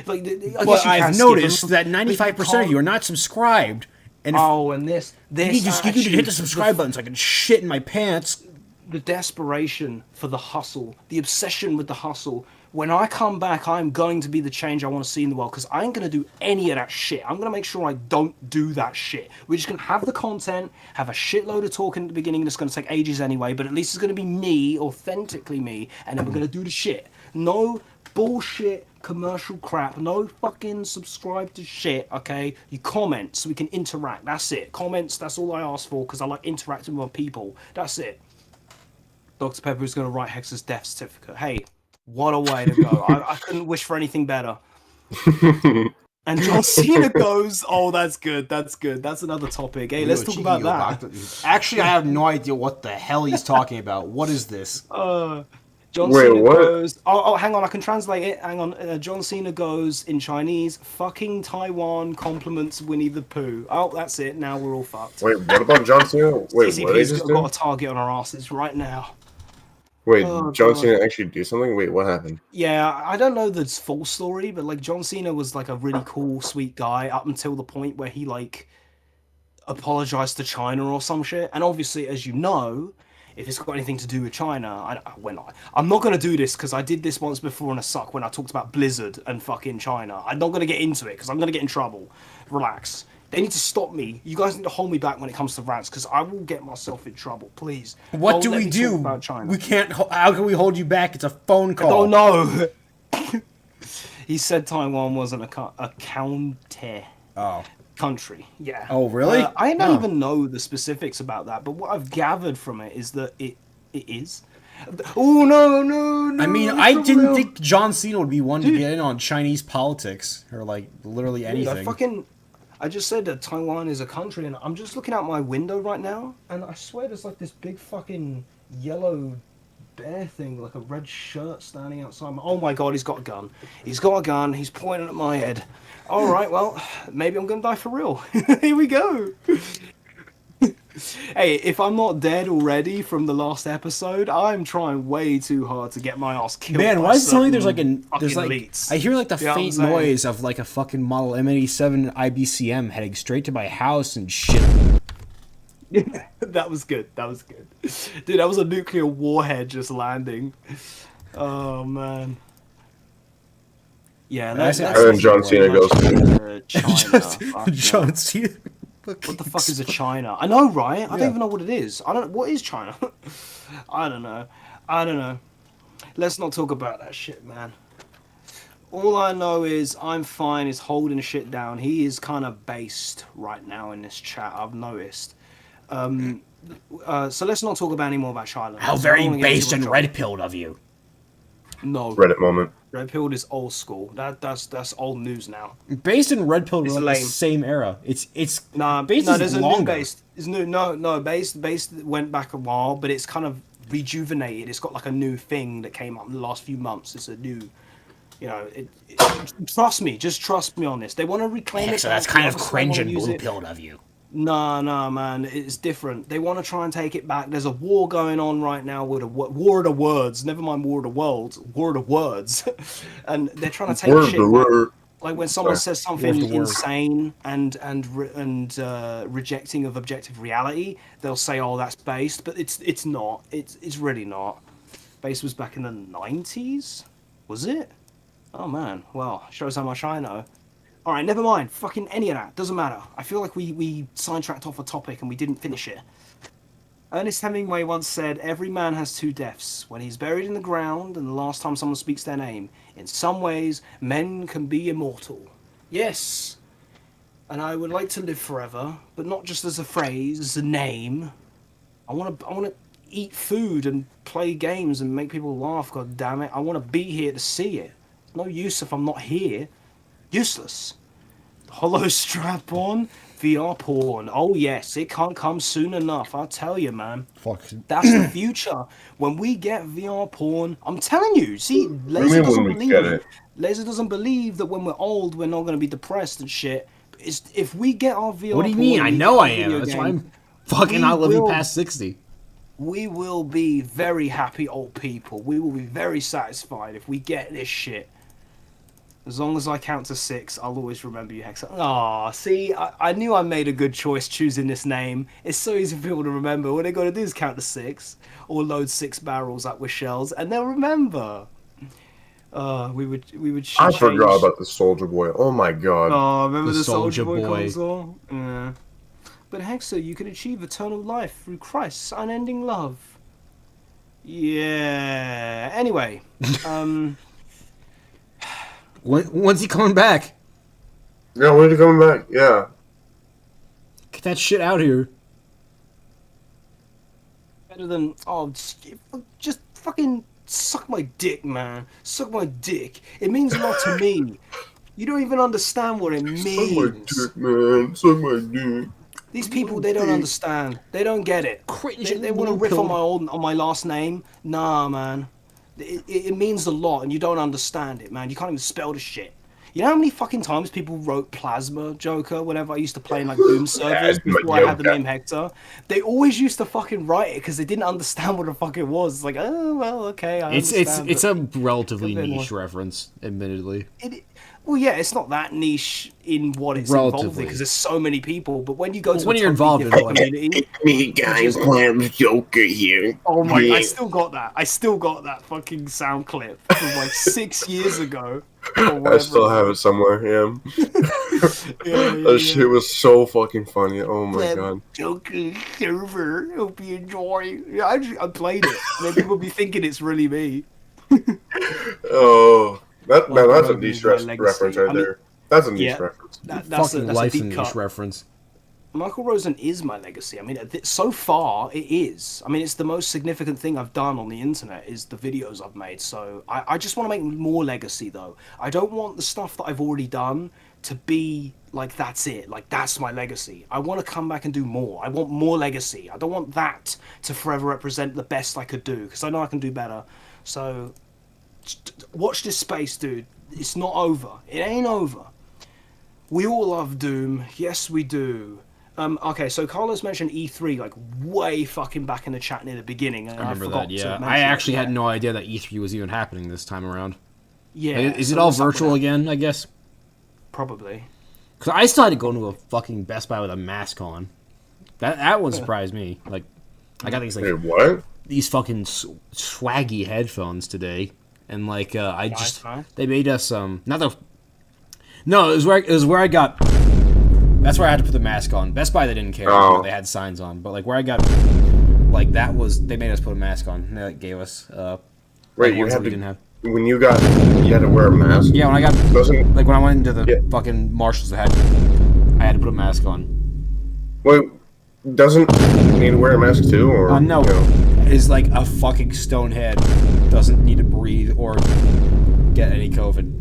Like, I Well, guess you can I've skip noticed them, that but you 95% of can't- you are not subscribed. And if Oh, and this you need to hit the subscribe button so I can shit in my pants. The desperation for the hustle, the obsession with the hustle. When I come back, I'm going to be the change I want to see in the world, because I ain't going to do any of that shit. I'm going to make sure I don't do that shit. We're just going to have the content, have a shitload of talking at the beginning that's going to take ages anyway, but at least it's going to be me, authentically me, and then we're going to do the shit. No bullshit commercial crap. No fucking subscribe to shit, okay? You comment so we can interact. That's it. Comments, that's all I ask for, because I like interacting with other people. That's it. Dr. Pepper is going to write Hex's death certificate. Hey, what a way to go. I couldn't wish for anything better. And John Cena goes, oh, that's good. That's good. That's another topic. Hey, let's talk about that. Actually, I have no idea what the hell he's talking about. What is this? John Wait, Cena what? goes. Oh, hang on, I can translate it. Hang on. John Cena goes in Chinese. Fucking Taiwan compliments Winnie the Pooh. Oh, that's it. Now we're all fucked. Wait, what about John Cena? Wait, what did they CCP's just got do? a target on our asses right now. Wait, Oh John god. Cena actually do something? Wait, what happened? Yeah, I don't know the full story, but like John Cena was like a really cool, sweet guy up until the point where he like apologized to China or some shit. And obviously, as you know, if it's got anything to do with China, I'm not gonna do this because I did this once before in a suck when I talked about Blizzard and fucking China. I'm not gonna get into it because I'm gonna get in trouble. Relax. They need to stop me. You guys need to hold me back when it comes to rants because I will get myself in trouble. Please. What Don't do let we me do? talk about China. We can't. How can we hold you back? It's a phone call. Oh no. He said Taiwan wasn't a county. Oh. Country, yeah. Oh, really? I don't Oh. even know the specifics about that, but what I've gathered from it is that it is. Oh no! I mean, it's I not didn't real. think John Cena would be one to Dude. get in on Chinese politics or like literally Dude, anything. I just said that Taiwan is a country, and I'm just looking out my window right now, and I swear there's like this big fucking yellow bear thing, like a red shirt standing outside. Oh my god, he's got a gun. He's got a gun. He's pointing at my head. All right, well, maybe I'm gonna die for real. Here we go. Hey, if I'm not dead already from the last episode, I'm trying way too hard to get my ass killed. Man, by why is it something there's like certain there's fucking like elites. I hear like the You know what I'm faint saying? noise of like a fucking Model M87 IBCM heading straight to my house and shit. That was good. That was good. Dude, that was a nuclear warhead just landing. Oh man. Yeah, I see- And then John Cena goes. China. Just Fuck John yeah. Cena. What the fuck is a China? I know, right? I Yeah. don't even know what it is. I don't. What is China? I don't know. I don't know. Let's not talk about that shit, man. All I know is I'm fine. Is holding shit down. He is kind of based right now in this chat. I've noticed. So let's not talk about any more about China. How So I very don't wanna get based into and a red pilled of you. No, Reddit moment. red pilled is old school. That's old news now. Based and red pilled are It's like the lame. same era. It's Nah, based no, is there's a longer. new base. It's new. No, base went back a while, but it's kind of rejuvenated. It's got like a new thing that came up in the last few months. It's a new, trust me, just trust me on this. They want to reclaim it. So that's back, kind of obviously they cringe wanna and use blue it. pilled of you. No, man, it's different. They want to try and take it back. There's a war going on right now with war of the words. Never mind war of the worlds, war of the words, and they're trying to take Word shit to back. word. Like when someone says something Word to word. insane and rejecting of objective reality, they'll say, "Oh, that's based," but it's not. It's really not. Based was back in the 90s, was it? Oh man, well, shows how much I know. All right, never mind. Fucking any of that doesn't matter. I feel like we sidetracked off a topic and we didn't finish it. Ernest Hemingway once said, "Every man has two deaths: when he's buried in the ground and the last time someone speaks their name. In some ways, men can be immortal." Yes, and I would like to live forever, but not just as a phrase, as a name. I want to eat food and play games and make people laugh. God damn it! I want to be here to see it. No use if I'm not here. Useless. Hollow strap on, VR porn. Oh yes, it can't come soon enough. I'll tell you, man. Fuck. That's the future. When we get VR porn, I'm telling you. See, do Laser you mean doesn't when we believe get me. it? Laser doesn't believe that when we're old, we're not going to be depressed and shit. It's, if we get our VR What do you porn, mean? I we know get I a am. video That's game, why I'm fucking we not living will- past 60. we will be very happy old people. We will be very satisfied if we get this shit. As long as I count to 6, I'll always remember you, Hexa. Aw, see, I knew I made a good choice choosing this name. It's so easy for people to remember. All they got to do is count to 6, or load 6 barrels up with shells, and they'll remember. We would. I change- forgot about the Soldier Boy. Oh my god. Oh, remember The the Soldier Soulja Boy Boy. console? Yeah. But Hexa, you can achieve eternal life through Christ's unending love. Yeah. Anyway, When's he coming back? Yeah, when are you coming back? Yeah. Get that shit out here. better than just fucking suck my dick, man. Suck my dick. It means a lot to me. You don't even understand what it Suck my means. dick, man. Suck my dick. These people, they don't understand. They don't get it. Cringe They and want to blue riff on pill. my last name. Nah, man. It means a lot, and you don't understand it, man. You can't even spell the shit. You know how many fucking times people wrote Plasma Joker whenever I used to play in like Doom servers before I had the name Hector? They always used to fucking write it because they didn't understand what the fuck it was. It's like, oh well, okay, I understand. It's a relatively niche reference, admittedly. Well, yeah, it's not that niche in what it's involved in because there's so many people. But when you go to when you're involved in community, me guys playing Joker here. Oh my! I still got that. I still got that fucking sound clip from like 6 years ago. I still have it somewhere. Yeah. That shit was so fucking funny. Oh my god. Joker server. Hope you enjoy. Yeah, I played it. And then people be thinking it's really me. Oh. That's a niche reference right there. That's a niche reference. That's a niche reference. Michael Rosen is my legacy. I mean, so far it is. I mean, it's the most significant thing I've done on the internet is the videos I've made. So I just want to make more legacy, though. I don't want the stuff that I've already done to be like, that's it. Like, that's my legacy. I want to come back and do more. I want more legacy. I don't want that to forever represent the best I could do, because I know I can do better. So watch this space, dude. It's not over. It ain't over. We all love Doom. Yes, we do. Okay, so Carlos mentioned E3 like way fucking back in the chat near the beginning. And I remember that, yeah. I actually had no idea that E3 was even happening this time around. Yeah. Is it all virtual again, I guess? Probably. Because I still had to go into a fucking Best Buy with a mask on. That one surprised me. Like, I got these like... Wait, what? These fucking swaggy headphones today. And like, they made us, No, it was where I got... That's where I had to put the mask on. Best Buy, they didn't care. Oh. They had signs on. But like where I got, like that was, they made us put a mask on. They like, gave us, Wait, you had to, when you had to wear a mask? Yeah, when I got, like when I went into the fucking Marshalls, I had to put a mask on. Wait, doesn't need to wear a mask too? Or no. You know? Is like a fucking stone head. Doesn't need to breathe or get any COVID.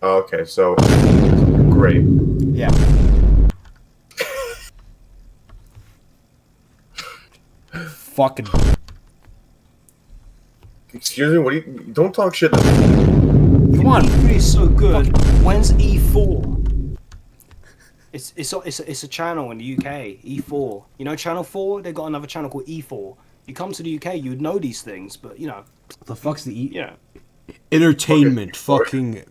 Oh, okay, so great. Yeah. Fucking. Excuse me. What? Don't talk shit. Come on. E3 is so good. When's E4? It's a channel in the UK. E4. You know Channel 4? They've got another channel called E4. You come to the UK, you would know these things, but you know. What the fuck's the Yeah. Entertainment. Fucking.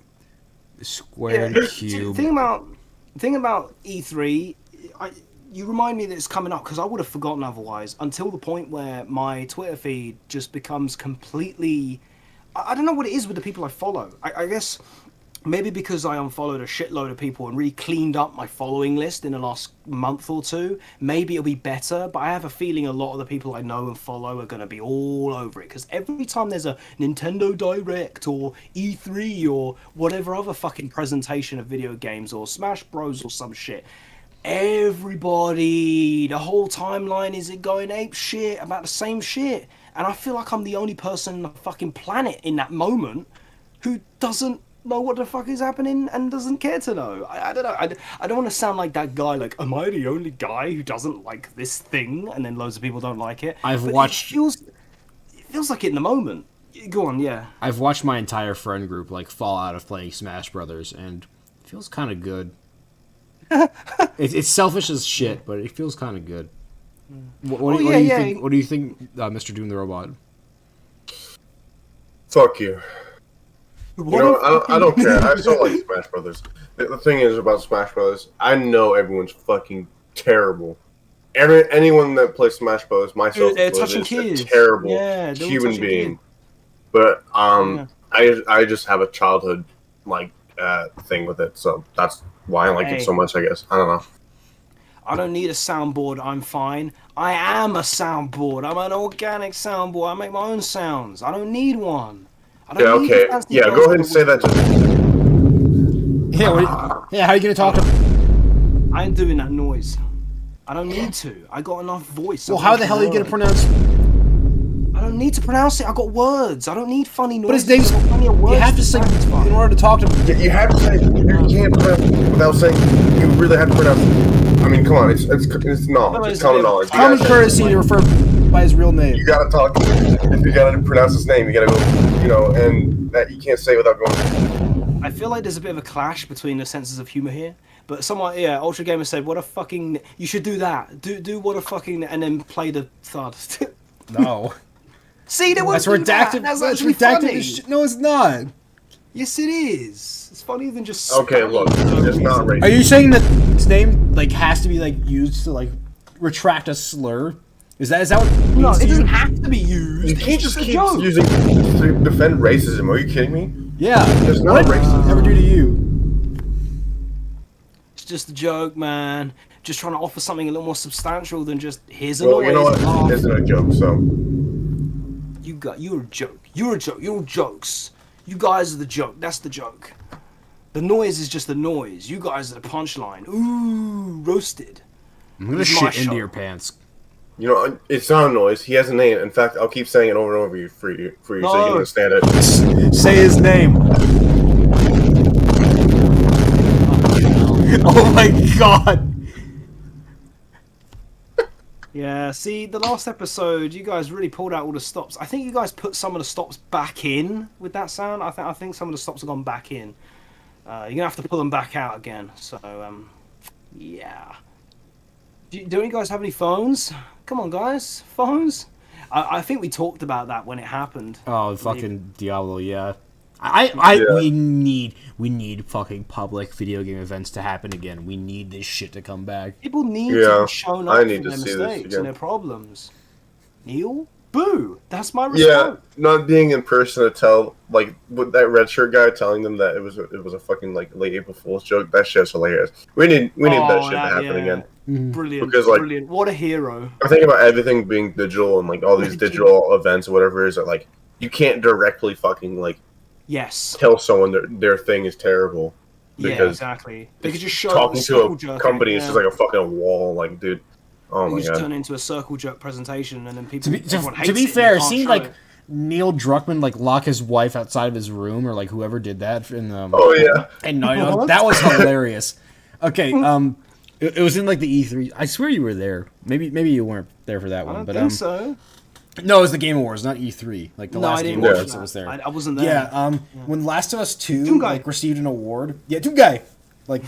Square and cube. Thing about E3, you remind me that it's coming up because I would have forgotten otherwise until the point where my Twitter feed just becomes completely... I don't know what it is with the people I follow. I guess maybe because I unfollowed a shitload of people and really cleaned up my following list in the last month or two, maybe it'll be better, but I have a feeling a lot of the people I know and follow are going to be all over it, because every time there's a Nintendo Direct or E3 or whatever other fucking presentation of video games or Smash Bros or some shit, everybody, the whole timeline is going ape shit about the same shit, and I feel like I'm the only person on the fucking planet in that moment who doesn't know what the fuck is happening and doesn't care to know. I don't know. I don't want to sound like that guy, like, am I the only guy who doesn't like this thing? And then loads of people don't like it. I've watched... It feels like it in the moment. Go on, yeah. I've watched my entire friend group, like, fall out of playing Smash Brothers, and it feels kind of good. It's selfish as shit, but it feels kind of good. What do you think? What do you think, Mr. Doom the Robot? Fuck you. You know, I don't care. I still like Smash Brothers. The thing is about Smash Brothers, I know everyone's fucking terrible. Anyone that plays Smash Brothers, myself, is a terrible human being. But I just have a childhood thing with it, so that's why I like it so much. I guess I don't know. I don't need a soundboard. I'm fine. I am a soundboard. I'm an organic soundboard. I make my own sounds. I don't need one. Yeah, okay. Yeah, go ahead and say that to me. Yeah, how are you going to talk to him? I ain't doing that noise. I don't need to. I got enough voice. Well, how the hell are you going to pronounce... I don't need to pronounce it. I got words. I don't need funny noises. But his name's... You have to sing in order to talk to him. You have to say... You can't pronounce it without saying... You really have to pronounce it. I'm mean, come on, it's knowledge. It's common knowledge. You Common gotta- courtesy to refer by his real name. You gotta talk. If you gotta pronounce his name, you gotta go. You know, and that you can't say without going. I feel like there's a bit of a clash between the senses of humor here. But someone, yeah, Ultra Gamer said, "What a fucking! You should do that. Do what a fucking, and then play the thud." No. See, they won't That's do that. redacted. That's That's actually redacted. funny. as shit. No, it's not. Yes, it is. It's funnier than just. Okay, spamming look, for no it's not reason. racist. Are you saying that his name like has to be like used to like retract a slur? Is that what it No, means to it you? doesn't have to be used. You It's can't just a keep joke. using to defend racism. Are you kidding me? Yeah. There's not What a did racism. ever do to you? It's just a joke, man. Just trying to offer something a little more substantial than just here's a Well, noise. you know what? laugh. It isn't a joke, so. You're a joke. You're a joke. You're all jokes. You guys are the joke. That's the joke. The noise is just the noise. You guys are the punchline. Ooh, roasted. I'm gonna It's my shit into show. your pants. You know, it's not a noise. He has a name. In fact, I'll keep saying it over and over for you so you No. can understand it. Say his name. Oh my god. Yeah, see, the last episode, you guys really pulled out all the stops. I think you guys put some of the stops back in with that sound. I think some of the stops have gone back in. You're gonna have to pull them back out again. So, yeah. Do you guys have any phones? Come on, guys, phones. I think we talked about that when it happened. Oh, fucking Diablo, yeah. Yeah. We need fucking public video game events to happen again. We need this shit to come back. People need to Yeah, be shown I up need for to their see this mistakes again. and their problems. Neil, boo! That's my Yeah, response. not being in person to tell, like, with that red shirt guy telling them that it was a fucking, like, late April Fool's joke. That shit's hilarious. We need that shit to happen again. Brilliant, Because, like- brilliant. What a hero. I think about everything being digital and, like, all these digital events or whatever it is that, like, you can't directly fucking, like, Yes. tell someone their thing is terrible. Yeah, Because exactly. They could just show talking to circle a jerk company it, is yeah. just like a fucking wall. Like, dude, oh You my just god. turn it into a circle jerk presentation, and then people. To be, everyone to hates be it and fair, they can't seeing show like it. Neil Druckmann like lock his wife outside of his room, or like whoever did that in Oh yeah. and Naughty Dog, What? that was hilarious. Okay, it was in like the E3. I swear you were there. Maybe you weren't there for that I one, don't but think so. no, it was the Game Awards, not E3. Like the No, last I didn't Game watch Awards that. that was there. I wasn't there. Yeah, when Last of Us 2 Doom Guy. like received an award. Yeah, Doom Guy. Like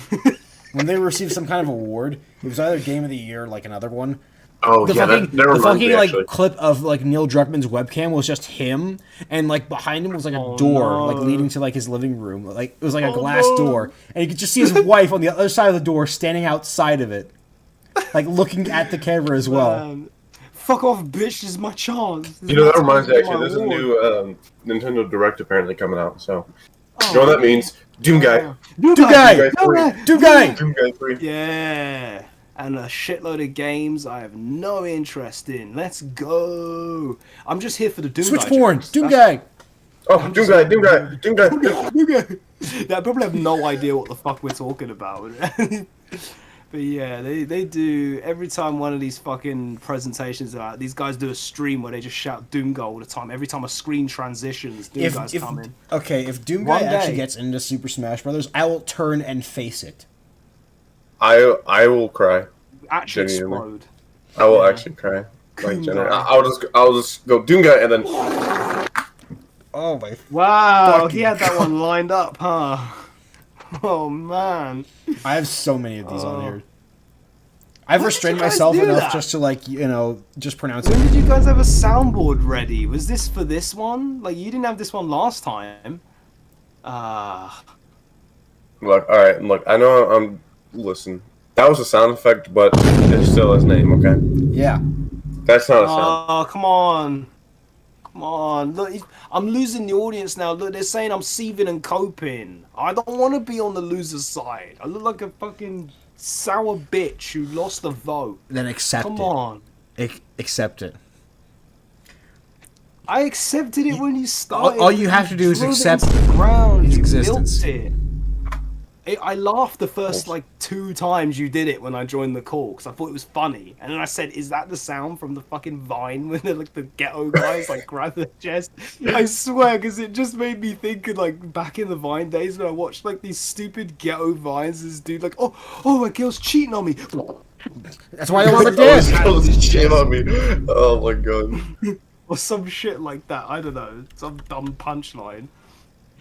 when they received some kind of award, it was either Game of the Year or like another one. Oh The yeah. fucking, That the reminds fucking me, like actually. clip of like Neil Druckmann's webcam was just him, and like behind him was like a Oh, door, no. like leading to like his living room. Like it was like a Oh, glass no. door, and you could just see his wife on the other side of the door, standing outside of it, like looking at the camera as well. Fuck off, bitch! This is my chance. This You know, is that my reminds me, chance to actually, get my there's a award. new Nintendo Direct apparently coming out, so. Oh, You know what that means? Doom Guy. Doom Doom Guy! Guy! Doom Guy! Doom Guy! Doom Guy 3. Yeah, and a shitload of games I have no interest in. Let's go! I'm just here for the Doom Switch Guy porn, jokes. Doom That's- Guy. Oh, Doom Guy, Doom Guy, Doom Guy. Doom Guy. I probably have no idea what the fuck we're talking about. But yeah, they do every time one of these fucking presentations are out. These guys do a stream where they just shout Doom Guy all the time. Every time a screen transitions, Doom Guy's coming. Okay, if Doom Guy One actually day. gets into Super Smash Brothers, I will turn and face it. I will cry. Actually Genuinely. explode. I will Yeah. actually cry. Like, Doom genuinely. Guy. I'll just go Doom Guy and then. Oh my! Wow, Fucking he had that one lined up, huh? Oh man. I have so many of these on Oh. here. I've When did restrained you guys myself do enough that? just to like just pronounce When it. did you guys have a soundboard ready? Was this for this one? Like you didn't have this one last time. Look, all right. Look, I know I'm. Listen, that was a sound effect, but it's still his name. Okay, Yeah. that's not a sound. Oh, come on. Come on. Look, I'm losing the audience now. Look, they're saying I'm seething and coping. I don't want to be on the loser's side. I look like a fucking sour bitch who lost the vote. Then accept Come it. on. Accept it. I accepted it when you started. all you have to do is drove it accept into the ground. its You existence. built it. I laughed the first like 2 times you did it when I joined the call because I thought it was funny, and then I said, "Is that the sound from the fucking Vine when they're like the ghetto guys like grab the chest?" I swear, because it just made me think of like back in the Vine days when I watched like these stupid ghetto vines. This dude like, "Oh, my girl's cheating on me." That's why I don't have a Always disc. kills the shit on me. Oh my god. Or some shit like that. I don't know. Some dumb punchline.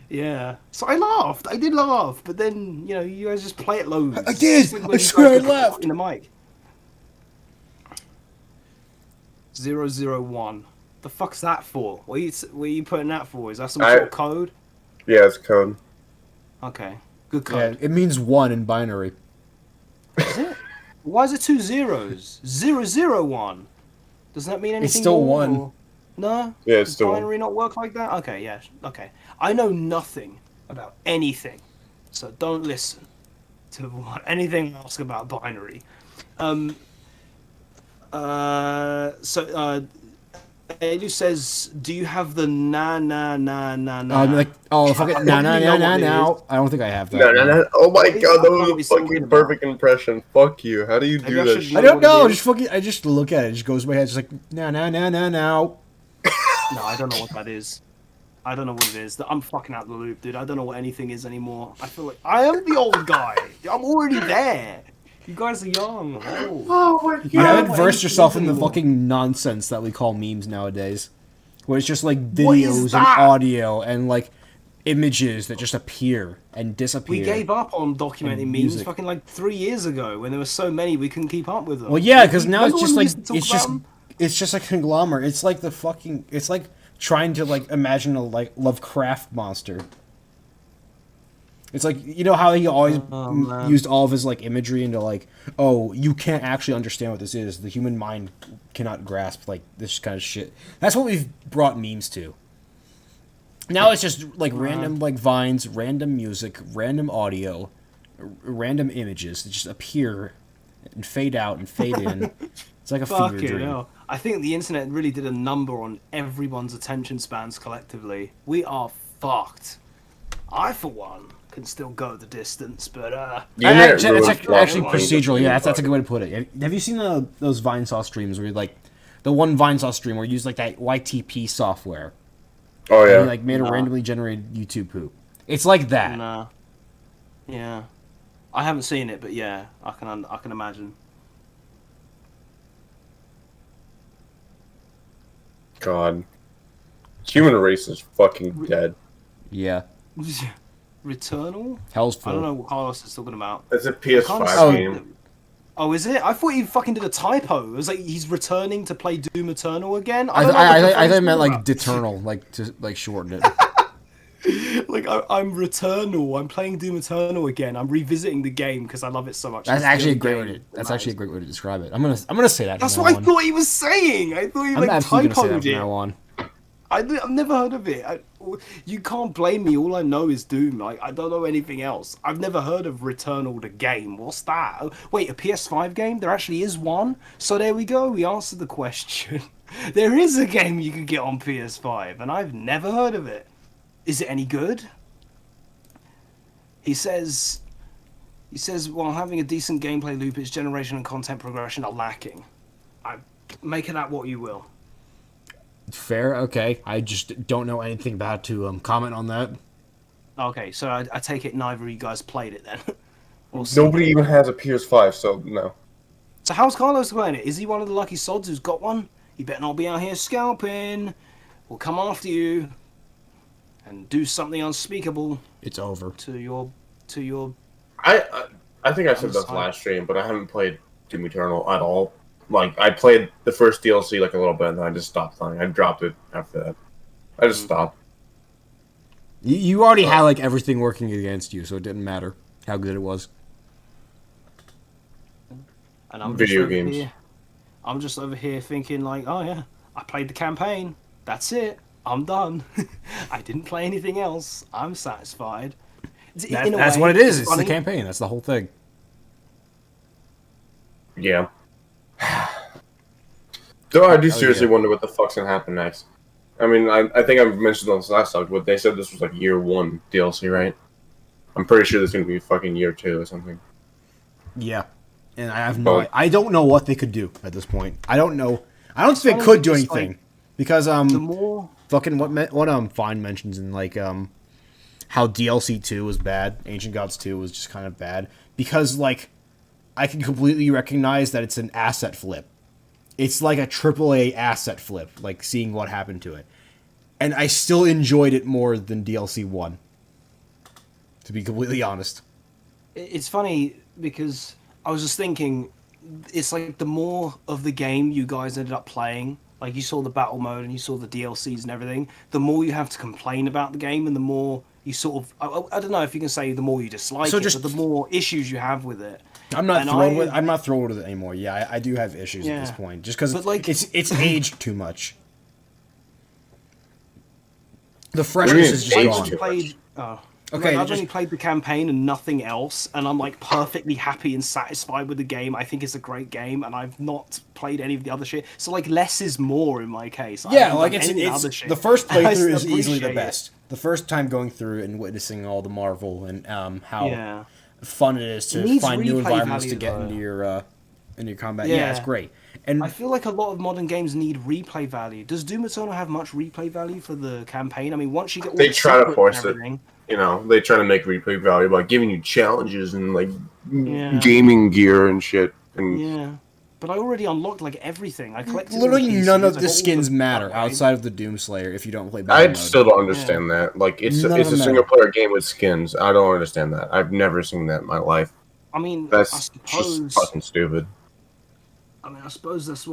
Yeah. So I laughed. I did laugh. But then, you guys just play it loads. I did. Just when I you swear guys I go laughed. in the mic. 001. The fuck's that for? What are you putting that for? Is that some sort of code? Yeah, it's code. Okay. Good Yeah, code. it means 1 in binary. Is it? Why is it 2 zeros? 001. Does that mean anything It's still more, 1. or- No? Yeah, it's Does still binary not work like that? Okay, yeah. Okay. I know nothing about anything, so don't listen to anything else about binary. Edu says, do you have the na na na na na? Like, oh, fucking I no, don't no, even no, know no, what it no. I don't think I have that. No, no, no. Oh my What is god, that? that What are we was a talking fucking about? perfect impression. Fuck you. How do you Maybe do I that should shit? I know don't what it know. is. I just look at it. It just goes in my head. It's like no, no, no, no, no. No, I don't know what that is. I don't know what it is. I'm fucking out of the loop, dude. I don't know what anything is anymore. I feel like I am the old guy. I'm already there. You guys are young. Oh my You haven't what versed anything yourself is in the anymore. fucking nonsense that we call memes nowadays, where it's just like What is videos and that? audio and like images that just appear and disappear. We gave up on documenting And memes music. fucking like 3 years ago when there were so many we couldn't keep up with them. Well, yeah, because now it's Remember just when we like used to talk about them? it's just a conglomerate. It's like it's like trying to like imagine a like Lovecraft monster. It's like how he always man. used all of his like imagery into like, oh, you can't actually understand what this is. The human mind cannot grasp like this kind of shit. That's what we've brought memes to. Now it's just like random like vines, random music, random audio, random images that just appear and fade out and fade in. It's like a fever Fucking dream. hell. I think the internet really did a number on everyone's attention spans collectively. We are fucked. I, for one, can still go the distance, but The internet ruins It's lots actually of things. procedural. Yeah, that's a good way to put it. Have you seen those Vinesauce streams where like the one Vinesauce stream where you use like that YTP software? Oh And yeah. you like made a randomly generated YouTube poop. It's like that. nah. Yeah. I haven't seen it, but yeah, I can imagine. God. Human race is fucking dead. Yeah. Returnal? Hell's I full. don't know what Carlos is talking about. It's a I can't PS5 see game. it. Oh, is it? I thought he fucking did a typo. It was like he's returning to play Doom Eternal again. I don't know what the thought phrase it meant was like about. Deternal, like to like shorten it. Like I'm Returnal. I'm playing Doom Eternal again. I'm revisiting the game because I love it so much. That's It's the actually a only great game way. that That's actually a matters. great way to describe it. I'm gonna say that. That's from what now I on. thought he was saying. I thought he I'm like absolutely gonna say that typoed from it. now on. I've never heard of it. You can't blame me. All I know is Doom. Like I don't know anything else. I've never heard of Returnal the game. What's that? Oh, wait, a PS5 game? There actually is one. So there we go. We answered the question. There is a game you can get on PS5, and I've never heard of it. Is it any good? He says, while having a decent gameplay loop, its generation and content progression are lacking. Make of that what you will. Fair, okay. I just don't know anything about to comment on that. Okay, so I take it neither of you guys played it then. We'll see. Nobody even has a PS5, so no. So how's Carlos playing it? Is he one of the lucky sods who's got one? He better not be out here scalping. We'll come after you and do something unspeakable It's over. to your. I think I said this last stream, but I haven't played Doom Eternal at all. Like, I played the first DLC like a little bit, and then I just stopped playing. I dropped it after that. I just stopped. You already had like everything working against you, so it didn't matter how good it was. And I'm Video just over games. Here, I'm just over here thinking like, oh yeah, I played the campaign. That's it. I'm done. I didn't play anything else. I'm satisfied. In a That's way, what it is. It's the funny. campaign. That's the whole thing. Yeah. Though I do Oh, seriously yeah. wonder what the fuck's gonna happen next. I mean, I think I mentioned on this last talk, but they said this was like year 1 DLC, right? I'm pretty sure there's gonna be fucking year 2 or something. Yeah, and I have Oh. no. I don't know what they could do at this point. I don't know. I don't think they funny could do because, anything like, because The more fucking what Fine mentions in like how DLC 2 was bad, Ancient Gods 2 was just kind of bad because like I can completely recognize that it's an asset flip. It's like a AAA asset flip, like seeing what happened to it. And I still enjoyed it more than DLC 1, to be completely honest. It's funny because I was just thinking, it's like the more of the game you guys ended up playing, like you saw the battle mode and you saw the DLCs and everything, the more you have to complain about the game and the more you sort of, I don't know if you can say the more you dislike So it, just- but the more issues you have with it. I'm not And thrilled with it anymore. Yeah, I do have issues at this Yeah. point, just because But, like- it's aged too much. The freshness is just aged gone. too Played, oh. Okay, Like, I've just- only played the campaign and nothing else, and I'm like perfectly happy and satisfied with the game. I think it's a great game, and I've not played any of the other shit. So like less is more in my case. I Yeah, haven't like done any of the other it's shit. the first I playthrough is easily the appreciate it. best. The first time going through and witnessing all the Marvel and how Yeah. fun it is to It needs find new replay environments to value, get though. into your combat. Yeah, it's Yeah. great. And I feel like a lot of modern games need replay value. Does Doom Eternal have much replay value for the campaign? I mean, once you get all They the try to secrets force and it. everything, You know, they try to make replay value by giving you challenges and like Yeah. gaming gear and shit. And yeah. But I already unlocked like everything. I collected all literally the PCs, none I of got the all skins matter upgrades. outside of the Doomslayer if you don't play battle I mode. still don't understand that. Like, it's None of a them single matter. player game with skins. I don't understand that. I've never seen that in my life. I mean, That's I just suppose. fucking stupid. I suppose that's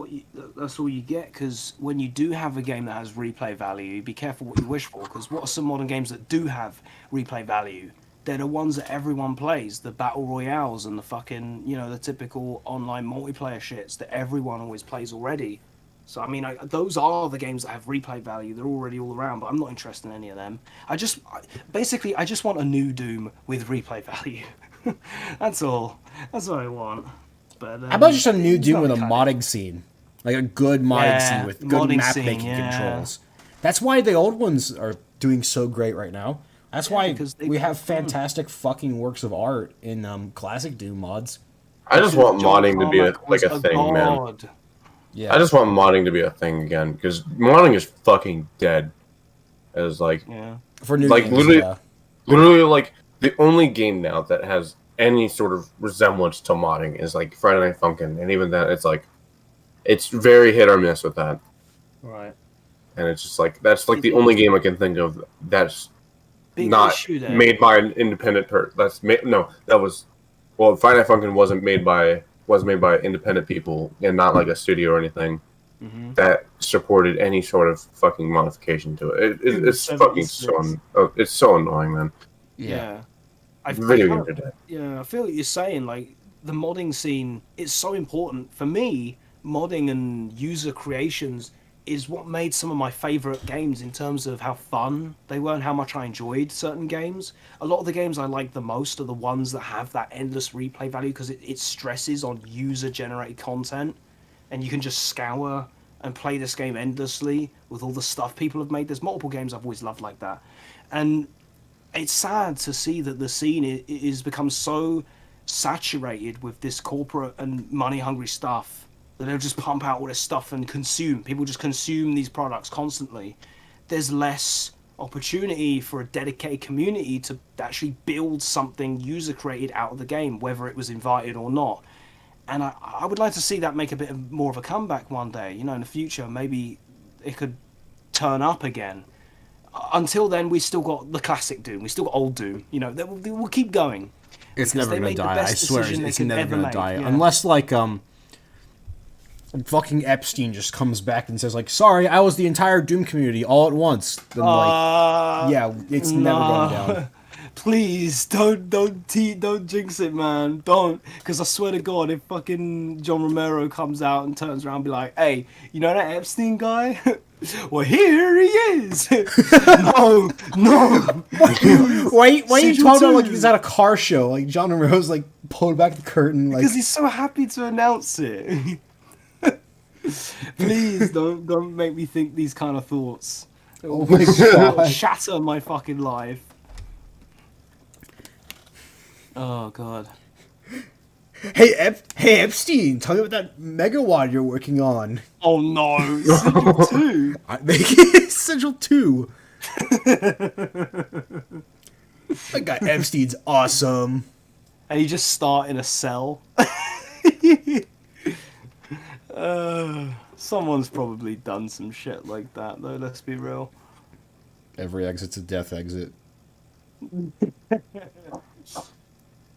that's all you get, because when you do have a game that has replay value, be careful what you wish for, because what are some modern games that do have replay value? They're the ones that everyone plays, the battle royales and the fucking, the typical online multiplayer shits that everyone always plays already. So I mean, those are the games that have replay value. They're already all around, but I'm not interested in any of them. Basically, I just want a new Doom with replay value. That's all. That's what I want. But, How about just a new it's Doom not with a cutting. modding scene? Like a good modding Yeah, scene with good modding map scene, making yeah. controls. That's why the old ones are doing so great right now. That's why because they we got have fun. fantastic fucking works of art in classic Doom mods. I just want John modding to be Carmack was a thing, man. god. Yeah, I just want modding to be a thing again because modding is fucking dead. As like, Yeah. for new like, games, literally- yeah. literally, like the only game now that has any sort of resemblance to modding is like Friday Night Funkin', and even that, it's very hit or miss with that. Right. And it's just like that's like the only game I can think of that's Big not issue there. made by an independent person. Friday Night Funkin' wasn't made by independent people and not like a studio or anything Mhm. that supported any sort of fucking modification to it. It's fucking 76. it's so annoying, man. Yeah. Video kind games are dead. Yeah, I feel what you're saying. Like, the modding scene is so important. For me, modding and user creations is what made some of my favorite games in terms of how fun they were and how much I enjoyed certain games. A lot of the games I like the most are the ones that have that endless replay value because it stresses on user-generated content, and you can just scour and play this game endlessly with all the stuff people have made. There's multiple games I've always loved like that. And it's sad to see that the scene is become so saturated with this corporate and money-hungry stuff that they'll just pump out all this stuff and consume. People just consume these products constantly. There's less opportunity for a dedicated community to actually build something user-created out of the game, whether it was invited or not. And I would like to see that make a bit more of a comeback one day. In the future, maybe it could turn up again. Until then, we still got the classic Doom. We still got old Doom. We'll keep going. It's because never they gonna made the die. I best swear, decision they it's could never ever gonna make, die yeah. unless like fucking Epstein just comes back and says like, "Sorry, I was the entire Doom community all at once." Then yeah, it's never going down. Please don't jinx it, man. Don't, because I swear to God, if fucking John Romero comes out and turns around and be like, "Hey, you know that Epstein guy? Well, here he is." No. Why are you Sigil talking about like 2. he's at a car show? Like John Romero's like pulling back the curtain, like Because he's so happy to announce it. Please don't make me think these kind of thoughts. It will my God. shatter my fucking life. Oh God. hey Epstein, tell me about that megawatt you're working on. Oh no, Sigil 2. I make it Sigil 2. That guy Epstein's awesome. and you just start in a cell. Someone's probably done some shit like that, though. Let's be real. Every exit's a death exit.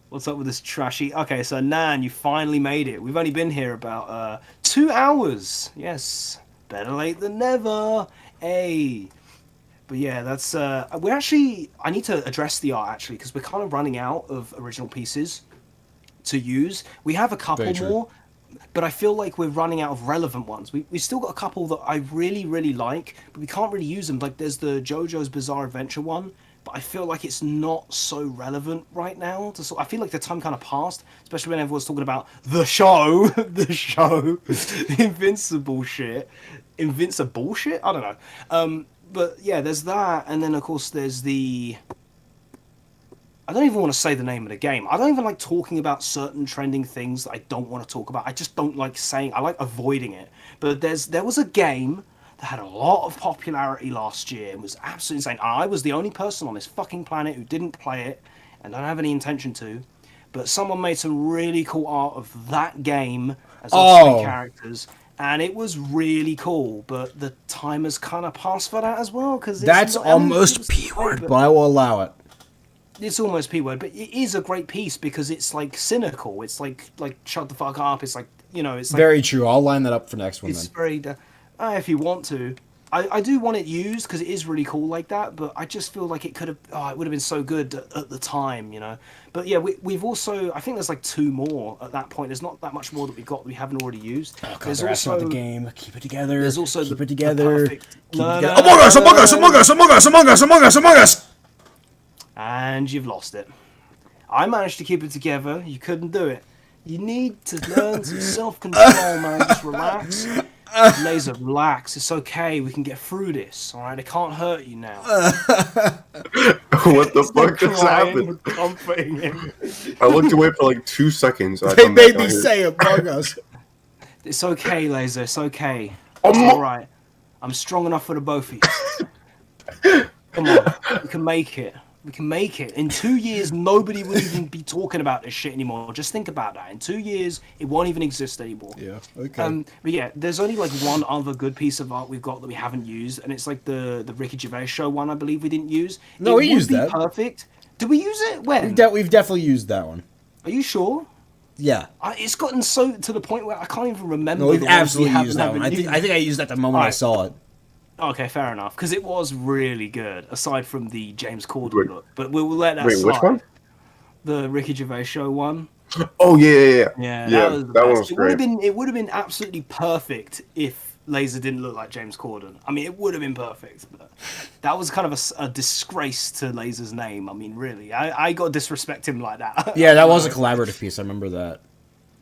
What's up with this trashy? Okay, so Nan, you finally made it. We've only been here about 2 hours. Yes, better late than never. Hey. But yeah, that's we're actually. I need to address the art actually because we're kind of running out of original pieces to use. We have a couple Very true. more, but I feel like we're running out of relevant ones. We still got a couple that I really really like, but we can't really use them. Like there's the JoJo's Bizarre Adventure one, but I feel like it's not so relevant right now. I feel like the time kind of passed, especially when everyone's talking about the show, the show, Invincible shit, Invincible shit. I don't know. But yeah, there's that, and then of course there's the. I don't even want to say the name of the game. I don't even like talking about certain trending things that I don't want to talk about. I just don't like saying. I like avoiding it. But there was a game that had a lot of popularity last year and was absolutely insane. I was the only person on this fucking planet who didn't play it, and don't have any intention to. But someone made some really cool art of that game as all three characters. And it was really cool, but the time has kind of passed for that as well. Because That's almost P-word, but I will allow it. It's almost P-word, but it is a great piece because it's like cynical. It's like shut the fuck up. It's like, you know, it's like, very true. I'll line that up for next one. It's then. very. If you want to, I do want it used because it is really cool like that. But I just feel like it could have. Oh, it would have been so good at the time, you know. But yeah, we've also. I think there's like 2 more at that point. There's not that much more that we've got that we haven't already used. Oh, God, there's also the game. Keep it together. There's also keep the, it together. Keep it together. no, Among Us! Among Us! Among Us! Among Us! Among Us! Among Us! Among Us! And you've lost it. I managed to keep it together. You couldn't do it. You need to learn some self-control, man. Just relax. Laser, relax. It's okay. We can get through this. All right. It can't hurt you now. What the fuck just happened? Comforting him. I looked away for like 2 seconds. They made me say Among Us. It's okay, Laser. It's okay. It's all right. I'm strong enough for the both of you. Come on. We can make it. We can make it. In 2 years, nobody will even be talking about this shit anymore. Just think about that. In 2 years, it won't even exist anymore. Yeah, okay. But yeah, there's only like one other good piece of art we've got that we haven't used, and it's like the Ricky Gervais show one. I believe we didn't use. No, we used that. Perfect. Did we use it? When? We've definitely used that one. Are you sure? Yeah. It's gotten so to the point where I can't even remember. No, we've the ones absolutely we used that one. I think I used that the moment I saw it. Okay, fair enough. Because it was really good, aside from the James Corden look. But we'll let that slide. Which one? The Ricky Gervais show one. Oh yeah. Yeah, That one was great. It would have been absolutely perfect if Laser didn't look like James Corden. I mean, it would have been perfect, but that was kind of a disgrace to Laser's name. I mean, really, I got to disrespect him like that. Yeah, that was a collaborative piece. I remember that.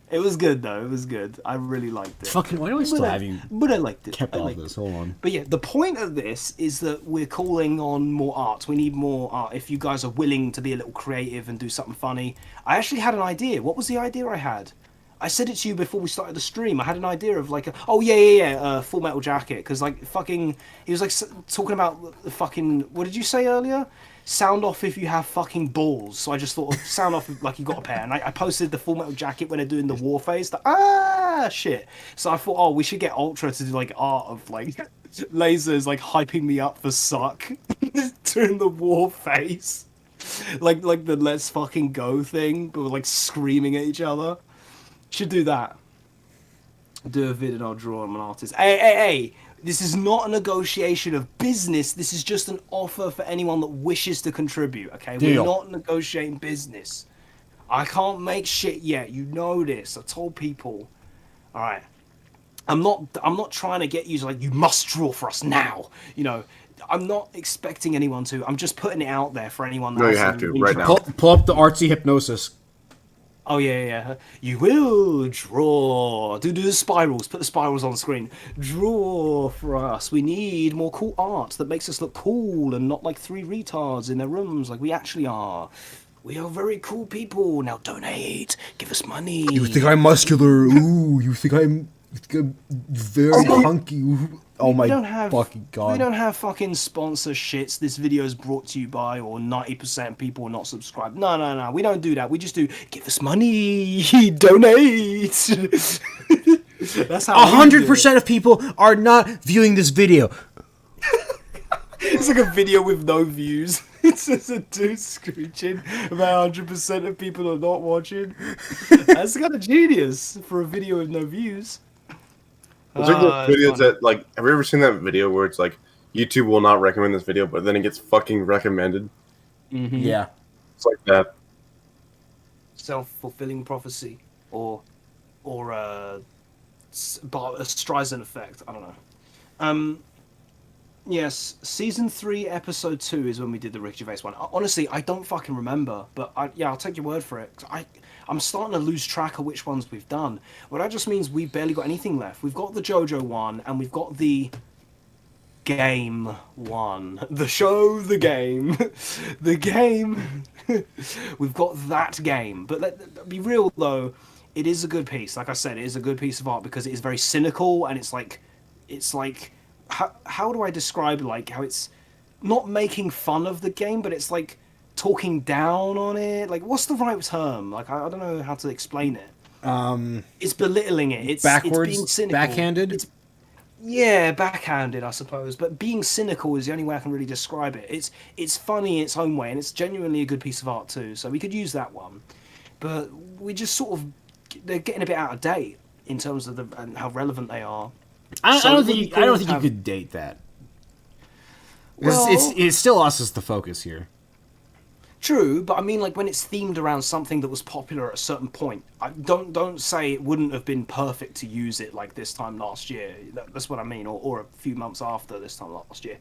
It was good though. It was good. I really liked it. Fucking, why do I still have you? But I liked it. Kept all this. Hold on. But yeah, the point of this is that we're calling on more art. We need more art. If you guys are willing to be a little creative and do something funny. I actually had an idea. What was the idea I had? I said it to you before we started the stream. I had an idea of like, Full Metal Jacket. Because like fucking, he was like talking about the fucking, what did you say earlier? Sound off if you have fucking balls. So I just thought of sound off like you got a pair. And I posted the Full Metal Jacket when they're doing the war phase. Shit. So I thought, we should get Ultra to do like art of like lasers like hyping me up for suck during the war phase. Like the let's fucking go thing, but we're like screaming at each other. Should do that. Do a vid and I'll draw I'm an artist. Hey. This is not a negotiation of business. This is just an offer for anyone that wishes to contribute, okay? Deal. We're not negotiating business. I can't make shit yet. You know this. I told people. All right. I'm not trying to get you to like, you must draw for us now. You know, I'm not expecting anyone to. I'm just putting it out there for anyone that No, has you have some to, right interest. now. Pull up the artsy hypnosis. Oh, yeah. You will draw. Do the spirals. Put the spirals on the screen. Draw for us. We need more cool art that makes us look cool and not like 3 retards in their rooms like we actually are. We are very cool people. Now donate. Give us money. You think I'm muscular? Ooh, you think I'm Very hunky. Oh my fucking god. We don't have fucking sponsor shits. This video is brought to you by, or 90% of people are not subscribed. No. We don't do that. We just do, give us money, donate. That's how 100% of people are not viewing this video. It's like a video with no views. It's just a dude screeching about 100% of people are not watching. That's kind of genius for a video with no views. It's like those videos that, like, have you ever seen that video where it's like, YouTube will not recommend this video, but then it gets fucking recommended? Mm-hmm. Yeah. It's like that. Self-fulfilling prophecy. Or a Streisand effect. I don't know. Yes, season 3, episode 2 is when we did the Ricky Gervais one. Honestly, I don't fucking remember, but I'll take your word for it. I'm starting to lose track of which ones we've done. Well, that just means we've barely got anything left. We've got the JoJo one, and we've got the game one. The show, the game. The game. We've got that game. But let's be real, though, it is a good piece. Like I said, it is a good piece of art because it is very cynical, and it's like... How do I describe, like, how it's not making fun of the game, but it's like talking down on it? Like, what's the right term? Like, I don't know how to explain it. It's belittling it. It's being cynical. Backhanded. Yeah, backhanded, I suppose. But being cynical is the only way I can really describe it. It's funny in its own way, and it's genuinely a good piece of art too. So we could use that one, but we just sort of, they're getting a bit out of date in terms of and how relevant they are. I don't think you could date that. Well, it's still us as the focus here. True, but I mean, like, when it's themed around something that was popular at a certain point, don't say it wouldn't have been perfect to use it like this time last year. That's what I mean, or a few months after this time last year.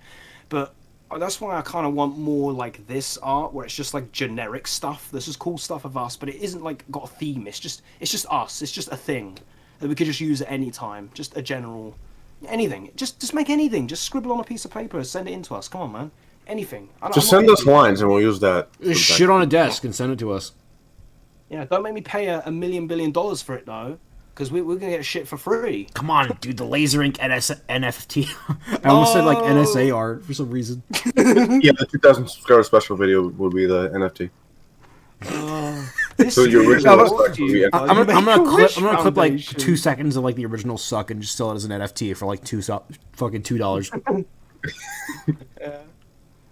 But that's why I kind of want more like this art, where it's just like generic stuff. This is cool stuff of us, but it isn't like got a theme. It's just us. It's just a thing that we could just use at any time. Just a general anything. Just make anything. Just scribble on a piece of paper, send it in to us. Come on, man. Anything. Just send us lines and we'll use that. Shit on a desk and send it to us. Yeah, don't make me pay $1 billion for it though, because we're gonna get shit for free. Come on, dude. The laser ink NFT. I almost said like NSA art for some reason. Yeah, the 2,000 subscriber special video would be the NFT. So your original I'm gonna clip like 2 seconds of like the original suck and just sell it as an NFT for like $2. Yeah.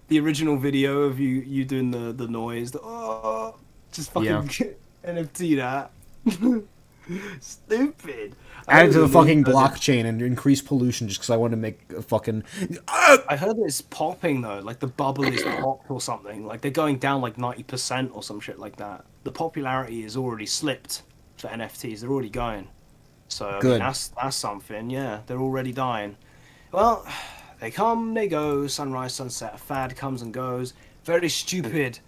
The original video of you doing the noise, just fucking NFT that. Stupid. Add it to the fucking blockchain and increase pollution just because I want to make a fucking... I heard that it's popping though, like the bubble is popped or something. Like they're going down like 90% or some shit like that. The popularity is already slipped for NFTs. They're already going. So I mean, that's something. Yeah, they're already dying. Well, they come, they go. Sunrise, sunset. A fad comes and goes. Very stupid.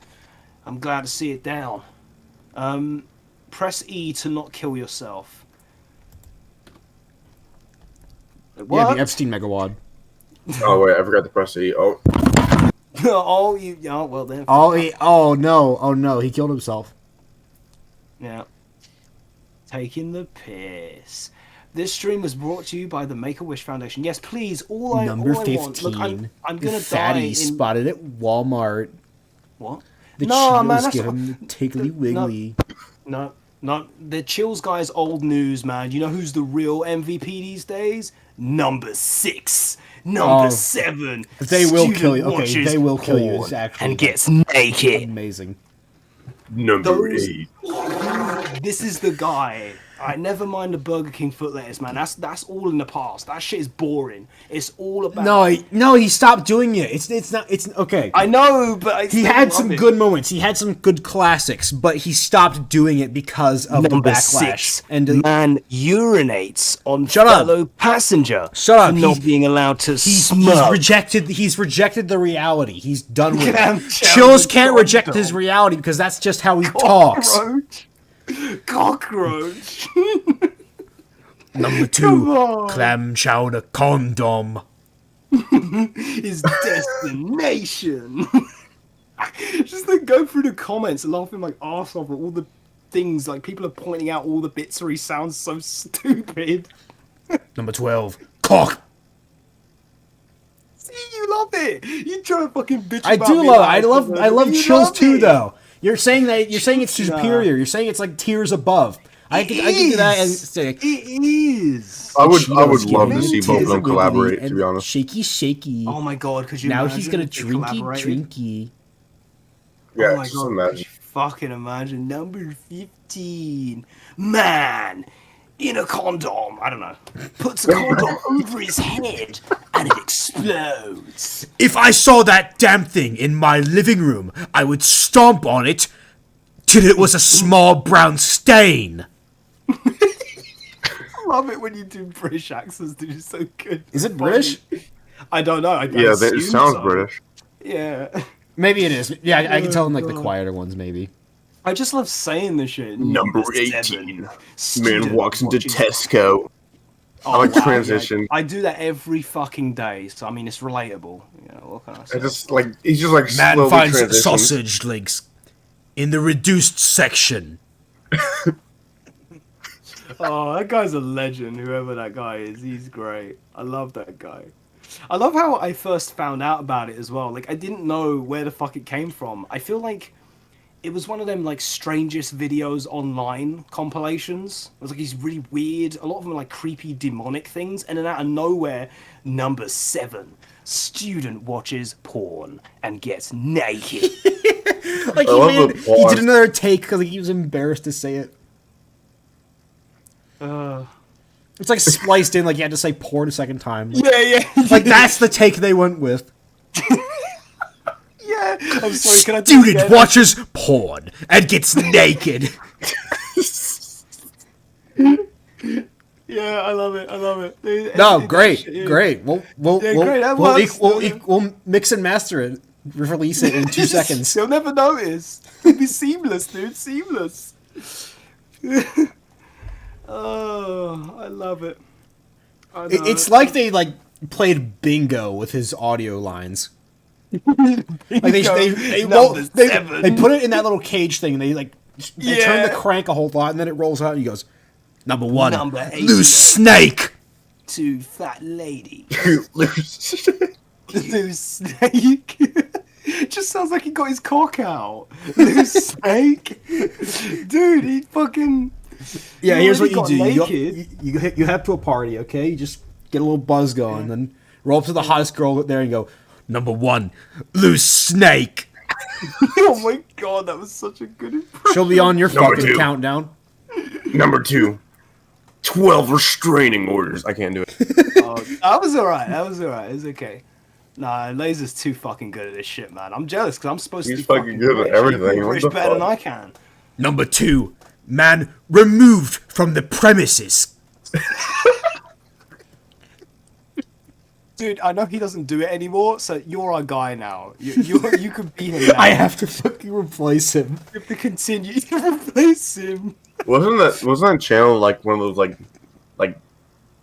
I'm glad to see it down. Press E to not kill yourself. What? Yeah, the Epstein megawad. Oh wait, I forgot to press E. Oh. Well then. Oh no, he killed himself. Yeah. Taking the piss. This stream was brought to you by the Make-A-Wish Foundation. Yes, please. Number 15. Want, look, I'm gonna fatty die spotted at Walmart. What? The no, Cheetos man, give him tiggly wiggly. No. The Chills guy's old news, man. You know who's the real MVP these days? Number 6. Number 7. They will kill you. Okay, they will kill you. It's actually and gets naked. Amazing. Number 8. This is the guy. Alright, never mind the Burger King foot lettuce, man. That's all in the past. That shit is boring. It's all about... No, he stopped doing it. It's okay. I know, but he had some good moments. He had some good classics, but he stopped doing it because of the backlash. 6, and man urinates on fellow passenger. Shut up. For not being allowed to smoke. He's rejected the reality. He's done with it. Chills can't reject his reality because that's just how he talks. Cockroach. Number 2, clam chowder condom. His destination. Just like go through the comments, laughing like arse off at all the things. Like people are pointing out all the bits where he sounds so stupid. Number 12, cock. See, you love it. You try to fucking bitch I about do me love. about I love. it, I love you chills love too, it. though. You're saying that. You're saying it's Nah. superior. You're saying it's like tiers above. I can do that and say. It is. I would Cheetos love to giving see me both of them wiggly collaborate. To and be honest, shaky, shaky. Oh my god, could you Now imagine he's gonna if they drinky, collaborated? drinky. yeah, Oh my just god, could imagine. you fucking imagine? Number 15. Man in a condom, I don't know, puts a condom over his head and it explodes. If I saw that damn thing in my living room, I would stomp on it till it was a small brown stain. I love it when you do British accents, dude. It's so good. Is it British? I don't know. I Yeah, assume it sounds so. British. Yeah. Maybe it is. Yeah, I can tell in like the God. quieter ones, maybe. I just love saying this shit. Number 7. 18. Man Student walks into watches- Tesco. Oh, I like wow, transition. yeah. I do that every fucking day, so I mean it's relatable. You know, what can I say? I just like he's just like Man slowly finds transitions. sausage links in the reduced section. Oh, that guy's a legend, whoever that guy is. He's great. I love that guy. I love how I first found out about it as well. Like, I didn't know where the fuck it came from. I feel like it was one of them, like, strangest videos online compilations. It was like these really weird, a lot of them are like creepy, demonic things. And then out of nowhere, number 7. Student watches porn and gets naked. Like I love the he pause. did another take because he was embarrassed to say it. It's like spliced in, like you had to say porn a second time. Like, Yeah. like that's the take they went with. Yeah. I'm sorry, can I do it Student again? watches porn and gets naked. Yeah, I love it. I love it. No, That great, shit is- great. We'll Yeah, great, that works. we'll mix and master it, release it in 2 seconds. You'll never notice. It'll be seamless, dude. Seamless. Oh, I love it. I know. It's like they like played bingo with his audio lines. Like they Number they 7. put it in that little cage thing. They like they turn the Yeah. crank a whole lot, and then it rolls out. And he goes, "Number 1, Number 8. loose snake." To fat lady. Loose. Loose snake. Just sounds like he got his cock out. Loose snake. Dude, he fucking... Yeah, He here's what already you do. got You head to a party, okay? You just get a little buzz going, then roll up to the hottest girl there and go, "Number 1, loose snake." Oh my god, that was such a good impression. She'll be on your Number fucking 2. countdown. Number 2. 12 restraining orders. I can't do it. Oh, that was alright. That was alright. It's okay. Nah, Laser's too fucking good at this shit, man. I'm jealous because I'm supposed to He's be fucking good at British. everything. You're What British the better than fuck? I can. Number 2, man removed from the premises. Dude, I know he doesn't do it anymore, so you're our guy now. You can be him now. I have to fucking replace him. You have to continue to replace him. Wasn't that channel like one of those like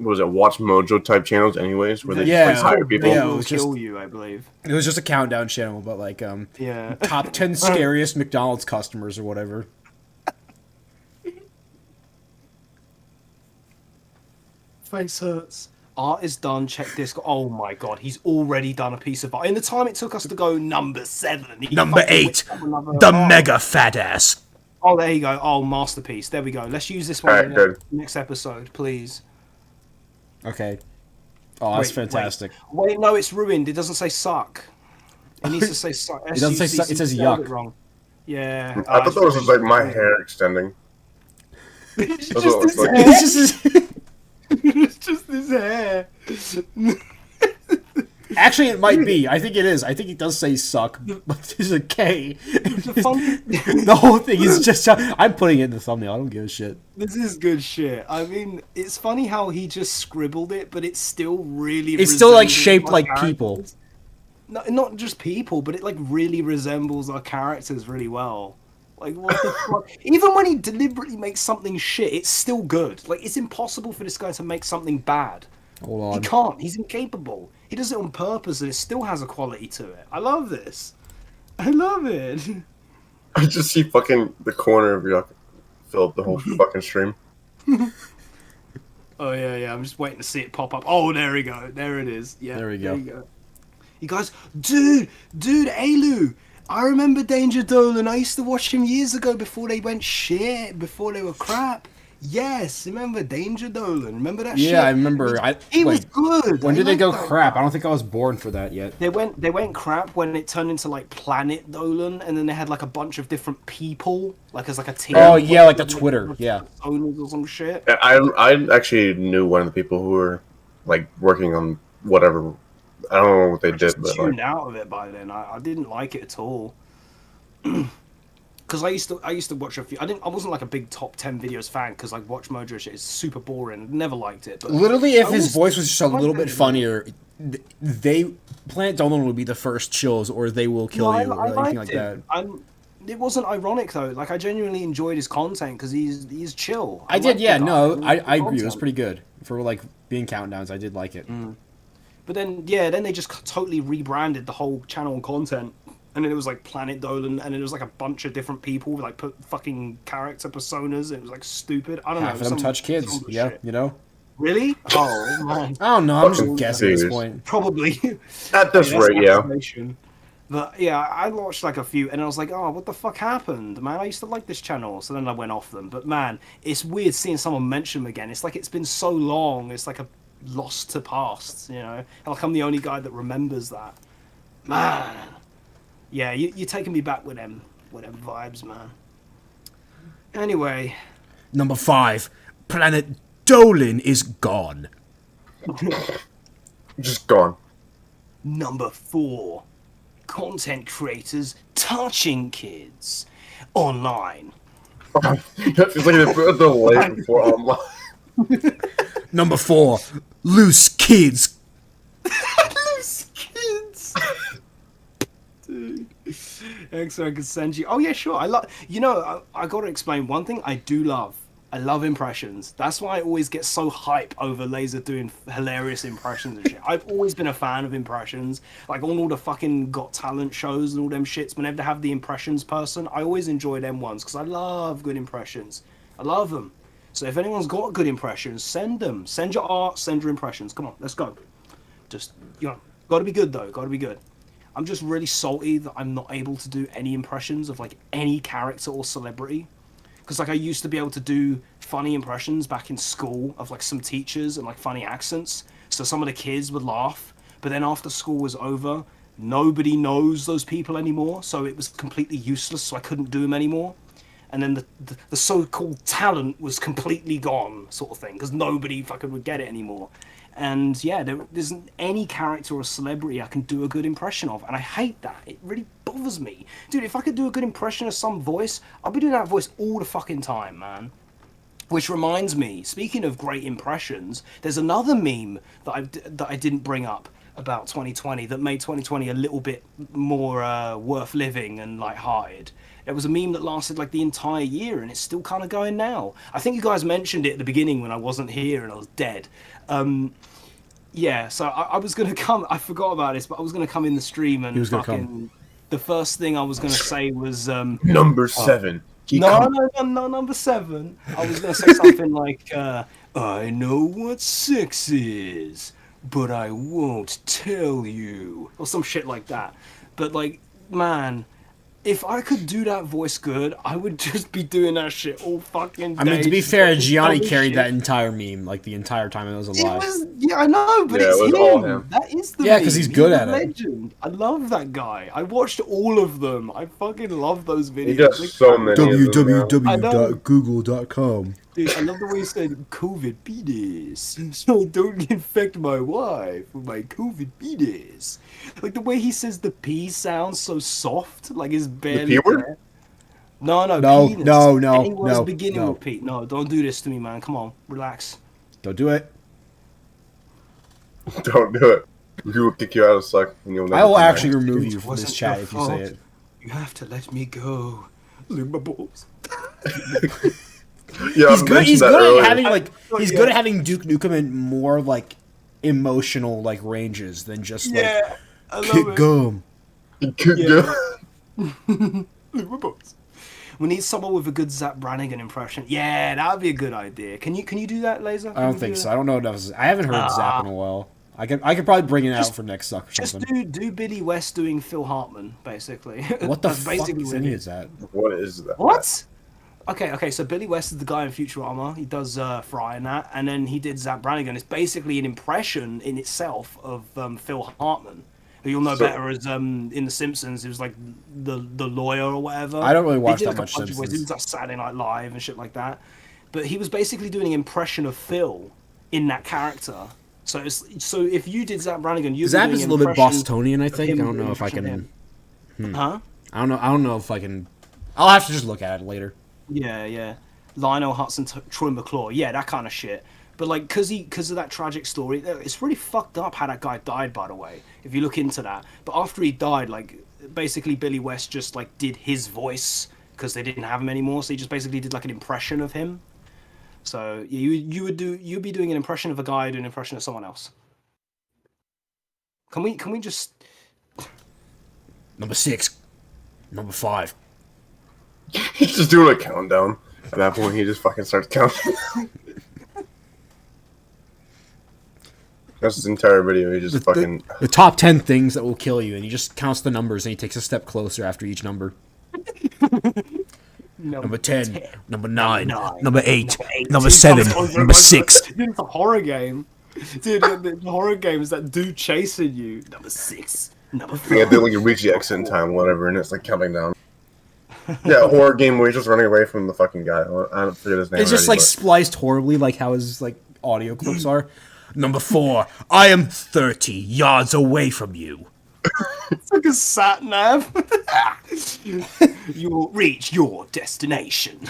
what was it, Watch Mojo type channels anyways, where they Yeah. just like, hire people? Yeah. it Will was just- kill you, I believe. It was just a countdown channel, but like Yeah. top 10 scariest McDonald's customers or whatever. Face hurts. Art is done. Check this. Oh my god, he's already done a piece of art. In the time it took us to go number 7. he Number fucking 8, whipped up another the art. mega fat ass. Oh, there you go. Oh, masterpiece. There we go. Let's use this one Alright, in the good. next episode, please. Okay. Oh, that's Wait, fantastic. Wait, no, it's ruined. It doesn't say suck. It needs to say suck. It doesn't say S-U-C-C. suck, it says Spelled yuck. wrong. Yeah. I thought that was just like my hair extending. It's That's just what it looks his like. hair. It's just It's just his hair. Actually, it might be. I think it is. I think it does say suck, but there's a K. The fun- The whole thing is just. I'm putting it in the thumbnail. I don't give a shit. This is good shit. I mean, it's funny how he just scribbled it, but it's still really. It's still like resembles shaped our like characters. people. No, not just people, but it like really resembles our characters really well. Like what the fuck? Even when he deliberately makes something shit, it's still good. Like it's impossible for this guy to make something bad. Hold He on. can't. He's incapable. He does it on purpose, and it still has a quality to it. I love this. I love it. I just see fucking the corner of your fill up the whole fucking stream. Oh yeah. I'm just waiting to see it pop up. Oh, there we go. There it is. Yeah. There we go. You go. You guys, dude, Alu. I remember Danger Dolan. I used to watch him years ago before they went shit, before they were crap. Yes, remember Danger Dolan? Remember that shit? Yeah, I remember. He was good. When I did they liked go that crap? guy. I don't think I was born for that yet. They went crap when it turned into like Planet Dolan, and then they had like a bunch of different people, like as like a team. Oh yeah, like the Twitter. Yeah. Owners or some shit. I actually knew one of the people who were like working on whatever. I don't know what they I did, just but tuned like, out of it by then. I didn't like it at all. Because I used to watch a few. I wasn't like a big top 10 videos fan because like Watch Mojo shit is super boring. Never liked it. But Literally, if I his voice was just a little bit Planet funnier, Planet Dolan will be the first chills, or they will kill you, or anything like that. It wasn't ironic though. Like I genuinely enjoyed his content because he's chill. I did, liked yeah, the guy. no, I agree. It was Content. pretty good for like being countdowns. I did like it. But then then they just totally rebranded the whole channel and content. And then it was like Planet Dolan, and it was like a bunch of different people with like fucking character personas. It was like stupid. I don't Half know. of them touch kids. some Yeah, shit. you know. Really? Oh man. I don't know. I'm just Fucking guessing at this serious. point. Probably. at this Yeah, that's rate, an yeah. estimation. But yeah, I watched like a few, and I was like, oh, what the fuck happened, man? I used to like this channel, so then I went off them. But man, it's weird seeing someone mention them again. It's like it's been so long. It's like a lost to past, you know? Like I'm the only guy that remembers that. Man. Yeah, you're taking me back with them vibes, man. Anyway. Number 5, Planet Dolan is gone. Just gone. Number 4. Content creators touching kids online. It's like they put a delay before online. Number 4, loose kids. Loose kids. Dude. XO can send you. Oh yeah, sure. I love. You know, I got to explain one thing. I do love. I love impressions. That's why I always get so hype over Laser doing hilarious impressions and shit. I've always been a fan of impressions. Like on all the fucking Got Talent shows and all them shits. Whenever they have the impressions person, I always enjoy them ones because I love good impressions. I love them. So if anyone's got good impressions, send them. Send your art. Send your impressions. Come on, let's go. Just got to be good though. Got to be good. I'm just really salty that I'm not able to do any impressions of like any character or celebrity. Because like I used to be able to do funny impressions back in school of like some teachers and like funny accents. So some of the kids would laugh. But then after school was over, nobody knows those people anymore. So it was completely useless. So I couldn't do them anymore. And then the so-called talent was completely gone, sort of thing. Because nobody fucking would get it anymore. And yeah, there isn't any character or celebrity I can do a good impression of. And I hate that. It really bothers me. Dude, if I could do a good impression of some voice, I'll be doing that voice all the fucking time, man. Which reminds me, speaking of great impressions, there's another meme that I didn't bring up about 2020 that made 2020 a little bit more worth living and lighthearted. It was a meme that lasted like the entire year, and it's still kind of going now. I think you guys mentioned it at the beginning when I wasn't here and I was dead. Yeah, so I was going to come... I forgot about this, but I was going to come in the stream and fucking... The first thing I was going to say was... Number 7. No, number 7. I was going to say something like, I know what 6 is, but I won't tell you. Or some shit like that. But, like, man... If I could do that voice good, I would just be doing that shit all fucking day. I mean, to be fair, Gianni carried that entire meme, like, the entire time it was alive. Yeah, I know, but Yeah, it's it was him. all him. That is the Yeah, because he's good at it. Legend. I love that guy. I watched all of them. I fucking love those videos. He does so many of them now. www.google.com. Dude, I love the way he said, COVID penis. So don't infect my wife with my COVID penis. Like the way he says the P sounds so soft, like his barely. The P word? No, No, penis. no, Any words no, beginning no. with P. No, don't do this to me, man. Come on, relax. Don't do it. Don't do it. We will kick you out of Slack. And you'll never I will come back. actually remove you It from this wasn't chat your if you say fault. it. You have to let me go. Lick my balls. Yeah, He's I good. mentioned He's that good earlier. at having like. He's yeah. good at having Duke Nukem in more like emotional like ranges than just like Yeah, I love kick it. gum. He could Yeah. do- Lick my balls. We need someone with a good Zap Brannigan impression. Yeah, that would be a good idea. Can you do that, Laser? I don't think so. I don't know enough. I haven't heard Zap in a while. I could probably bring it out for next suck or Just something. do Billy West doing Phil Hartman, basically. What the That's fuck basically is what any it of that? What is that? What? Okay, so Billy West is the guy in Futurama. He does Fry and that, and then he did Zap Brannigan. It's basically an impression in itself of Phil Hartman, who you'll know better as in The Simpsons. He was like the lawyer or whatever. I don't really watch He did, that like, much a bunch of voices. Simpsons. He was like Saturday Night Live and shit like that. But he was basically doing an impression of Phil in that character. So if you did Zap Brannigan, you'd Zap be is doing a little bit impression Bostonian, I of think. I him don't doing know if I impression of can. him. Huh? I don't know if I can. I'll have to just look at it later. Yeah. Lionel Hudson, Troy McClure, yeah, that kind of shit. But like, cause of that tragic story, it's really fucked up how that guy died. By the way, if you look into that. But after he died, like, basically Billy West just like did his voice because they didn't have him anymore. So he just basically did like an impression of him. So you'd be doing an impression of a guy doing an impression of someone else. Can we just Number 6, number 5. He's just doing a countdown. At that point, he just fucking starts counting. That's his entire video. He just fucking. The top 10 things that will kill you, and he just counts the numbers, and he takes a step closer after each number. Number 10, number 9, number 8, number 7, number 6. Dude, it's a horror game. Dude, the horror game is that dude chasing you. Number 6, number 5. Yeah, they like you reach the exit in time, whatever, and it's like counting down. Yeah, a horror game where he's just running away from the fucking guy. I don't forget his name. It's just already, like spliced horribly, like how his like audio clips are. Number 4, I am 30 yards away from you. It's like a sat nav. You will reach your destination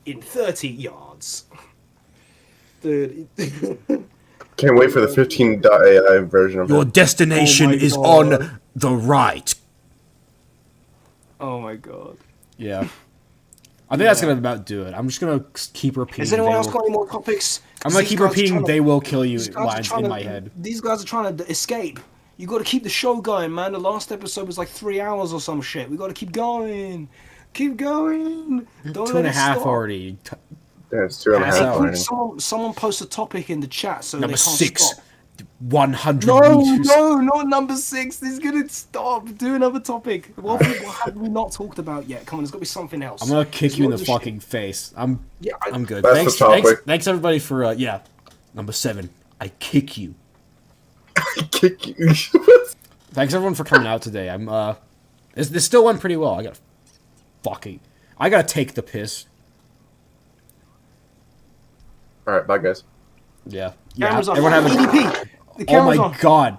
in 30 yards. Dude. Can't wait for the 15.ai version of Your it. destination Oh my is God. on the right. Oh my god. Yeah. I think that's gonna about do it. I'm just gonna keep repeating. Has anyone they else will- got any more topics? I'm gonna These keep guys are repeating trying to- "they will kill you" these guys are lines trying in to- my head. These guys are trying to escape. You got to keep the show going, man. The last episode was like 3 hours or some shit. We got to keep going. Keep going. Don't 2.5 let it stop. already. Yeah, it's 2.5 Pass out. already. Someone post a topic in the chat so Number they can't 6, stop. 100 No, meters. not number 6. This is gonna stop. Do another topic. What have we not talked about yet? Come on, there's got to be something else. I'm gonna kick you in the What shit? fucking face. I'm good. That's Thanks, the topic. thanks everybody for Number 7, I kick you. Kick you. Thanks everyone for coming out today. This still went pretty well. I gotta take the piss. All right, bye guys. Yeah. Cameras off. Everyone have a. EDP. The Oh camera's my on. god.